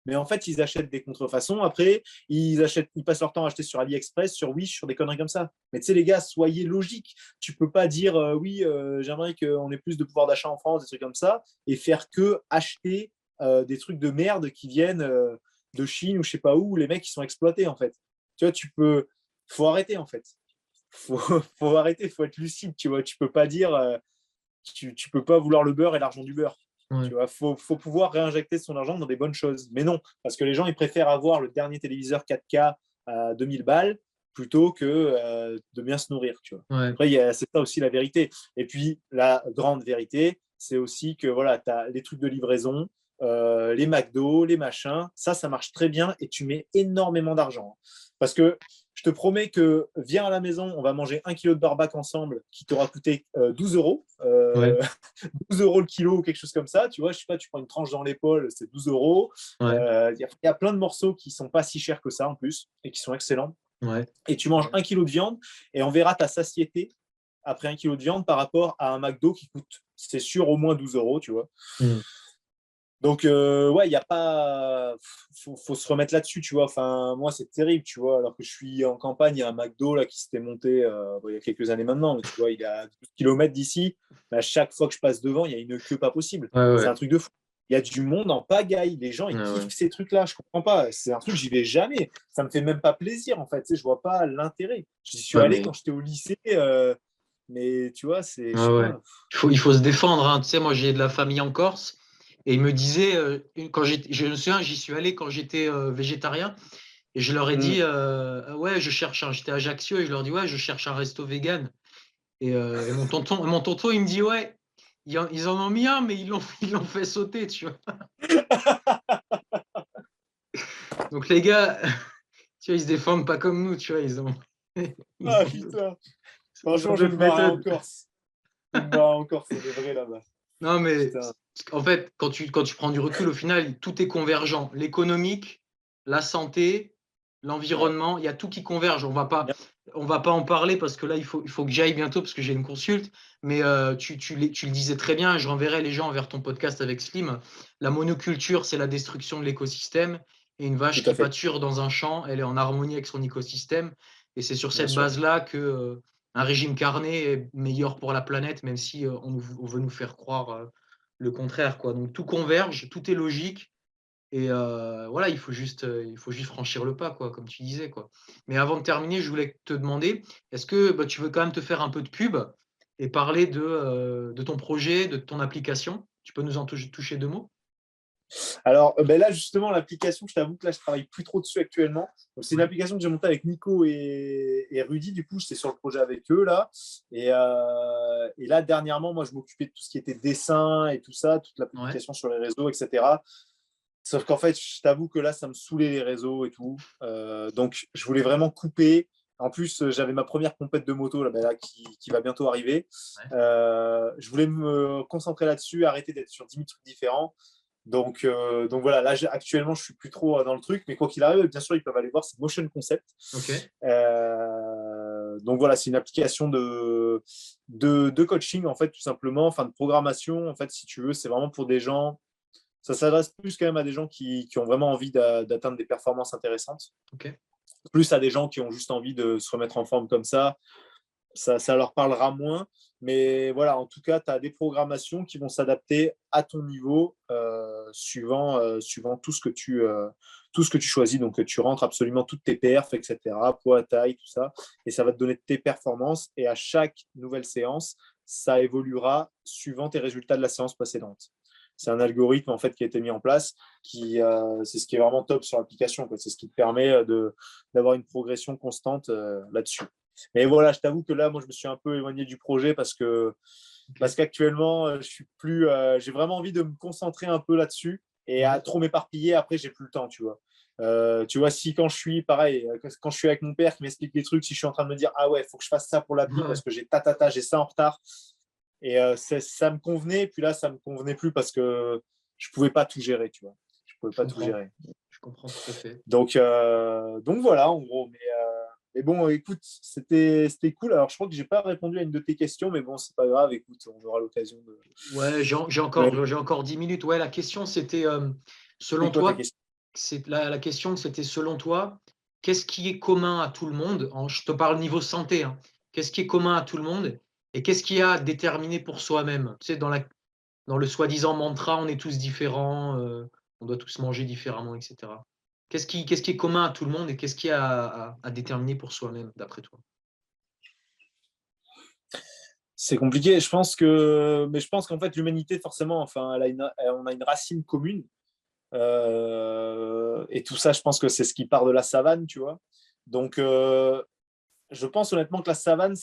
mais en fait, ils achètent des contrefaçons. Après, ils passent leur temps à acheter sur AliExpress, sur Wish, sur des conneries comme ça. Mais tu sais, les gars, soyez logiques. Tu peux pas dire oui, j'aimerais qu'on ait plus de pouvoir d'achat en France, des trucs comme ça, et faire que acheter des trucs de merde qui viennent de Chine ou je sais pas où les mecs qui sont exploités en fait. Tu vois, faut arrêter en fait. Faut, faut arrêter, faut être lucide. Tu vois, tu peux pas dire, tu peux pas vouloir le beurre et l'argent du beurre. ouais, Tu vois, faut pouvoir réinjecter son argent dans des bonnes choses. Mais non, parce que les gens ils préfèrent avoir le dernier téléviseur 4K à 2000 balles plutôt que de bien se nourrir. Tu vois. ouais, Après, c'est ça aussi la vérité. Et puis la grande vérité, c'est aussi que voilà, tu as les trucs de livraison, les McDo, les machins, ça marche très bien et tu mets énormément d'argent. Parce que je te promets que viens à la maison, on va manger 1 kilo de barbac ensemble qui t'aura coûté 12 euros. ouais, 12 euros le kilo ou quelque chose comme ça. Tu vois, je sais pas, tu prends une tranche dans l'épaule, c'est 12 euros. ouais, Y a plein de morceaux qui sont pas si chers que ça en plus et qui sont excellents. ouais, Et tu manges 1 kilo de viande et on verra ta satiété après 1 kilo de viande par rapport à un McDo qui coûte, c'est sûr, au moins 12 euros, tu vois. hmm, Donc, ouais, il n'y a pas. Faut se remettre là-dessus, tu vois. Enfin, moi, c'est terrible, tu vois. Alors que je suis en campagne, il y a un McDo là, qui s'était monté il y a quelques années maintenant. Mais tu vois, il est à 12 km d'ici. Mais à chaque fois que je passe devant, il y a une queue pas possible. ouais, C'est un ouais, truc de fou. Il y a du monde en pagaille. Les gens, ouais, ils ouais. kiffent ces trucs-là. Je comprends pas. C'est un truc, j'y vais jamais. Ça me fait même pas plaisir, en fait. Tu sais, je vois pas l'intérêt. J'y suis Ouais, allé mais quand j'étais au lycée. Mais tu vois, c'est. Je ouais, sais ouais. pas. Il faut se défendre, hein. Tu sais, moi, j'ai de la famille en Corse et ils me disaient, quand je me souviens, j'y suis allé quand j'étais végétarien et je leur ai dit, Mm. ouais, j'étais à Ajaccio et je leur dis, ouais, je cherche un resto vegan. Et mon tonton, il me dit, ouais, ils en ont mis un, mais ils l'ont fait sauter, tu vois. Donc, les gars, tu vois, ils se défendent pas comme nous, tu vois, ils Ah ont, putain. ils ont Franchement, je vais me d'autres barrer en méthodes. Corse. Je vais me barrer en Corse, c'est des vrais là-bas. Non, mais Putain. en fait, quand tu prends du recul, au final, tout est convergent. L'économique, la santé, Ouais. l'environnement, il y a tout qui converge. Bien. On va pas en parler parce que là, il faut que j'aille bientôt parce que j'ai une consulte. Mais tu le disais très bien, je renverrai les gens vers ton podcast avec Slim. La monoculture, c'est la destruction de l'écosystème. Et une vache Tout à qui fait. pâture dans un champ, elle est en harmonie avec son écosystème. Et c'est sur Bien cette sûr. base-là que un régime carné est meilleur pour la planète, même si on veut nous faire croire le contraire, quoi. Donc tout converge, tout est logique. Et voilà, il faut juste franchir le pas, quoi, comme tu disais, quoi. Mais avant de terminer, je voulais te demander, est-ce que bah, tu veux quand même te faire un peu de pub et parler de ton projet, de ton application? Tu peux nous en toucher deux mots? Alors ben là, justement, l'application, je t'avoue que là, je travaille plus trop dessus actuellement. Donc, c'est une Ouais, application que j'ai montée avec Nico et Rudy. Du coup, j'étais sur le projet avec eux là. Et là, dernièrement, moi, je m'occupais de tout ce qui était dessin et tout ça, toute la ouais, publication sur les réseaux, etc. Sauf qu'en fait, je t'avoue que là, ça me saoulait les réseaux et tout. Donc, je voulais vraiment couper. En plus, j'avais ma première compète de moto là, ben là, qui va bientôt arriver. ouais, Je voulais me concentrer là-dessus, arrêter d'être sur 10 000 trucs différents. Donc voilà, là actuellement, je suis plus trop dans le truc, mais quoi qu'il arrive, bien sûr, ils peuvent aller voir, c'est Motion Concept. ok, Donc voilà, c'est une application de coaching, en fait, tout simplement, enfin de programmation, en fait, si tu veux, c'est vraiment pour des gens, ça s'adresse plus quand même à des gens qui ont vraiment envie d'atteindre des performances intéressantes, ok, plus à des gens qui ont juste envie de se remettre en forme comme ça. ça leur parlera moins. Mais voilà, en tout cas, tu as des programmations qui vont s'adapter à ton niveau suivant tout ce que tu choisis. Donc, tu rentres absolument toutes tes perfs, etc., poids, taille, tout ça. Et ça va te donner tes performances. Et à chaque nouvelle séance, ça évoluera suivant tes résultats de la séance précédente. C'est un algorithme en fait qui a été mis en place, c'est ce qui est vraiment top sur l'application. C'est ce qui te permet d'avoir une progression constante là-dessus. Mais voilà, je t'avoue que là, moi, je me suis un peu éloigné du projet parce qu'actuellement, je suis plus, j'ai vraiment envie de me concentrer un peu là-dessus et à trop m'éparpiller. Après, j'ai plus le temps, tu vois. Tu vois, si quand je suis pareil, quand je suis avec mon père qui m'explique des trucs, si je suis en train de me dire ah ouais, il faut que je fasse ça pour l'appli parce que j'ai ça en retard et ça me convenait, puis là, ça me convenait plus parce que je pouvais pas tout gérer, tu vois. Je pouvais pas tout gérer. Je comprends tout à fait. Donc voilà, en gros. Mais bon, écoute, c'était cool. Alors, je crois que j'ai pas répondu à une de tes questions, mais bon, c'est pas grave. Écoute, on aura l'occasion de. Ouais, Ouais. j'ai encore 10 minutes. Ouais, la question, c'était, selon C'est quoi ta toi, question? la question, c'était selon toi, qu'est-ce qui est commun à tout le monde? Je te parle niveau santé, hein. Qu'est-ce qui est commun à tout le monde et qu'est-ce qui a déterminé pour soi-même? Tu sais, dans le soi-disant mantra, on est tous différents, on doit tous manger différemment, etc. Qu'est-ce qui est commun à tout le monde et qu'est-ce qui a à déterminer pour soi-même, d'après toi? C'est compliqué. Mais je pense qu'en fait, l'humanité, forcément, enfin, on a une racine commune. Et tout ça, je pense que c'est ce qui part de la savane, tu vois. Donc, je pense honnêtement que la savane,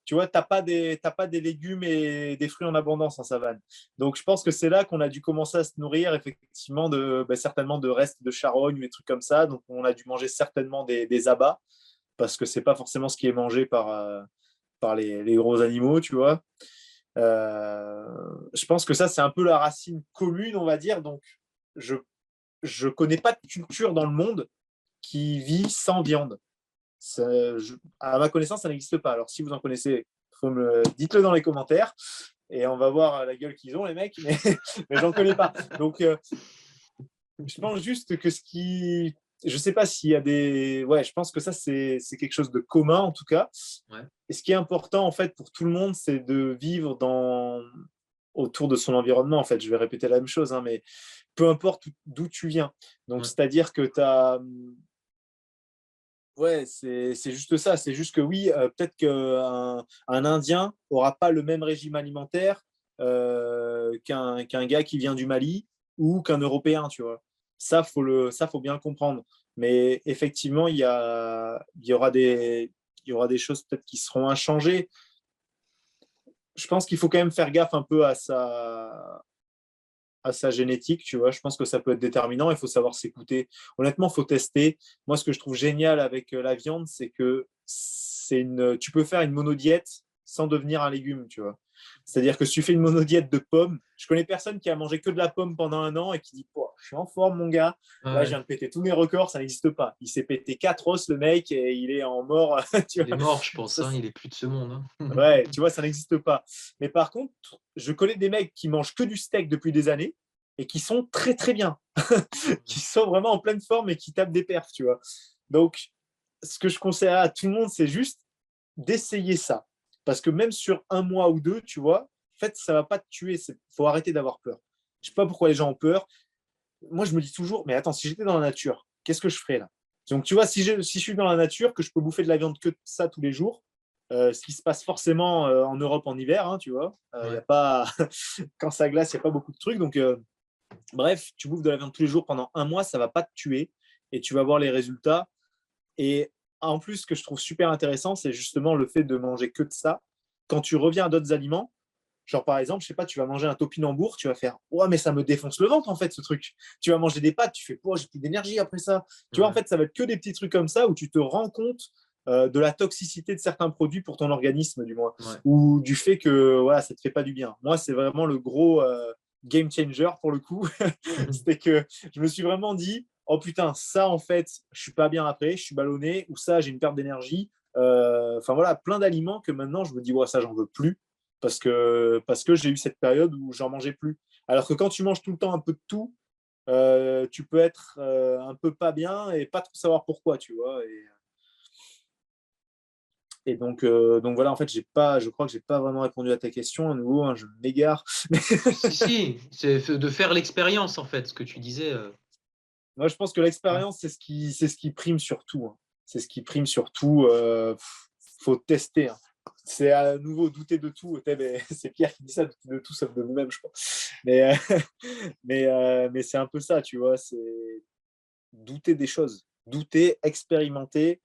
tu vois, t'as pas des légumes et des fruits en abondance en savane. Donc, je pense que c'est là qu'on a dû commencer à se nourrir, effectivement, certainement de restes de charogne ou des trucs comme ça. Donc, on a dû manger certainement des abats, parce que c'est pas forcément ce qui est mangé par les gros animaux, tu vois. Je pense que ça, c'est un peu la racine commune, on va dire. Donc, je je connais pas de culture dans le monde qui vit sans viande. À ma connaissance, ça n'existe pas. Alors, si vous en connaissez, dites-le dans les commentaires et on va voir la gueule qu'ils ont, les mecs, mais j'en connais pas. Donc, je pense juste que je sais pas s'il y a des. Ouais, je pense que ça, c'est quelque chose de commun, en tout cas. Ouais. Et ce qui est important, en fait, pour tout le monde, c'est de vivre autour de son environnement. En fait, je vais répéter la même chose, hein, mais peu importe d'où tu viens. Donc, Ouais. c'est-à-dire que tu as. Ouais, c'est juste ça. C'est juste que oui, peut-être qu'un Indien aura pas le même régime alimentaire qu'un gars qui vient du Mali ou qu'un Européen, tu vois. Ça, faut bien le comprendre. Mais effectivement, il y aura des choses peut-être qui seront inchangées. Je pense qu'il faut quand même faire gaffe un peu à sa génétique, tu vois. Je pense que ça peut être déterminant. Il faut savoir s'écouter. Honnêtement, il faut tester. Moi, ce que je trouve génial avec la viande, c'est que tu peux faire une monodiète sans devenir un légume, tu vois. C'est-à-dire que si tu fais une monodiète de pommes, je connais personne qui a mangé que de la pomme pendant un an et qui dit je suis en forme, mon gars. Là, je Ouais. viens de péter tous mes records, ça n'existe pas. Il s'est pété 4 os, le mec, et il est en mort. Tu Il est vois. mort, je pense, Ça, hein, il est plus de ce monde, hein. ouais, tu vois, ça n'existe pas. Mais par contre, je connais des mecs qui mangent que du steak depuis des années et qui sont très très bien, qui sont vraiment en pleine forme et qui tapent des perfs, tu vois. Donc, ce que je conseille à tout le monde, c'est juste d'essayer ça. Parce que même sur un mois ou deux, tu vois, en fait, ça ne va pas te tuer. Il faut arrêter d'avoir peur. Je ne sais pas pourquoi les gens ont peur. Moi, je me dis toujours, mais attends, si j'étais dans la nature, qu'est-ce que je ferais là? Donc, tu vois, si je suis dans la nature, que je peux bouffer de la viande que ça tous les jours, ce qui se passe forcément en Europe en hiver, hein, tu vois, y a Ouais. pas... quand ça glace, il n'y a pas beaucoup de trucs. Donc, bref, tu bouffes de la viande tous les jours pendant un mois, ça ne va pas te tuer et tu vas voir les résultats. Et en plus, ce que je trouve super intéressant, c'est justement le fait de manger que de ça. Quand tu reviens à d'autres aliments, genre, par exemple, je sais pas, tu vas manger un topinambour, tu vas faire ouais, mais ça me défonce le ventre en fait, ce truc. Tu vas manger des pâtes, tu fais j'ai plus d'énergie après ça. Tu vois, en Ouais. fait, ça va être que des petits trucs comme ça où tu te rends compte de la toxicité de certains produits pour ton organisme, du moins, Ouais. ou du fait que voilà, ça te fait pas du bien. Moi, c'est vraiment le gros game changer pour le coup. C'était que je me suis vraiment dit oh putain, ça en fait, je suis pas bien après, je suis ballonné, ou ça, j'ai une perte d'énergie. Enfin voilà, plein d'aliments que maintenant je me dis ouais, ça, j'en veux plus parce que j'ai eu cette période où j'en mangeais plus. Alors que quand tu manges tout le temps un peu de tout, tu peux être un peu pas bien et pas trop savoir pourquoi, tu vois. Et donc voilà, en fait, je crois que j'ai pas vraiment répondu à ta question. À nouveau, hein, je m'égare. Si, c'est de faire l'expérience, en fait, ce que tu disais. Moi, je pense que l'expérience, c'est ce qui prime sur tout, hein. C'est ce qui prime sur tout. Faut tester, hein. C'est à nouveau douter de tout. C'est Pierre qui dit ça, douter de tout sauf de nous-mêmes, je crois. Mais, mais c'est un peu ça, tu vois. C'est douter des choses. Douter, expérimenter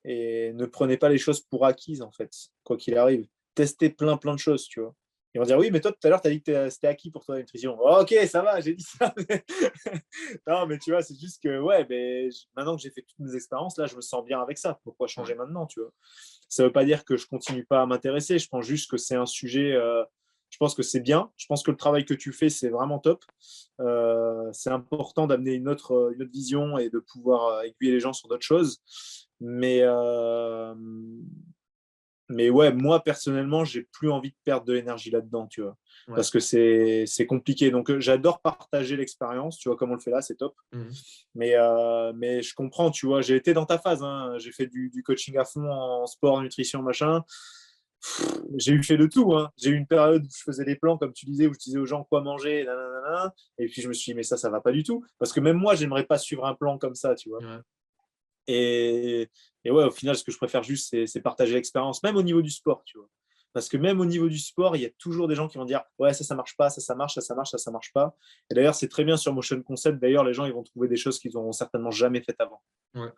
et ne prenez pas les choses pour acquises, en fait, quoi qu'il arrive. Testez plein de choses, tu vois. Ils vont dire, oui, mais toi, tout à l'heure, tu as dit que c'était acquis pour toi, la nutrition. Oh, ok, ça va, j'ai dit ça. Non, mais tu vois, c'est juste que, ouais, mais maintenant que j'ai fait toutes mes expériences, là, je me sens bien avec ça. Pourquoi changer maintenant, tu vois? Ça ne veut pas dire que je ne continue pas à m'intéresser. Je pense juste que c'est un sujet, je pense que c'est bien. Je pense que le travail que tu fais, c'est vraiment top. C'est important d'amener une autre vision et de pouvoir aiguiller les gens sur d'autres choses. Mais, euh, mais ouais, moi, personnellement, j'ai plus envie de perdre de l'énergie là-dedans, tu vois. Ouais. Parce que c'est compliqué. Donc, j'adore partager l'expérience, tu vois, comme on le fait là, c'est top. Mhm. Mais je comprends, tu vois, j'ai été dans ta phase, hein. J'ai fait du coaching à fond en sport, nutrition, machin. J'ai eu fait de tout, hein. J'ai eu une période où je faisais des plans, comme tu disais, où je disais aux gens quoi manger, nanana, et puis je me suis dit, mais ça va pas du tout. Parce que même moi, j'aimerais pas suivre un plan comme ça, tu vois. Ouais. Et, et ouais, au final, ce que je préfère juste, c'est partager l'expérience, même au niveau du sport, tu vois. Parce que même au niveau du sport, il y a toujours des gens qui vont dire ouais, ça marche pas, ça marche, ça marche, ça marche pas. Et d'ailleurs, c'est très bien sur Motion Concept. D'ailleurs, les gens ils vont trouver des choses qu'ils n'auront certainement jamais faites avant. Ouais.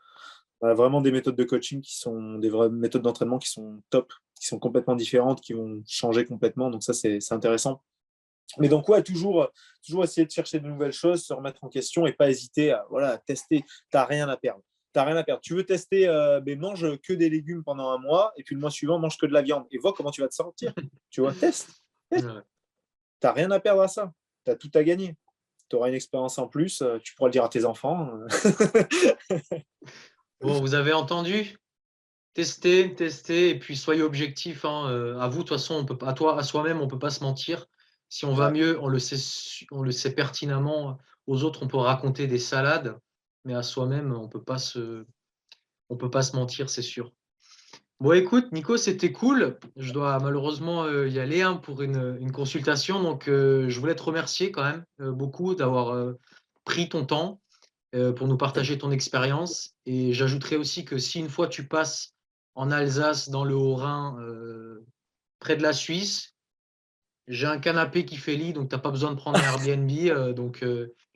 On a vraiment des méthodes de coaching qui sont des vraies méthodes d'entraînement qui sont top, qui sont complètement différentes, qui vont changer complètement. Donc ça, c'est intéressant. Mais donc, ouais, toujours essayer de chercher de nouvelles choses, se remettre en question et pas hésiter à, voilà, à tester. Tu n'as rien à perdre. T'as rien à perdre. Tu veux tester, mais mange que des légumes pendant un mois et puis le mois suivant, mange que de la viande et vois comment tu vas te sentir. Tu vois, teste. Tu Ouais. n'as rien à perdre à ça. Tu as tout à gagner. Tu auras une expérience en plus. Tu pourras le dire à tes enfants. Bon, vous avez entendu? Testez, testez, et puis soyez objectif, hein. À vous, de toute façon, on peut pas, à soi-même, on peut pas se mentir. Si on va Ouais. mieux, on le sait pertinemment. Aux autres, on peut raconter des salades, mais à soi-même, on peut pas se mentir, c'est sûr. Bon, écoute, Nico, c'était cool. Je dois malheureusement y aller, hein, pour une consultation. Donc, je voulais te remercier quand même beaucoup d'avoir pris ton temps pour nous partager ton expérience. Et j'ajouterais aussi que si une fois tu passes en Alsace, dans le Haut-Rhin, près de la Suisse, j'ai un canapé qui fait lit, donc tu n'as pas besoin de prendre un Airbnb. Et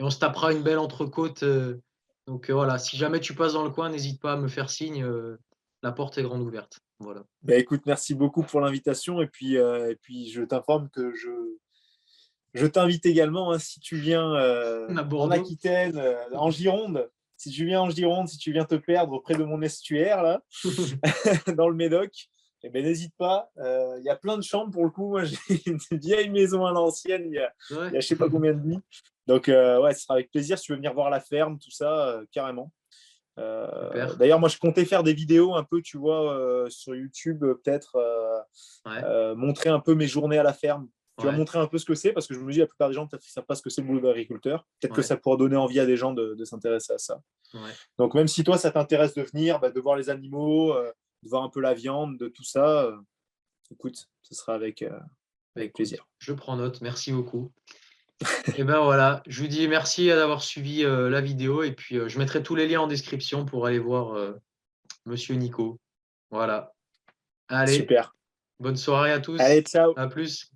on se tapera une belle entrecôte. Voilà, si jamais tu passes dans le coin, n'hésite pas à me faire signe. La porte est grande ouverte. Voilà. Bah, écoute, merci beaucoup pour l'invitation. Et puis je t'informe que je t'invite également, hein, si tu viens À en Bordeaux. Aquitaine, en Gironde. Si tu viens en Gironde, si tu viens te perdre près de mon estuaire, là, dans le Médoc, eh ben, n'hésite pas. Il y a plein de chambres pour le coup. Moi, j'ai une vieille maison à l'ancienne, il y Ouais, a je sais pas combien de nuits. Donc, ouais, ce sera avec plaisir. Si tu veux venir voir la ferme, tout ça, carrément. super. D'ailleurs, moi, je comptais faire des vidéos un peu, tu vois, sur YouTube, peut-être Ouais, montrer un peu mes journées à la ferme. Tu vas ouais, montrer un peu ce que c'est, parce que je me dis, la plupart des gens, peut-être qu'ils ne savent pas ce que c'est le boulot d'agriculteur. Peut-être que ouais, ça pourra donner envie à des gens de s'intéresser à ça. ouais. Donc, même si toi, ça t'intéresse de venir, bah, de voir les animaux, de voir un peu la viande, de tout ça, écoute, ce sera Bah, avec écoute, plaisir. je prends note. Merci beaucoup. Et ben voilà, je vous dis merci d'avoir suivi la vidéo et puis je mettrai tous les liens en description pour aller voir Monsieur Nico. Voilà. Allez, Super. bonne soirée à tous. Allez, ciao. À plus.